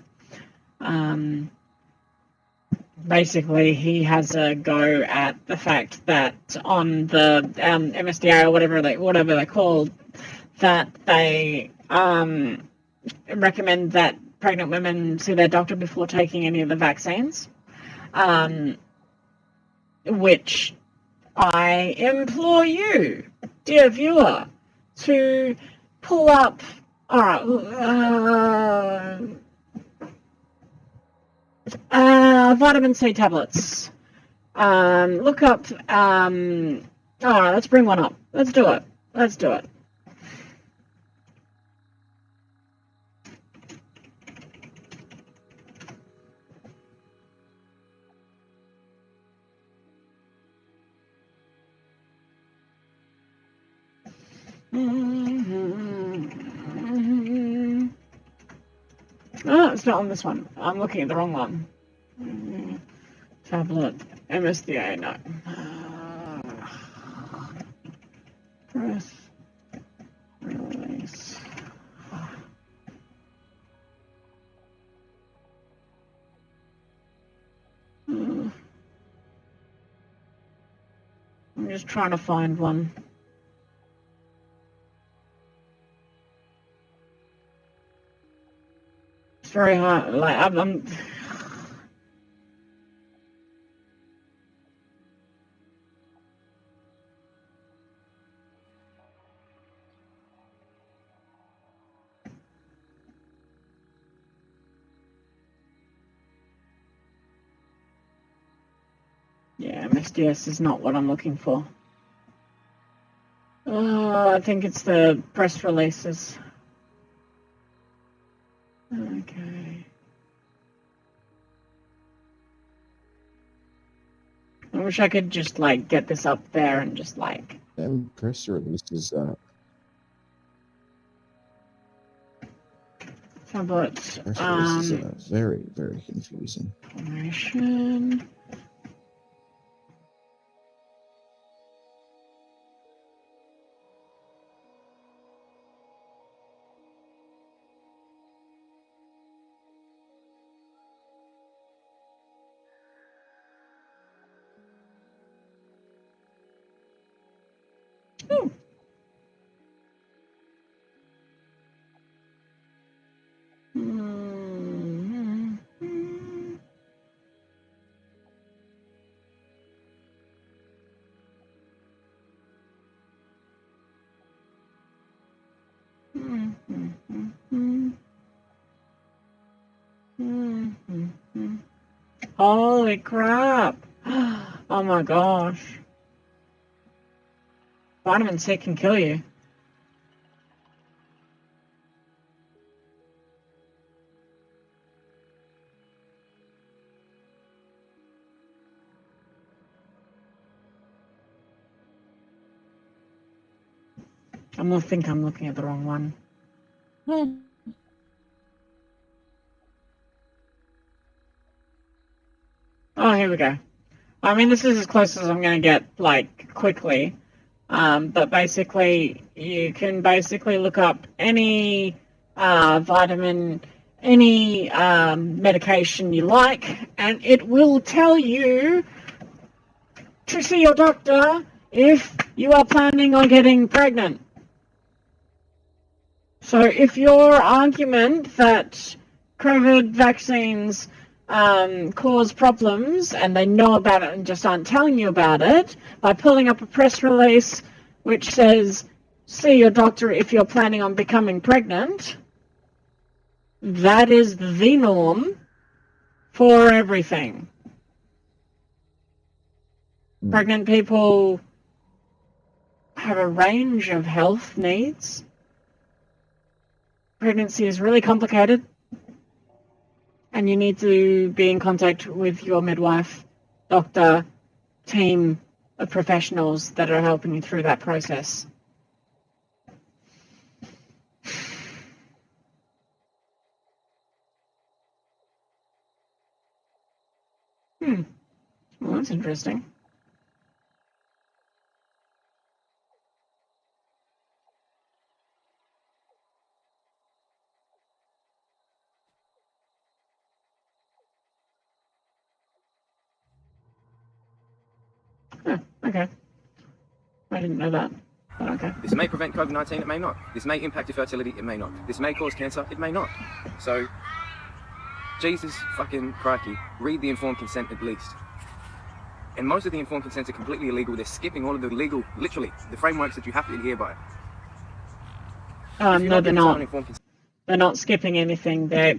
Basically, he has a go at the fact that on the MSDA or whatever they're called, that they recommend that pregnant women see their doctor before taking any of the vaccines, which I implore you, dear viewer, to pull up. All right. Vitamin C tablets. Look up. All right, let's bring one up. Let's do it. Let's do it. Oh, it's not on this one. I'm looking at the wrong one. Tablet. MSDA, no. Press release. I'm just trying to find one. It's very hard. Like I'm yeah, MSDS is not what I'm looking for. I think it's the press releases. Okay. I wish I could just, like, get this up there and just, like... Them press releases Tablets. Press releases are very, very confusing. Information. Ooh. Holy crap! Oh my gosh. Vitamin C can kill you. I think I'm looking at the wrong one. Oh, here we go. I mean, this is as close as I'm going to get, like, quickly. But basically, you can basically look up any vitamin, any medication you like, and it will tell you to see your doctor if you are planning on getting pregnant. So if your argument that COVID vaccines cause problems and they know about it and just aren't telling you about it by pulling up a press release which says, see your doctor if you're planning on becoming pregnant, that is the norm for everything. Pregnant people have a range of health needs. Pregnancy is really complicated, and you need to be in contact with your midwife, doctor, team of professionals that are helping you through that process. Well, that's interesting. Oh, okay. I didn't know that. But okay. This may prevent COVID-19, it may not. This may impact your fertility, it may not. This may cause cancer, it may not. So, Jesus fucking crikey, read the informed consent at least. And most of the informed consents are completely illegal. They're skipping all of the legal, literally, the frameworks that you have to adhere by. No, they're not. They're not skipping anything. Basically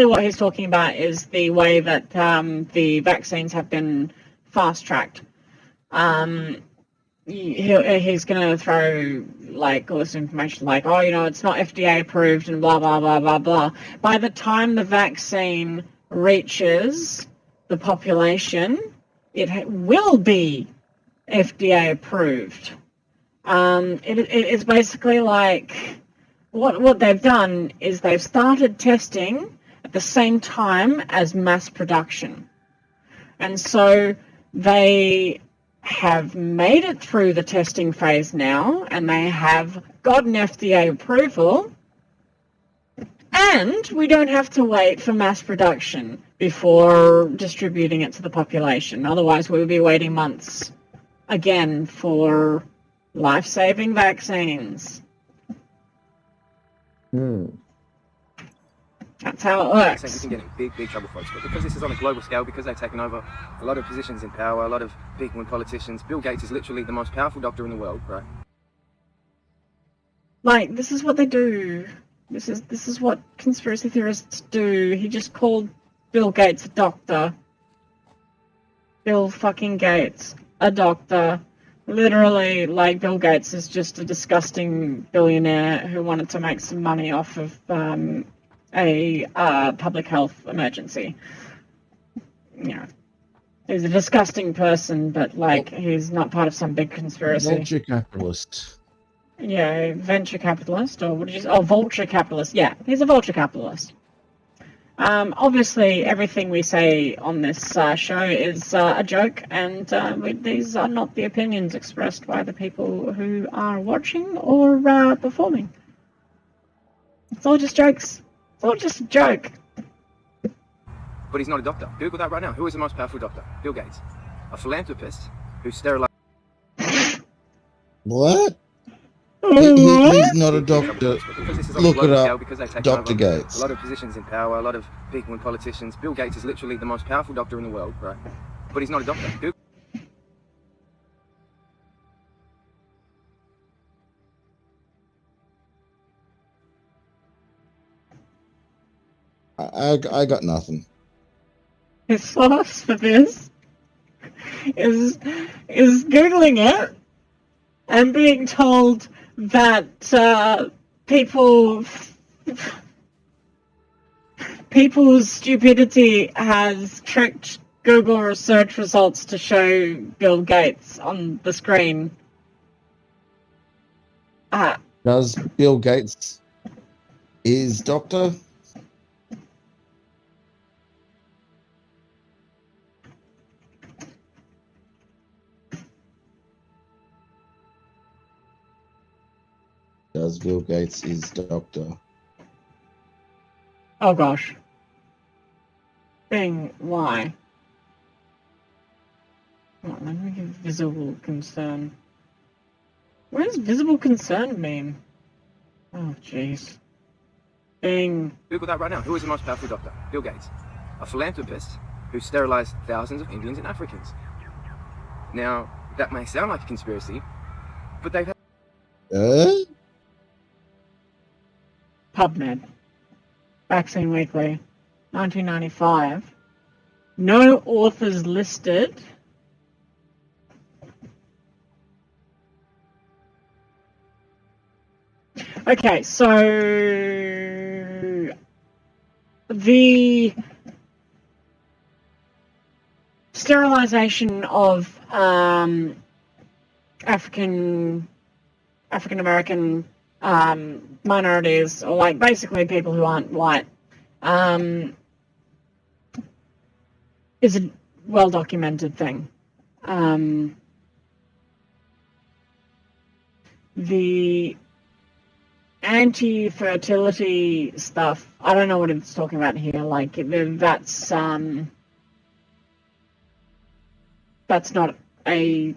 what he's talking about is the way that the vaccines have been fast-tracked. He's going to throw like all this information like, oh, you know, it's not FDA approved and blah, blah, blah, blah, blah. By the time the vaccine reaches the population, it will be FDA approved. It's basically like what they've done is they've started testing at the same time as mass production. And so they have made it through the testing phase now, and they have gotten FDA approval, and we don't have to wait for mass production before distributing it to the population. Otherwise, we would be waiting months again for life-saving vaccines. That's how it works. We can get in big trouble, folks. But because this is on a global scale, because they've taken over a lot of positions in power, a lot of people and politicians, Bill Gates is literally the most powerful doctor in the world, right? Like, this is what they do. This is what conspiracy theorists do. He just called Bill Gates a doctor. Bill fucking Gates, a doctor. Literally, like, Bill Gates is just a disgusting billionaire who wanted to make some money off of a public health emergency. You know, he's a disgusting person, but like he's not part of some big conspiracy. Vulture capitalist. Yeah, venture capitalist, or what did you say? Oh, vulture capitalist. Yeah, he's a vulture capitalist. Obviously, everything we say on this show is a joke, and these are not the opinions expressed by the people who are watching or performing. It's all just jokes. It's all just a joke. But he's not a doctor. Google that right now. Who is the most powerful doctor? Bill Gates. A philanthropist who sterilized... What? He's not a doctor. Look it up. Dr. Gates. A lot of positions in power, a lot of people and politicians. Bill Gates is literally the most powerful doctor in the world, right? But he's not a doctor. I got nothing. His source for this is Googling it and being told that people's stupidity has tricked Google search results to show Bill Gates on the screen. Does Bill Gates is doctor? Does Bill Gates is doctor? Oh gosh. Bing, why? Oh, let me give visible concern. What does visible concern mean? Oh jeez. Bing. Google that right now. Who is the most powerful doctor? Bill Gates. A philanthropist who sterilized thousands of Indians and Africans. Now, that may sound like a conspiracy, but they've had... PubMed. Vaccine Weekly. 1995. No authors listed. Okay, so the sterilization of African American minorities, or like basically people who aren't white, is a well documented thing. The anti-fertility stuff, I don't know what it's talking about here. Like that's not a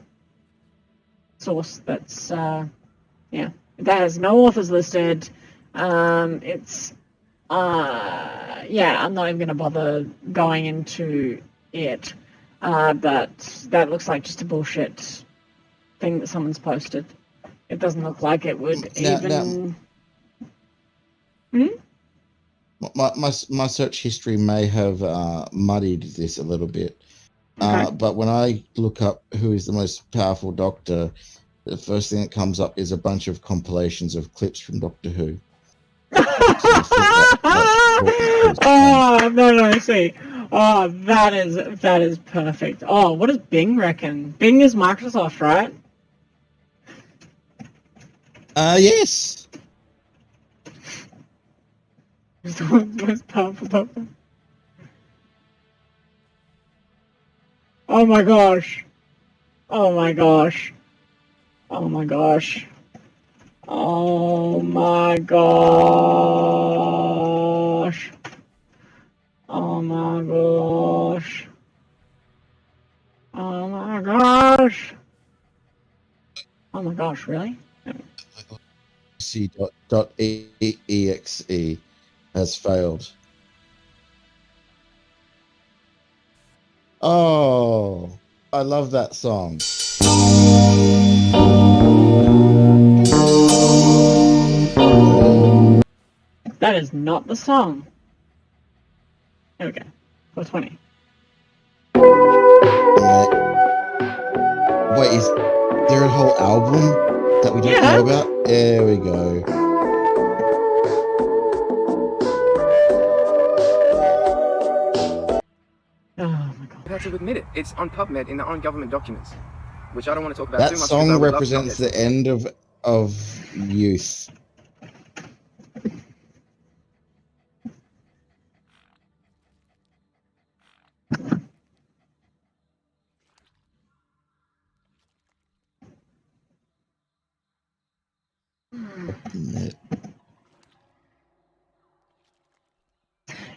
source. That's yeah. That has no authors listed. It's yeah. I'm not even going to bother going into it. But that looks like just a bullshit thing that someone's posted. It doesn't look like it would even. My search history may have muddied this a little bit, but when I look up who is the most powerful doctor, the first thing that comes up is a bunch of compilations of clips from Doctor Who. Oh no! See, oh that is perfect. Oh, what does Bing reckon? Bing is Microsoft, right? Yes. Most powerful doctor. Oh my gosh. Oh my gosh. Oh my gosh. Oh my gosh. Oh my gosh. Oh my gosh. Oh my gosh, really? C.exe has failed. Oh, I love that song. That is not the song. There we go. 420. Wait, is there a whole album that we don't know about? There we go. Oh my god. I've had to admit it. It's on PubMed in their own government documents, which I don't want to talk about too That much. song represents the end of youth.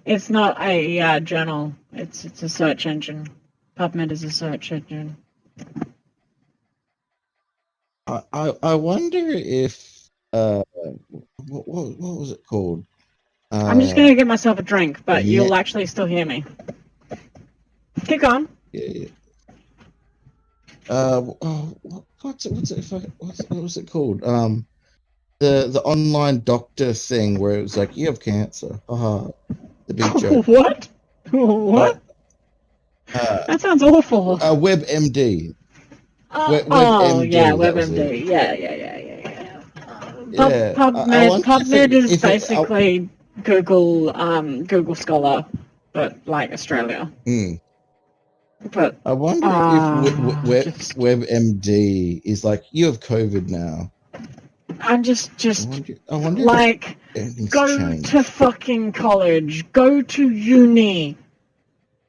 It's not a journal. It's a search engine. PubMed is a search engine. I wonder if what was it called? I'm just gonna get myself a drink, but yeah. you'll actually still hear me. Keep going. Yeah. What was it called? The online doctor thing where it was like, you have cancer. The big joke. What? What? That sounds awful. WebMD. WebMD, yeah, WebMD. Yeah. PubMed is basically Google Scholar, but like Australia. But I wonder if WebMD is like, you have COVID now. I'm just I wonder like, if anything's go changed. to fucking college, go to uni,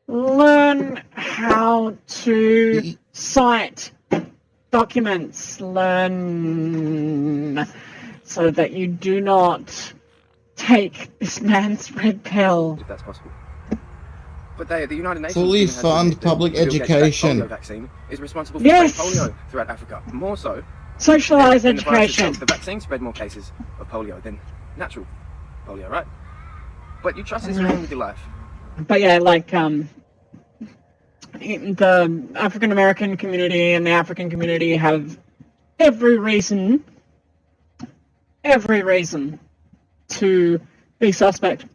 learn how to cite documents, learn so that you do not take this man's red pill. If that's possible. But the United Nations Fully even has to fund admit that public the Bill Gates education. polio vaccine is responsible for Yes! spreading polio throughout Africa. More so Socialised than the virus education. itself. The vaccine spread more cases of polio than natural polio, right? But you trust this man with your life. But yeah, like, the African American community and the African community have every reason to be suspect,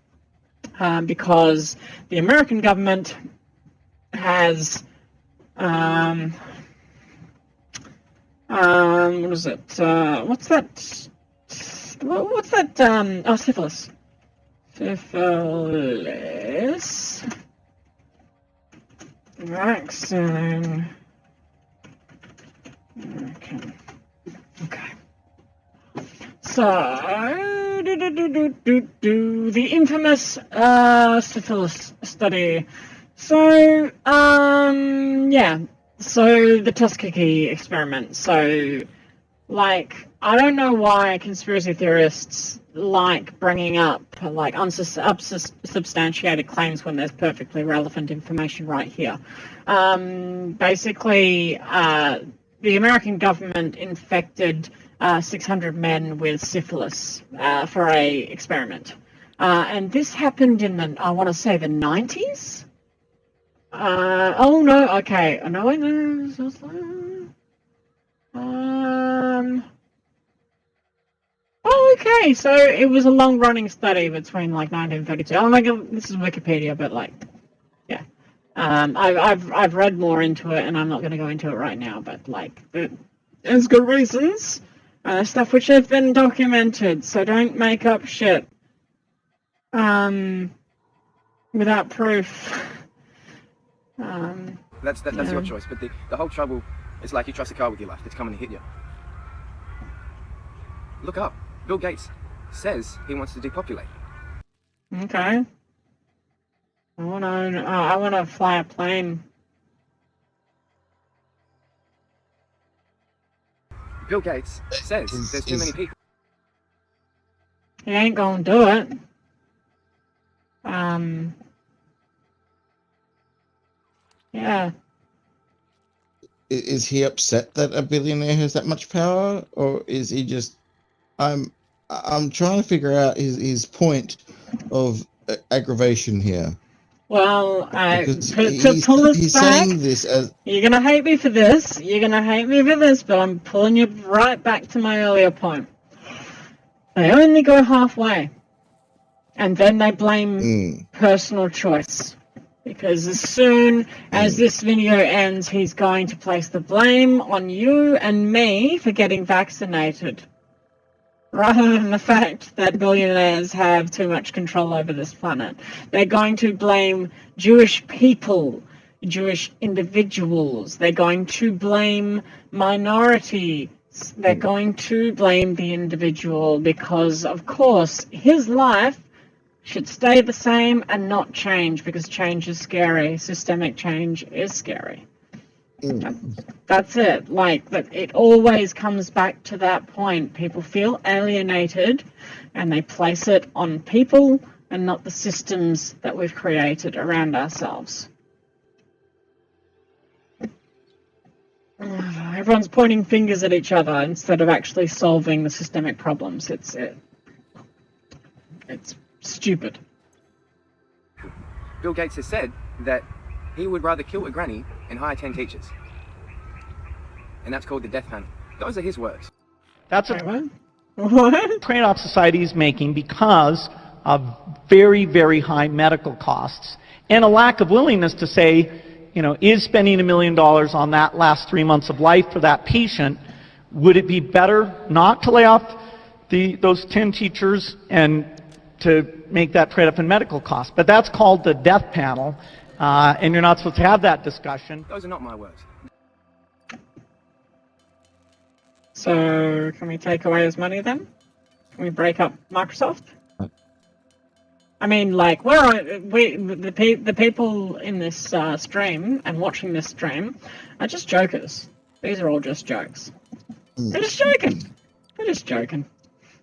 because the American government has what is it? What's that? Oh, syphilis. Syphilis vaccine. Okay. So, the infamous syphilis study. So, yeah. So, the Tuskegee experiment. So, like, I don't know why conspiracy theorists like bringing up, like, unsubstantiated claims when there's perfectly relevant information right here. Basically, the American government infected 600 men with syphilis for a experiment. And this happened in the, I want to say, the 90s? Oh, no, okay. No, wait, no. Oh, okay, so it was a long-running study between, like, 1932. Oh, my God, this is Wikipedia, but, like, yeah. I've read more into it, and I'm not going to go into it right now, but, like, there's good reasons. Stuff which have been documented, so don't make up shit. Without proof. That's your choice, but the whole trouble is like you trust a car with your life that's coming to hit you. Look up. Bill Gates says he wants to depopulate. Okay. I want to fly a plane. Bill Gates says there's too many people. He ain't gonna do it. Yeah. Is he upset that a billionaire has that much power, or is he just? I'm trying to figure out his point of aggravation here. Well, Because to pull us he's back, saying this as you're gonna hate me for this. You're gonna hate me for this, but I'm pulling you right back to my earlier point. They only go halfway, and then they blame personal choice. Because as soon as this video ends, he's going to place the blame on you and me for getting vaccinated. Rather than the fact that billionaires have too much control over this planet. They're going to blame Jewish people, Jewish individuals. They're going to blame minorities. They're going to blame the individual because, of course, his life should stay the same and not change, because change is scary. Systemic change is scary. That's it. Like, it always comes back to that point. People feel alienated and they place it on people and not the systems that we've created around ourselves. Everyone's pointing fingers at each other instead of actually solving the systemic problems. It's stupid. Bill Gates has said that he would rather kill a granny and hire 10 teachers. And that's called the death panel. Those are his words. That's a trade-off society is making because of very, very high medical costs and a lack of willingness to say, you know, is spending $1 million on that last 3 months of life for that patient, would it be better not to lay off those 10 teachers and to make that trade-off in medical costs? But that's called the death panel, and you're not supposed to have that discussion. Those are not my words. So can we take away his money then? Can we break up Microsoft? I mean, like, the people in this stream and watching this stream are just jokers. These are all just jokes. They're just joking. They're just joking.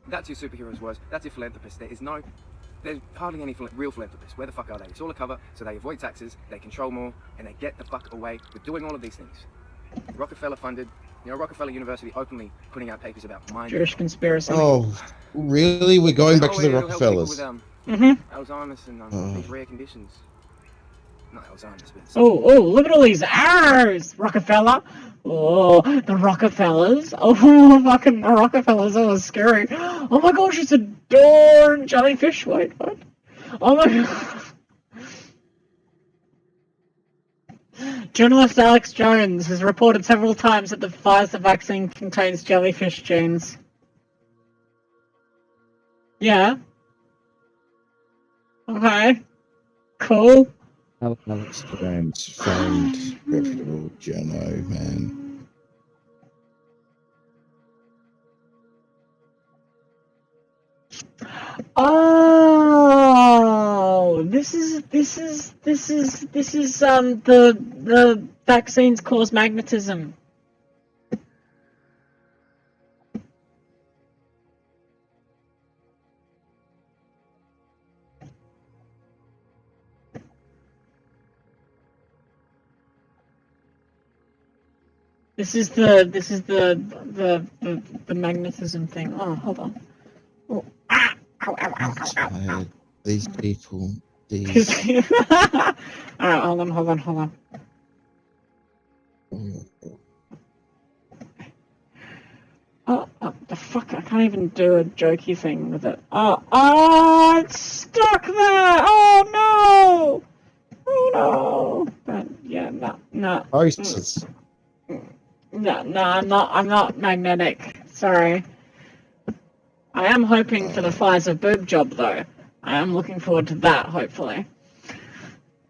That's who superheroes was. That's your philanthropist. There's hardly any real philanthropists. Where the fuck are they? It's all a cover, so they avoid taxes, they control more, and they get the fuck away with doing all of these things. Rockefeller funded, Rockefeller University openly putting out papers about mind. Jewish conspiracy. Oh, really? We're going back to the Rockefellers. Alzheimer's and these rare conditions. Not Alzheimer's, but... Oh, look at all these arrows, Rockefeller. Oh, the Rockefellers. Oh, fucking the Rockefellers. That was scary. Oh my gosh, it's a door and jellyfish. Wait, what? Oh my god. Journalist Alex Jones has reported several times that the Pfizer vaccine contains jellyfish genes. Yeah. Okay. Cool. Alex Jones, famed reputable journo, man. Oh, this is the vaccines cause magnetism. This is the magnetism thing. Oh, hold on. Oh. Ah! Ow, ow, ow, ow, ow. These people, these... Alright, hold on. Oh, the fuck, I can't even do a jokey thing with it. Oh, it's stuck there! Oh no! But, yeah, no. ISIS. No, I'm not magnetic. Sorry. I am hoping for the Pfizer boob job, though. I am looking forward to that, hopefully.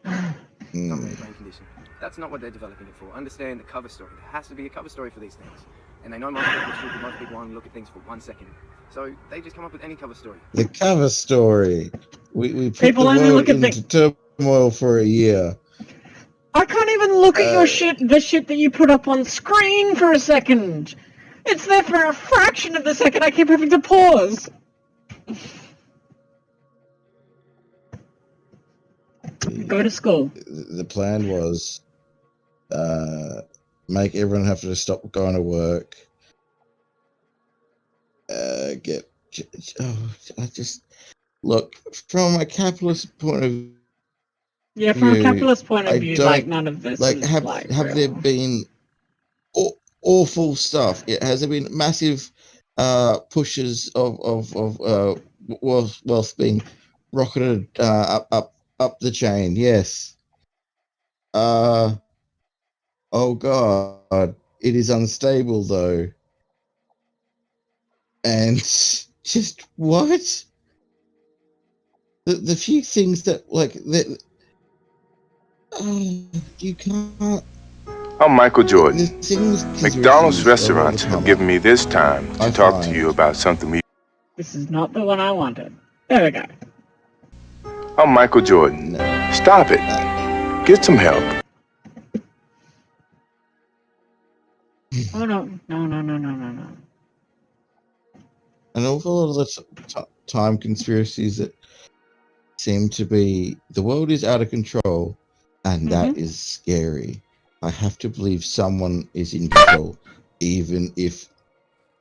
Brain condition. That's not what they're developing it for. Understand the cover story. There has to be a cover story for these things. And they know most people are stupid, most people want to look at things for 1 second. So they just come up with any cover story. The cover story. We put People the only world look at into turmoil for a year. I can't even look at your the shit that you put up on screen for a second. It's there for a fraction of the second. I keep having to pause. Go to school. The plan was make everyone have to stop going to work. Look, from a capitalist point of view. Yeah, from a capitalist point of view, like none of this is have real. there been awful stuff? Has there been massive pushes of wealth being rocketed up the chain? Yes. Oh God, it is unstable though. And just what? The few things that you can't. I'm Michael Jordan. McDonald's restaurants have given me this time to talk to you about something we... This is not the one I wanted. There we go. I'm Michael Jordan. Stop it. Get some help. Oh, no. An awful lot of the time conspiracies that seem to be the world is out of control, and that is scary. I have to believe someone is in control, even if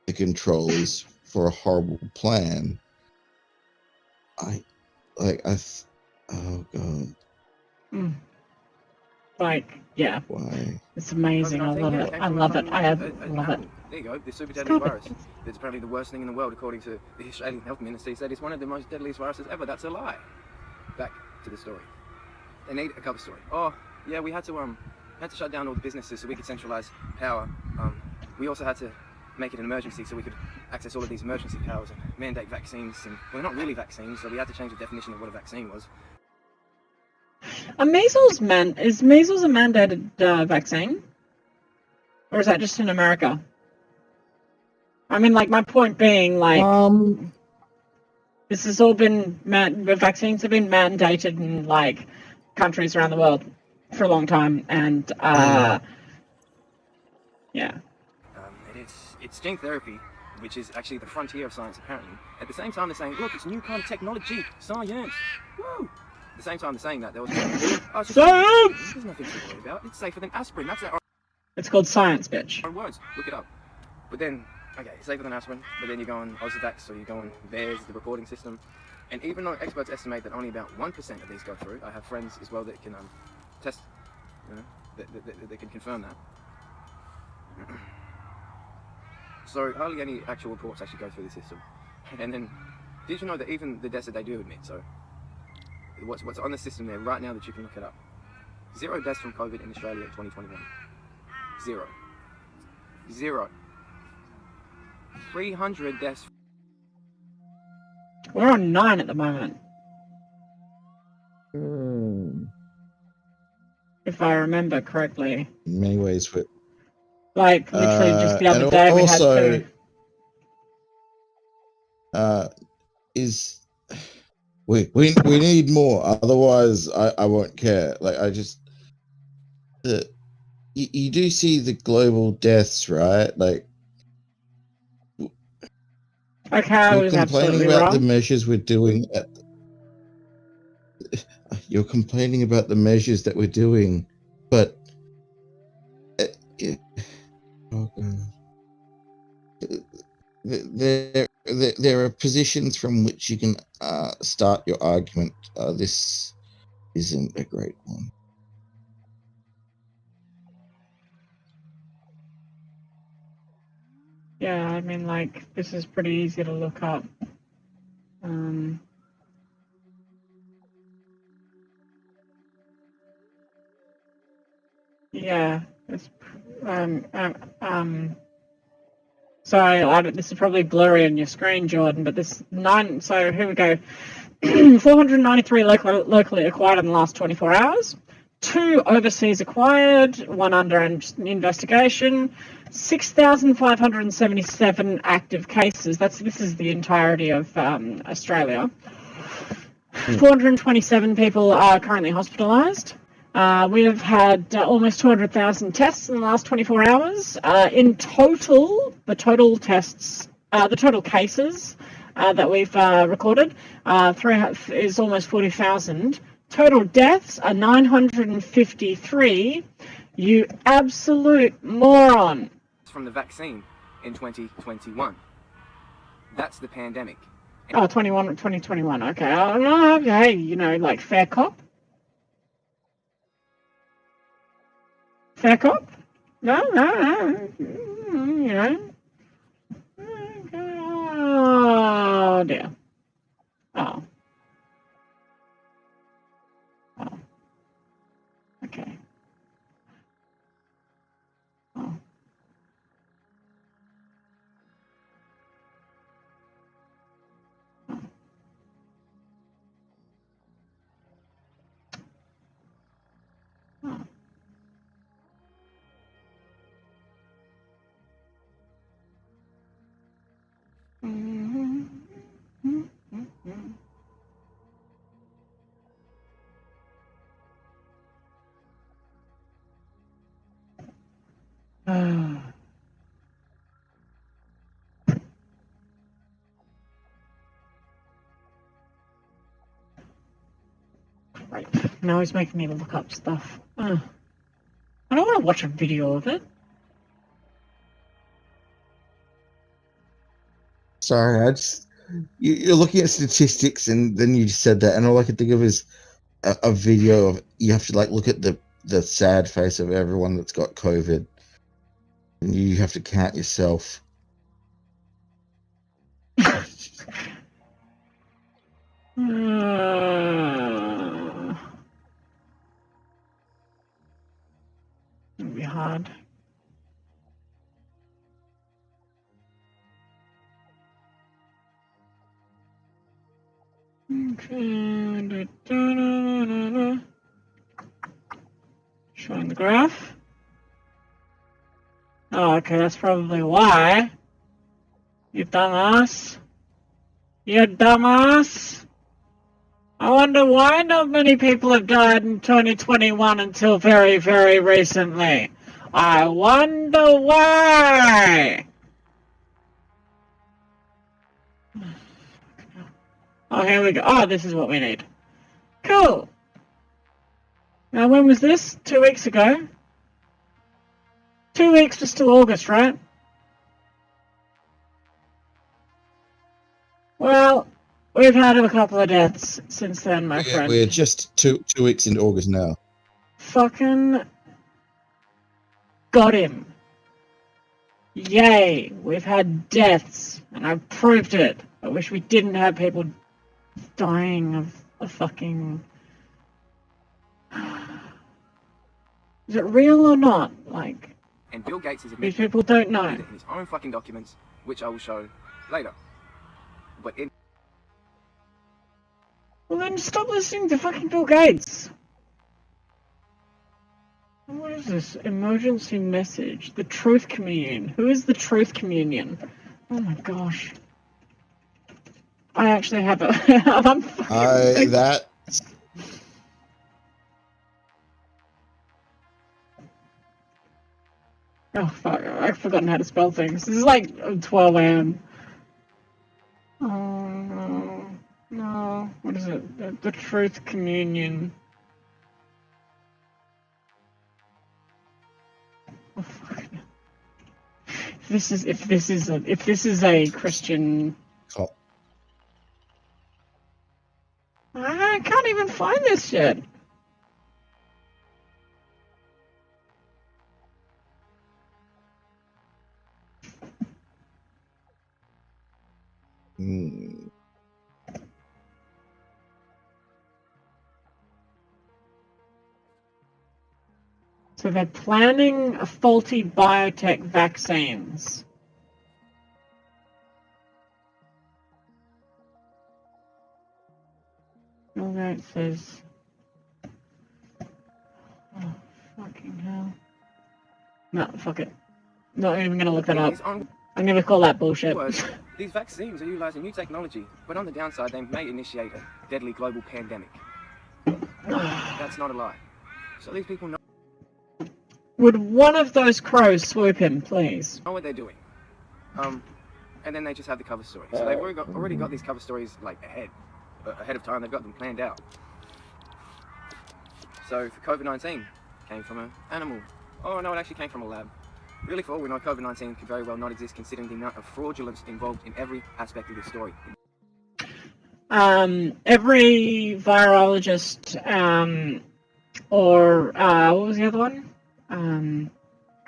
the control is for a horrible plan. Oh God. Yeah. Why? It's amazing. I love it. I love it. There you go. This super deadly virus. It's apparently the worst thing in the world, according to the Australian Health Ministry. Said it's one of the most deadliest viruses ever. That's a lie. Back to the story. They need a cover story. Oh, yeah, we had to shut down all the businesses so we could centralize power. We also had to make it an emergency so we could access all of these emergency powers and mandate vaccines. And well, not really vaccines, so we had to change the definition of what a vaccine was. Is measles a mandated vaccine? Or is that just in America? I mean, like, my point being, like, this has all been, the vaccines have been mandated in, like, countries around the world for a long time, and, yeah. It's gene therapy, which is actually the frontier of science, apparently. At the same time, they're saying, look, it's a new kind of technology, science. Woo! At the same time, they're saying that, there was Science! There's nothing to worry about. It's safer than aspirin. That's our It's called science, bitch. own words. Look it up. But then, okay, it's safer than aspirin, but then you go on Ozavax, or you go on VAERS, the reporting system. And even though experts estimate that only about 1% of these go through, I have friends as well that can test, you know, that can confirm that. So hardly any actual reports actually go through the system. And then, did you know that even the deaths that they do admit, so what's on the system there right now that you can look it up? 0 deaths from COVID in Australia in 2021. 0. 0. 300 deaths. We're on 9 at the moment. If I remember correctly. In many ways, but like literally just the other and day also, we had we need more. Otherwise, I won't care. Like I just you do see the global deaths, right? Like okay, I you're was complaining absolutely about the wrong. measures we're doing. You're complaining about the measures that we're doing, but there are positions from which you can start your argument. This isn't a great one. Yeah, I mean, like, this is pretty easy to look up. Yeah, it's, sorry, this is probably blurry on your screen, Jordan, but so here we go. 493 locally acquired in the last 24 hours. 2 overseas acquired, 1 under investigation, 6,577 active cases. This is the entirety of Australia. 427 people are currently hospitalised. We have had almost 200,000 tests in the last 24 hours. In total, the total cases that we've recorded is almost 40,000. Total deaths are 953. You absolute moron. From the vaccine in 2021. That's the pandemic. Oh, 2021. Okay. Hey, you know, like fair cop. Fair cop? No. You know. Oh dear. Oh. Okay. Oh. Right. Now he's making me look up stuff. I don't want to watch a video of it. Sorry, you're looking at statistics, and then you just said that, and all I could think of is a video of you have to like look at the sad face of everyone that's got COVID, and you have to count yourself. It'll be hard. Okay. Showing the graph. Oh, okay, that's probably why. You dumbass. You dumbass. I wonder why not many people have died in 2021 until very, very recently. I wonder why. Oh, here we go. Oh, this is what we need. Cool. Now, when was this? 2 weeks ago? 2 weeks was still August, right? Well, we've had a couple of deaths since then, my friend. We're just two weeks into August now. Fucking got him. Yay, we've had deaths, and I've proved it. I wish we didn't have people dying of a fucking... Is it real or not? Like, And Bill Gates is these people don't know. in his own fucking documents, which I will show later. But in Well then stop listening to fucking Bill Gates. What is this? Emergency message. The Truth Communion. Who is the Truth Communion? Oh my gosh. I actually have a... I'm fucking... That... Oh fuck, I've forgotten how to spell things. This is like 12 a.m. Oh, no. What is it? The Truth Communion. Oh, fuck. If this is a Christian... Oh. I can't even find this shit. So they're planning a faulty biotech vaccines. All right, says... Oh, fucking hell. No, fuck it. Not even gonna look that up. I'm gonna call that bullshit. These vaccines are utilizing new technology, but on the downside, they may initiate a deadly global pandemic. That's not a lie. So these people know Would one of those crows swoop him, please? what they're doing. And then they just have the cover story. So they've already got these cover stories like ahead of time. They've got them planned out. So for COVID-19, came from an animal. Oh no, it actually came from a lab. Really, for all we know, COVID-19 could very well not exist, considering the amount of fraudulence involved in every aspect of this story. Every virologist, or what was the other one?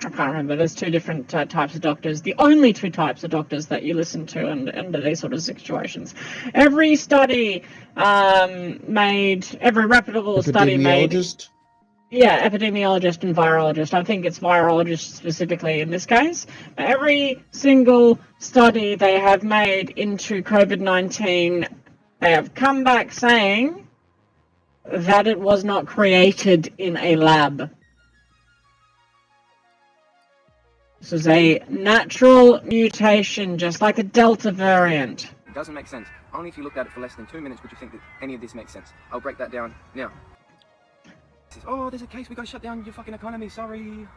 I can't remember. There's two different types of doctors. The only two types of doctors that you listen to under these sort of situations. Every study every reputable study made... Yeah, epidemiologist and virologist. I think it's virologist specifically in this case. Every single study they have made into COVID-19, they have come back saying that it was not created in a lab. This is a natural mutation, just like a Delta variant. It doesn't make sense. Only if you looked at it for less than 2 minutes would you think that any of this makes sense. I'll break that down now. Oh, there's a case, we gotta shut down your fucking economy, sorry.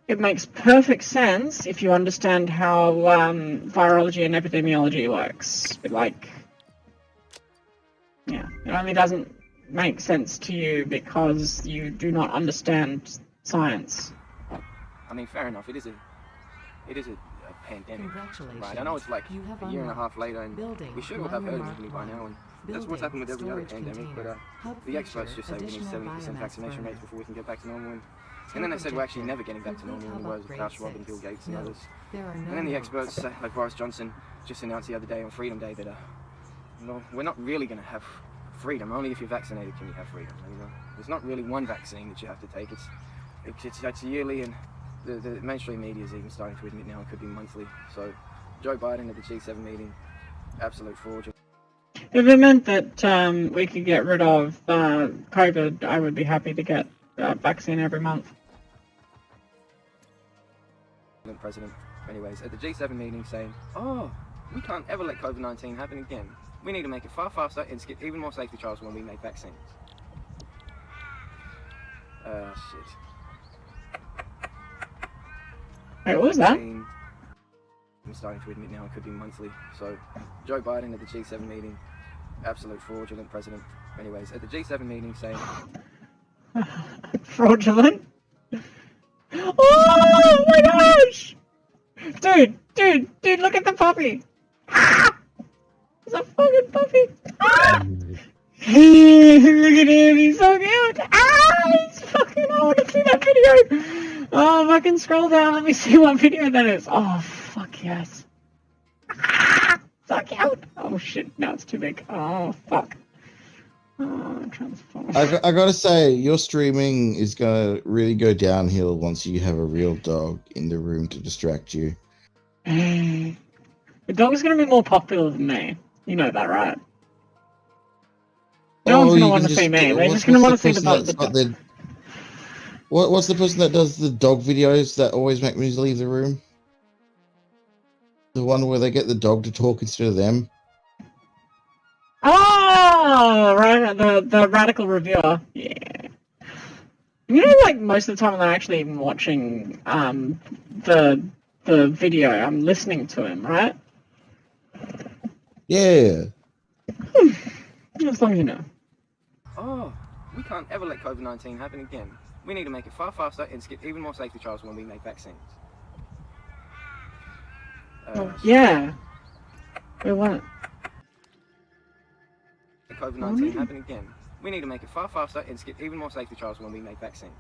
It makes perfect sense if you understand how virology and epidemiology works. But like, yeah, it only doesn't make sense to you because you do not understand science. I mean, fair enough, it is a pandemic. Right, I know it's like a year and a half later and we should all have heard of it by now, and that's what's happened with every other pandemic, but the experts just say we need 70% vaccination rates before we can get back to normal, and then they said we're actually never getting back to normal in the words of Klaus Schwab and Bill Gates and others. And then the experts, like Boris Johnson, just announced the other day on Freedom Day that no, we're not really going to have freedom, only if you're vaccinated can you have freedom. And, there's not really one vaccine that you have to take, it's yearly, and the mainstream media is even starting to admit now it could be monthly. So Joe Biden at the G7 meeting, absolute fraud. If it meant that we could get rid of COVID, I would be happy to get a vaccine every month. President anyways, at the G7 meeting saying, oh, we can't ever let COVID-19 happen again. We need to make it far faster and skip even more safety trials when we make vaccines. Shit. Wait, what was that? I'm starting to admit now it could be monthly. So, Joe Biden at the G7 meeting, absolute fraudulent president. Anyways, at the G7 meeting saying... Fraudulent? Oh my gosh! Dude, look at the puppy! Ah! It's a fucking puppy! Ah! Look at him, he's so cute! Ah! He's fucking, I want to see that video! Oh, if I can scroll down, let me see what video that is. Oh, fuck yes. Ah! So cute! Oh shit, now it's too big. Oh, fuck. Oh, transform. I gotta say, your streaming is gonna really go downhill once you have a real dog in the room to distract you. The dog is gonna be more popular than me. You know that, right? No one's gonna want to see me. They're just gonna want to see the dog. What's the person that does the dog videos that always make me leave the room? The one where they get the dog to talk instead of them? Oh, right, the radical reviewer. Yeah. You know, like, most of the time I'm not actually even watching the video. I'm listening to him, right? Yeah. As long as you know. Oh, we can't ever let COVID-19 happen again. We need to make it far faster and skip even more safety trials when we make vaccines. Yeah. We want COVID-19 happen again. We need to make it far faster and skip even more safety trials when we make vaccines.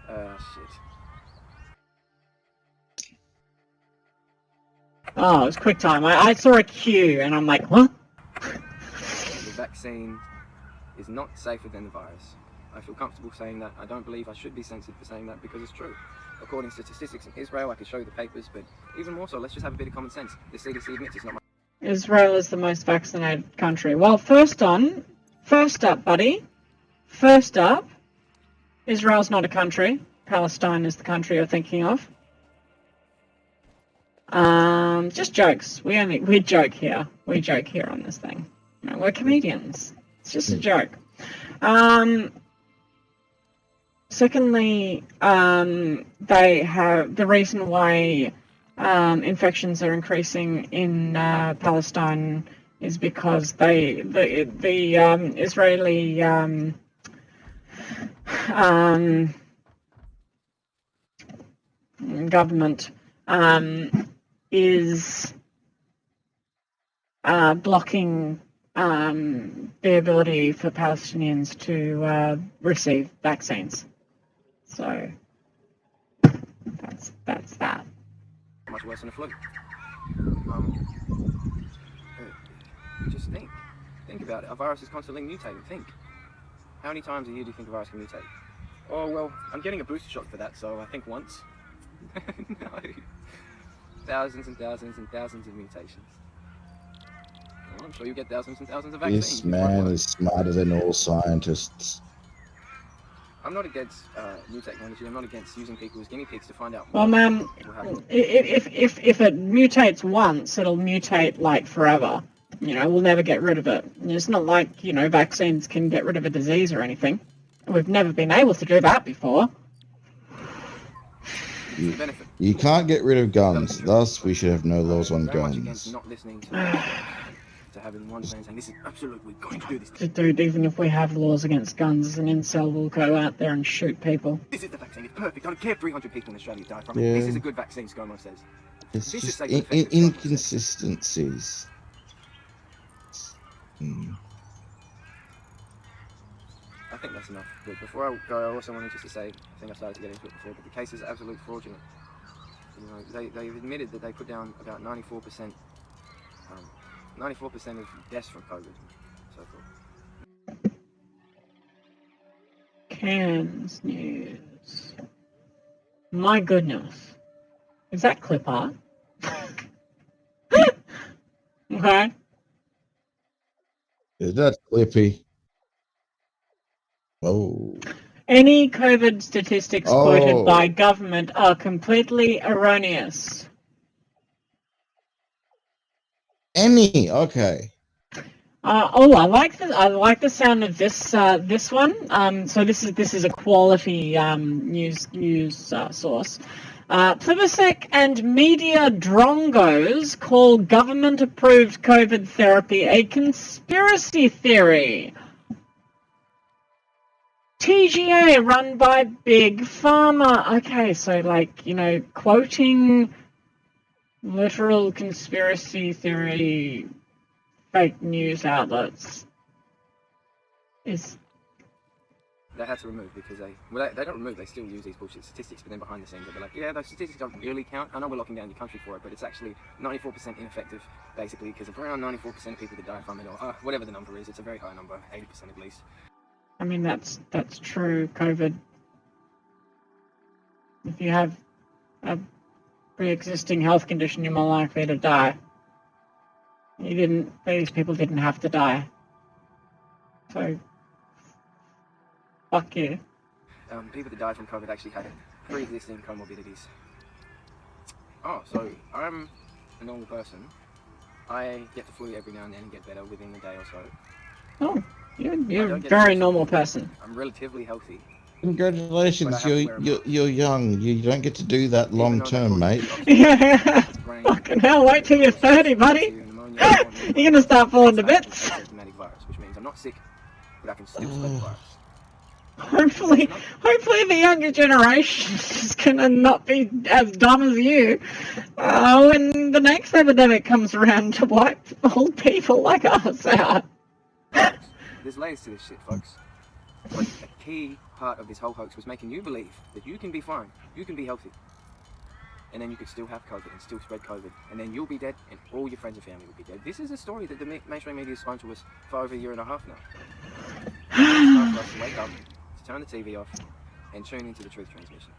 Shit. Oh, it's quick time. I saw a queue and I'm like, what? The vaccine is not safer than the virus. I feel comfortable saying that. I don't believe I should be censored for saying that because it's true. According to statistics in Israel, I could show you the papers, but even more so, let's just have a bit of common sense. The CDC admits it's not my... Israel is the most vaccinated country. Well, first up, buddy. First up, Israel's not a country. Palestine is the country you're thinking of. Just jokes. We joke here. We joke here on this thing. You know, we're comedians. It's just a joke. Secondly, they have the reason why infections are increasing in Palestine is because the Israeli government is blocking the ability for Palestinians to receive vaccines. So that's that. Much worse than a flu. Just think about it. A virus is constantly mutating. Think. How many times a year do you think a virus can mutate? Oh, well, I'm getting a booster shot for that, so I think once. No. Thousands and thousands and thousands of mutations. Well, I'm sure you get thousands and thousands of vaccines. This man is smarter than all scientists. I'm not against new technology. I'm not against using people as guinea pigs to find out. Well, man, if it mutates once, it'll mutate like forever. You know, we'll never get rid of it. It's not like, you know, vaccines can get rid of a disease or anything. We've never been able to do that before. You can't get rid of guns, thus we should have no laws on guns. Not listening to having one man saying this is absolutely going to do this. Dude, even if we have laws against guns, an incel will go out there and shoot people. This is the vaccine, it's perfect. I don't care if 300 people in Australia die from it. Yeah. This is a good vaccine, ScoMo says. It's this just is inconsistencies. I think that's enough. But before I go, I also wanted just to say, I think I started to get into it before, but the case is absolutely fraudulent. You know, they've admitted that they put down about 94% of deaths from COVID and so forth. Cairns News. My goodness. Is that clip art? Okay. Is that Clippy? Oh. Any COVID statistics quoted by Oh, government are completely erroneous. any. Okay. I like the sound of this one. So this is a quality news source. Plibersek and media drongos call government-approved COVID therapy a conspiracy theory. TGA run by Big Pharma. Okay, so like, quoting literal conspiracy theory fake news outlets is... They had to remove because they don't remove, they still use these bullshit statistics, but then behind the scenes they'll be like, yeah, those statistics don't really count. I know we're locking down your country for it, but it's actually 94% ineffective, basically, because of around 94% of people that die from it, or whatever the number is, it's a very high number, 80% at least. I mean, that's true. COVID. If you have a pre-existing health condition, you're more likely to die. These people didn't have to die. So, fuck you. People that died from COVID actually had pre-existing comorbidities. Oh, so I'm a normal person. I get the flu every now and then and get better within a day or so. Oh, you're a very normal person. I'm relatively healthy. Congratulations, you're young. You don't get to do that long term, mate. Yeah. Fucking hell, wait till you're 30, buddy. You're gonna start falling to bits. Symptomatic virus, which means I'm not sick, but I can still spread the virus. Hopefully the younger generation is gonna not be as dumb as you when the next epidemic comes around to wipe old people like us out. There's layers to this shit, folks. But a key part of this whole hoax was making you believe that you can be fine, you can be healthy, and then you could still have COVID and still spread COVID, and then you'll be dead, and all your friends and family will be dead. This is a story that the mainstream media has spun to us for over a year and a half now. It's time for us to wake up, to turn the TV off, and tune into the truth transmission.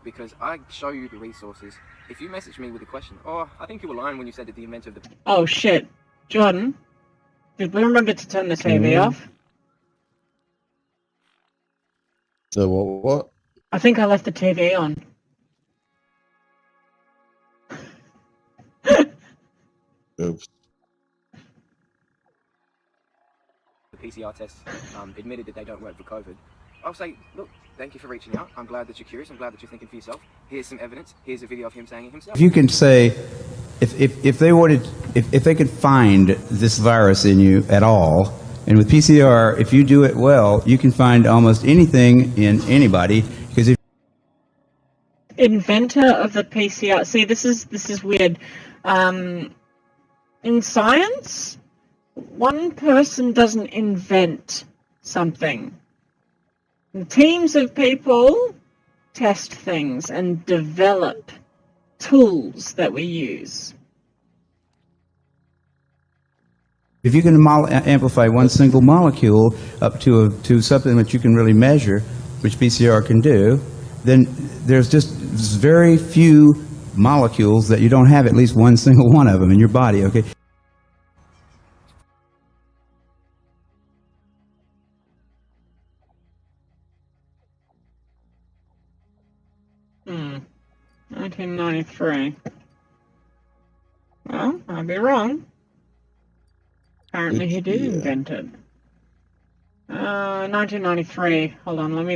Because I show you the resources. If you message me with a question, I think you were lying when you said that the inventor of the... Oh shit. Jordan, did we remember to turn the TV off? So what? I think I left the TV on. Oops. The PCR tests admitted that they don't work for COVID. I'll say, look, thank you for reaching out. I'm glad that you're curious. I'm glad that you're thinking for yourself. Here's some evidence. Here's a video of him saying it himself. If you can say, if they could find this virus in you at all, and with PCR, if you do it well, you can find almost anything in anybody, because if Inventor of the PCR. See, this is weird. In science, one person doesn't invent something. Teams of people test things and develop tools that we use. if you can amplify one single molecule up to something that you can really measure, which PCR can do, then there's just very few molecules that you don't have at least one single one of them in your body, okay? Hmm. 1993. Well, I'd be wrong. Apparently he did invent it. 1993. Hold on, let me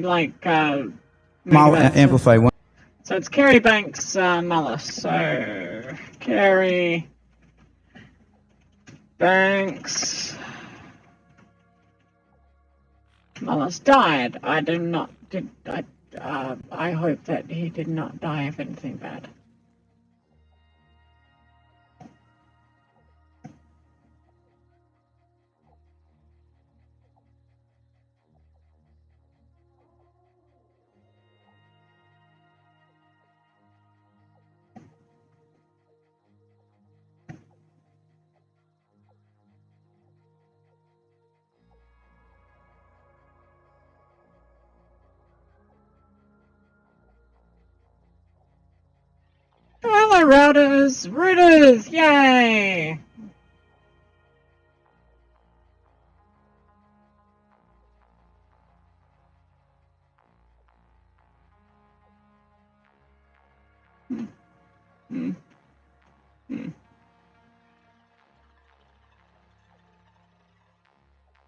amplify one. So it's Carrie Banks Mullis. So Carrie Banks Mullis died. I hope that he did not die of anything bad. Hello, routers, yay! Mm. Mm. Mm.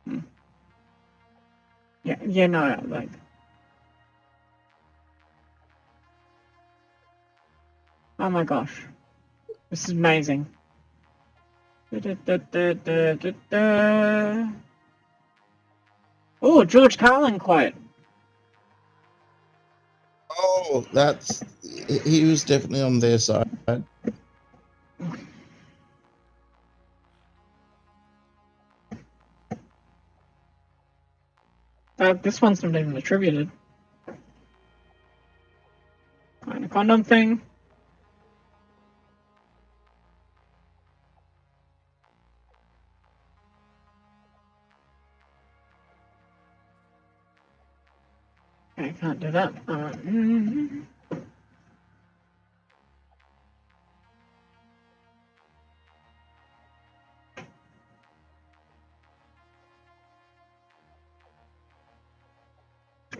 Mm. Yeah, no, like, oh my gosh, this is amazing. Oh, George Carlin quote. Oh, he was definitely on their side. This one's not even attributed. Kind of condom thing. I can't do that.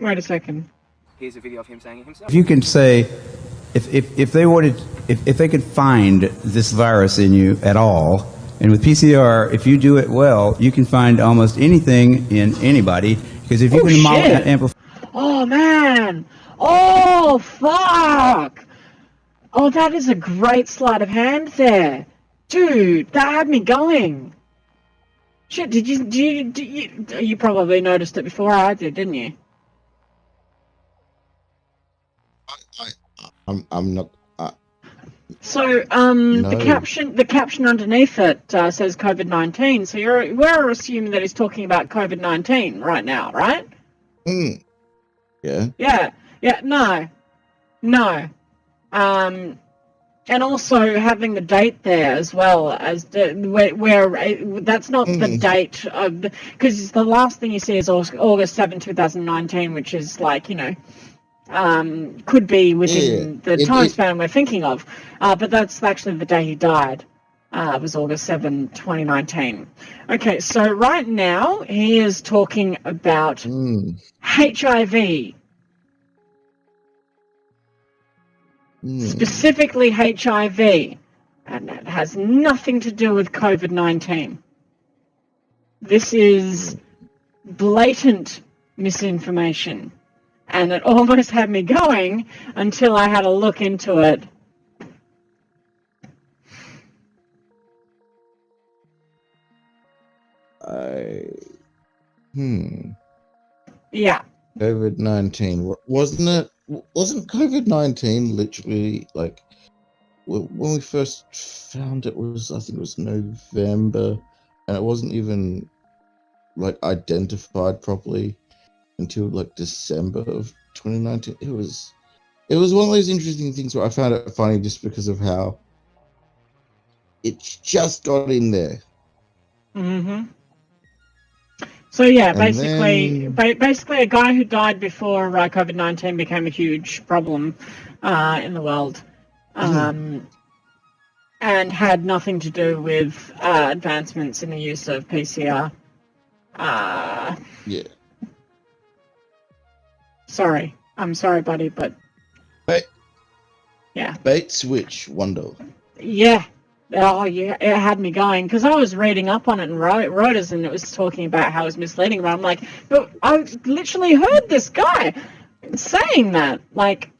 Wait a second. Here's a video of him saying it himself. If you can say, if they wanted, if they could find this virus in you at all, and with PCR, if you do it well, you can find almost anything in anybody, because if you can amplify. Oh man! Oh fuck! Oh, that is a great sleight of hand there, dude. That had me going. Shit, you probably noticed it before I did, didn't you? I'm not. So, No. the caption underneath it says COVID-19. So we're assuming that he's talking about COVID-19 right now, right? Yeah. Yeah. No. And also having the date there as well as where that's not the date of because the last thing you see is August 7, 2019, which is like, you know, could be within the time span we're thinking of, but that's actually the day he died. It was August 7, 2019. Okay, so right now he is talking about HIV. Specifically HIV, and it has nothing to do with COVID-19. This is blatant misinformation, and it almost had me going until I had a look into it. Yeah. COVID-19 wasn't COVID-19 literally like when we first found it was, I think it was November, and it wasn't even like identified properly until like December of 2019. It was one of those interesting things where I found it funny just because of how it just got in there. Mm-hmm. So yeah, basically a guy who died before COVID-19 became a huge problem in the world, and had nothing to do with advancements in the use of PCR. Yeah. Sorry, I'm sorry, buddy, but yeah. Bait switch wonder. Yeah. Oh, yeah, it had me going because I was reading up on it and Reuters, and it was talking about how it was misleading. But I'm like, but I literally heard this guy saying that. Like,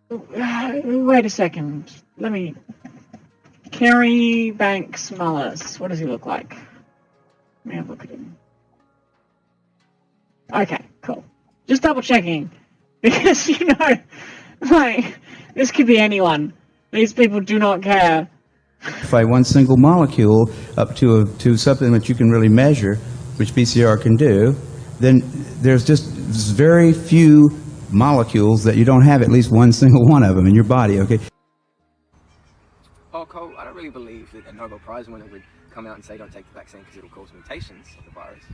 wait a second. Let me. Kerry Banks Mullis. What does he look like? Let me have a look at him. Okay, cool. Just double checking because you know, like, this could be anyone. These people do not care. One single molecule up to something that you can really measure, which PCR can do, then there's just very few molecules that you don't have at least one single one of them in your body, okay? Oh, Cole, I don't really believe that a Nobel Prize winner would come out and say don't take the vaccine because it'll cause mutations of the virus.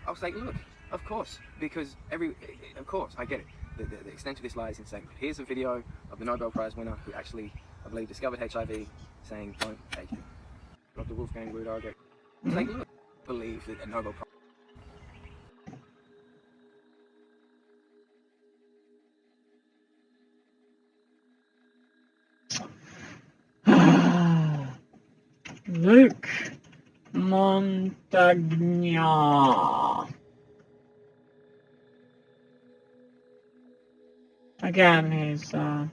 I'll say, look, of course, because of course, I get it. The extent of this lies in saying, here's a video of the Nobel Prize winner who actually, I believe, discovered HIV, saying don't take it. Dr. Wolfgang Wood, say, look, believe that a Nobel Prize. Luke Montagna. Again, he's a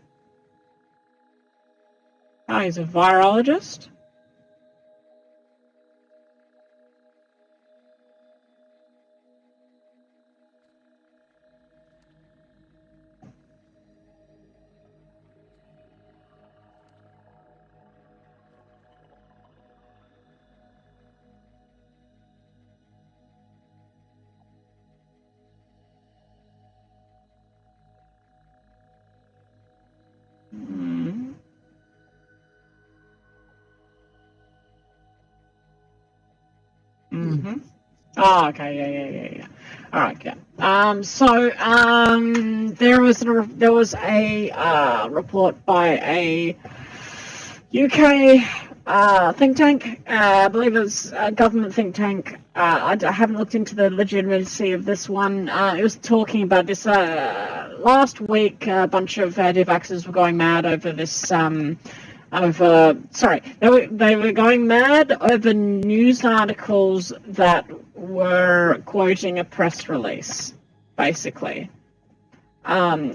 virologist. Mm-hmm. Oh, okay, yeah. All right, yeah. There was a report by a UK think tank. I believe it was a government think tank. I haven't looked into the legitimacy of this one. It was talking about this last week. A bunch of anti-vaxxers were going mad over this. They were going mad over news articles that were quoting a press release, basically,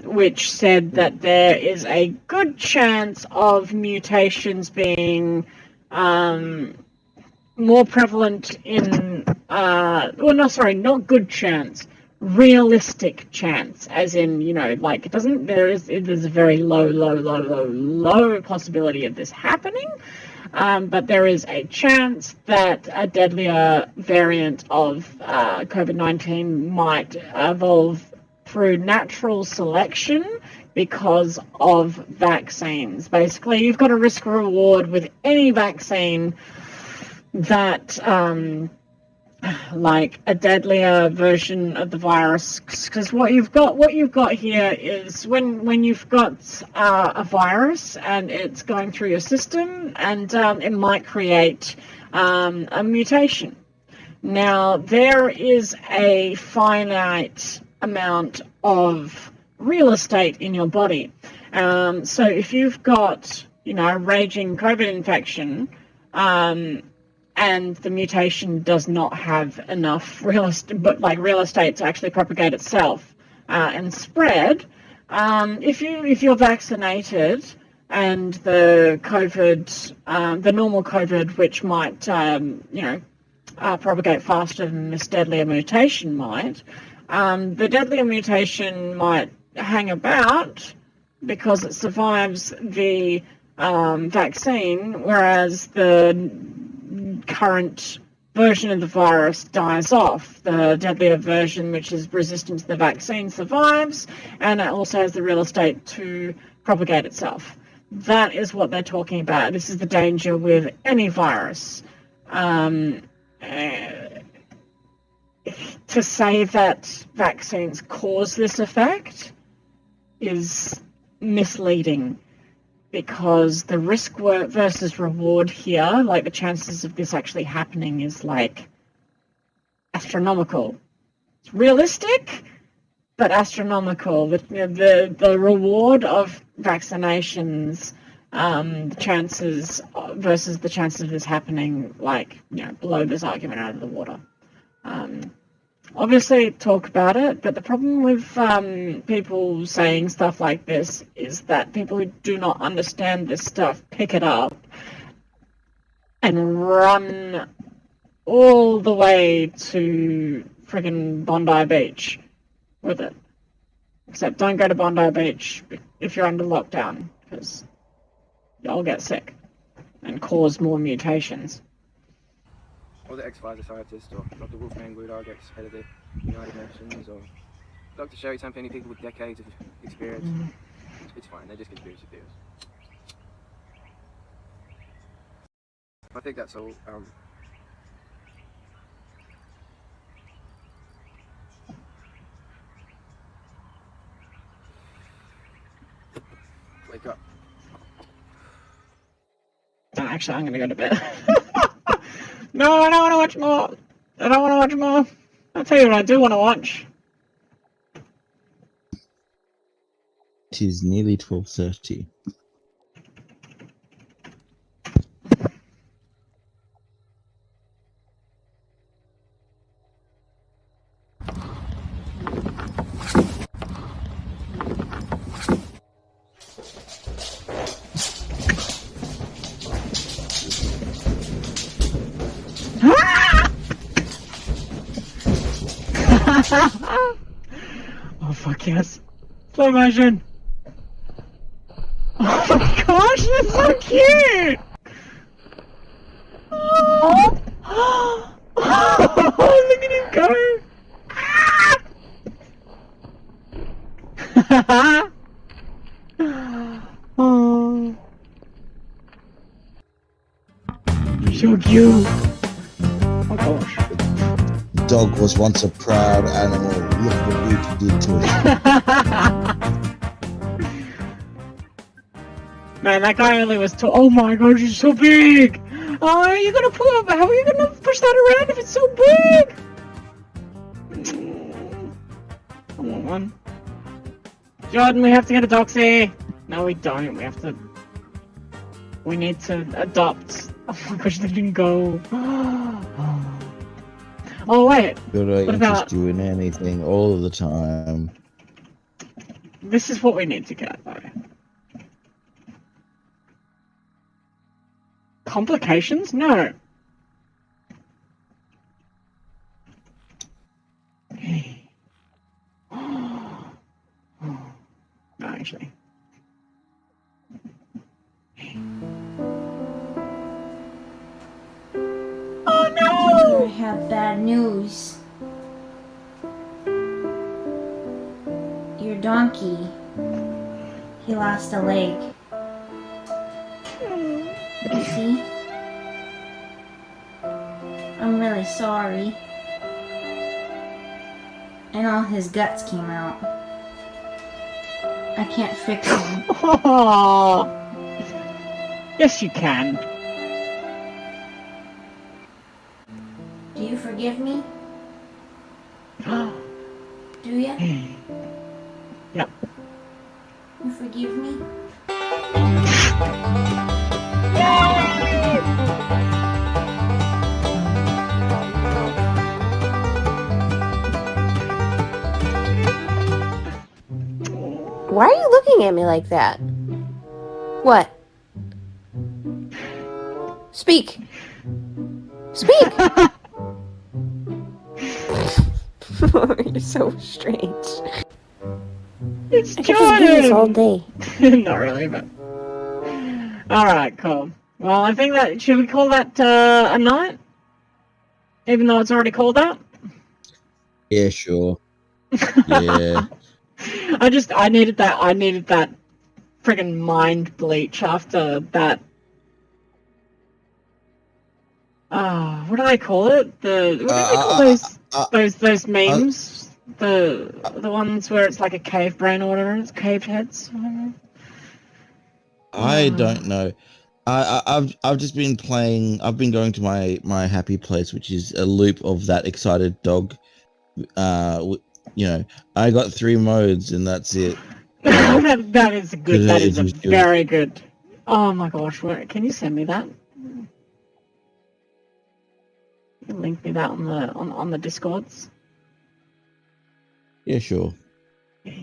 which said that there is a good chance of mutations being more prevalent in, not good chance, realistic chance, as in, like, there's a very low possibility of this happening, but there is a chance that a deadlier variant of COVID-19 might evolve through natural selection because of vaccines. Basically, you've got a risk-reward with any vaccine that like a deadlier version of the virus, because what you've got here is when you've got a virus and it's going through your system, and it might create a mutation. Now, there is a finite amount of real estate in your body. So if you've got, a raging COVID infection, and the mutation does not have enough real estate to actually propagate itself and spread, if you're vaccinated and the COVID, the normal COVID, which might propagate faster than this deadlier mutation might, the deadlier mutation might hang about because it survives the vaccine, whereas the current version of the virus dies off. The deadlier version, which is resistant to the vaccine, survives, and it also has the real estate to propagate itself. That is what they're talking about. This is the danger with any virus. To say that vaccines cause this effect is misleading, because the risk versus reward here, like the chances of this actually happening, is like astronomical. It's realistic, but astronomical. The reward of vaccinations, the chances versus the chances of this happening, blow this argument out of the water. Obviously, talk about it, but the problem with people saying stuff like this is that people who do not understand this stuff pick it up and run all the way to friggin' Bondi Beach with it. Except don't go to Bondi Beach if you're under lockdown, because you'll get sick and cause more mutations. Or the ex-Pfizer scientist, or Dr. Wolfgang Woodard, ex-head of the United Nations, or Dr. Sherry Tampini, people with decades of experience. It's fine, they're just conspiracy theories. I think that's all. Wake up. Actually, I'm gonna go to bed. No, I don't want to watch more. I don't want to watch more. I'll tell you what I do want to watch. It is nearly 12:30. Oh fuck yes. Slow motion. Oh my gosh, that's so cute! Oh, look at him go! Oh. So cute. Oh gosh. Dog was once a proud animal. Look what we did to it. Man, that guy only was oh my gosh, he's so big! Oh, you're gonna pull up. How are you gonna push that around if it's so big? I want one. Jordan, we have to get a doxy. No, we don't. We need to adopt. Oh my gosh, they didn't go. Oh wait. Gotta What interest about you in anything all of the time. this? Is what we need to get though. Complications? No. No, actually. Oh no! I have bad news. Your donkey, he lost a leg. You see? I'm really sorry. And all his guts came out. I can't fix him. Oh. Yes, you can. Do you forgive me? Do ya? Yep. You forgive me? Why are you looking at me like that? What? Speak. Speak. You're so strange. It's I could just do this all day. Not really, but. Alright, cool. Well, I think that. Should we call that a night? Even though it's already called that? Yeah, sure. Yeah. I needed that friggin' mind bleach after that. What do they call it? What do they call those memes? The ones where it's like a cave brain or whatever. It's caved heads. I don't know. I've just been playing. I've been going to my happy place, which is a loop of that excited dog. I got 3 modes and that's it. that is good. That is very good. Oh my gosh! Can you send me that? Link me that on the Discords. Yeah, sure. Yay!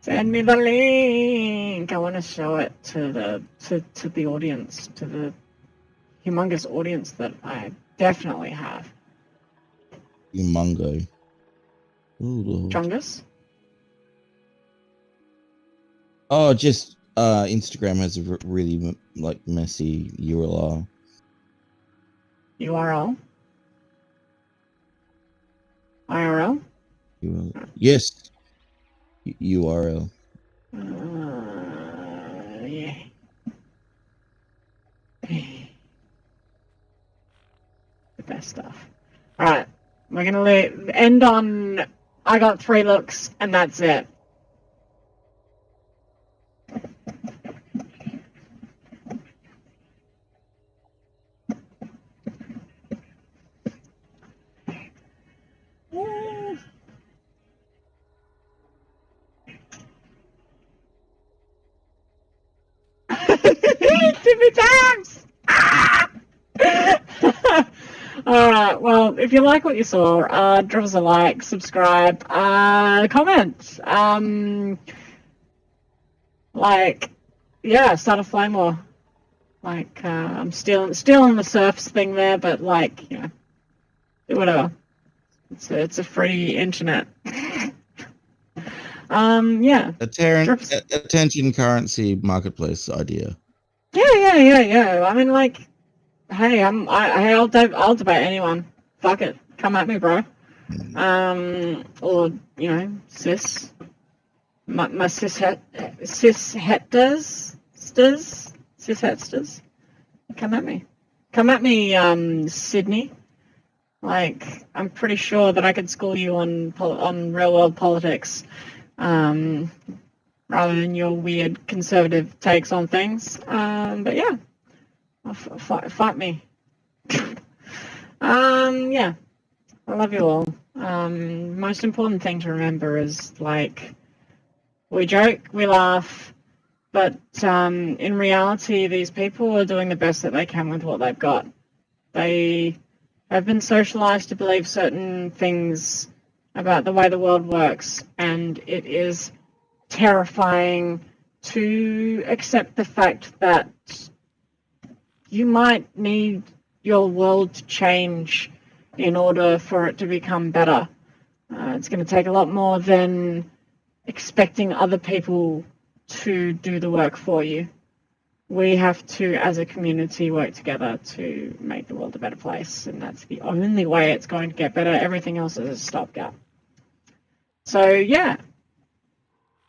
Send me the link. I want to show it to the audience, to the humongous audience that I definitely have. Humongo. Ooh, Lord. Chungus? Oh, just Instagram has a really messy URL. URL? IRL? Yes. URL. Yeah. The best stuff. Alright, we're gonna end on I got 3 looks and that's it. Timmy times! Alright, well, if you like what you saw, drop us a like, subscribe, comment. Yeah, start a flame war. I'm still in the surfs thing there, but do whatever. It's a free internet. Yeah. Attention currency marketplace idea. Yeah. I mean, hey, I'll debate anyone. Fuck it, come at me, bro. Or cis. My cis-hetsters. Come at me. Come at me, Sydney. I'm pretty sure that I could school you on real world politics, rather than your weird conservative takes on things. But yeah, fight me. Yeah, I love you all. Most important thing to remember is we joke, we laugh, but in reality, these people are doing the best that they can with what they've got. They have been socialized to believe certain things about the way the world works, and it is terrifying to accept the fact that you might need your world to change in order for it to become better. It's going to take a lot more than expecting other people to do the work for you. We have to, as a community, work together to make the world a better place, and that's the only way it's going to get better. Everything else is a stopgap. So, yeah.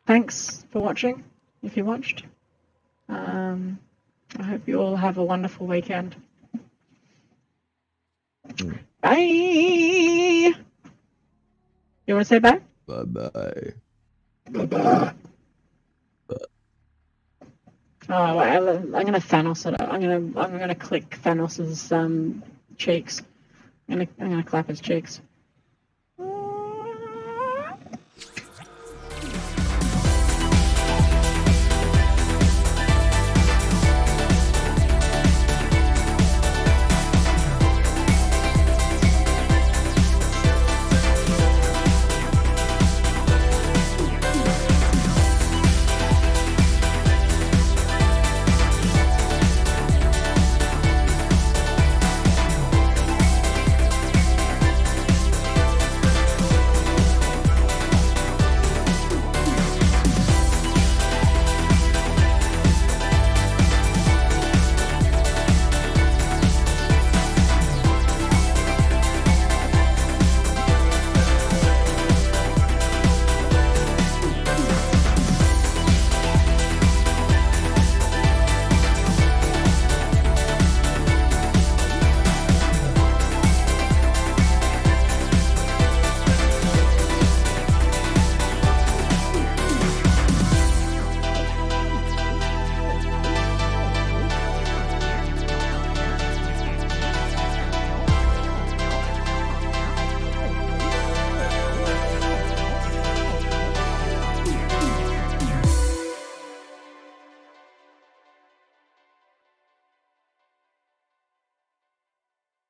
Thanks for watching, if you watched. I hope you all have a wonderful weekend. Bye! You want to say bye? Bye-bye. Bye-bye. Oh wait, I'm gonna Thanos it. I'm gonna click Thanos's cheeks. I'm gonna clap his cheeks.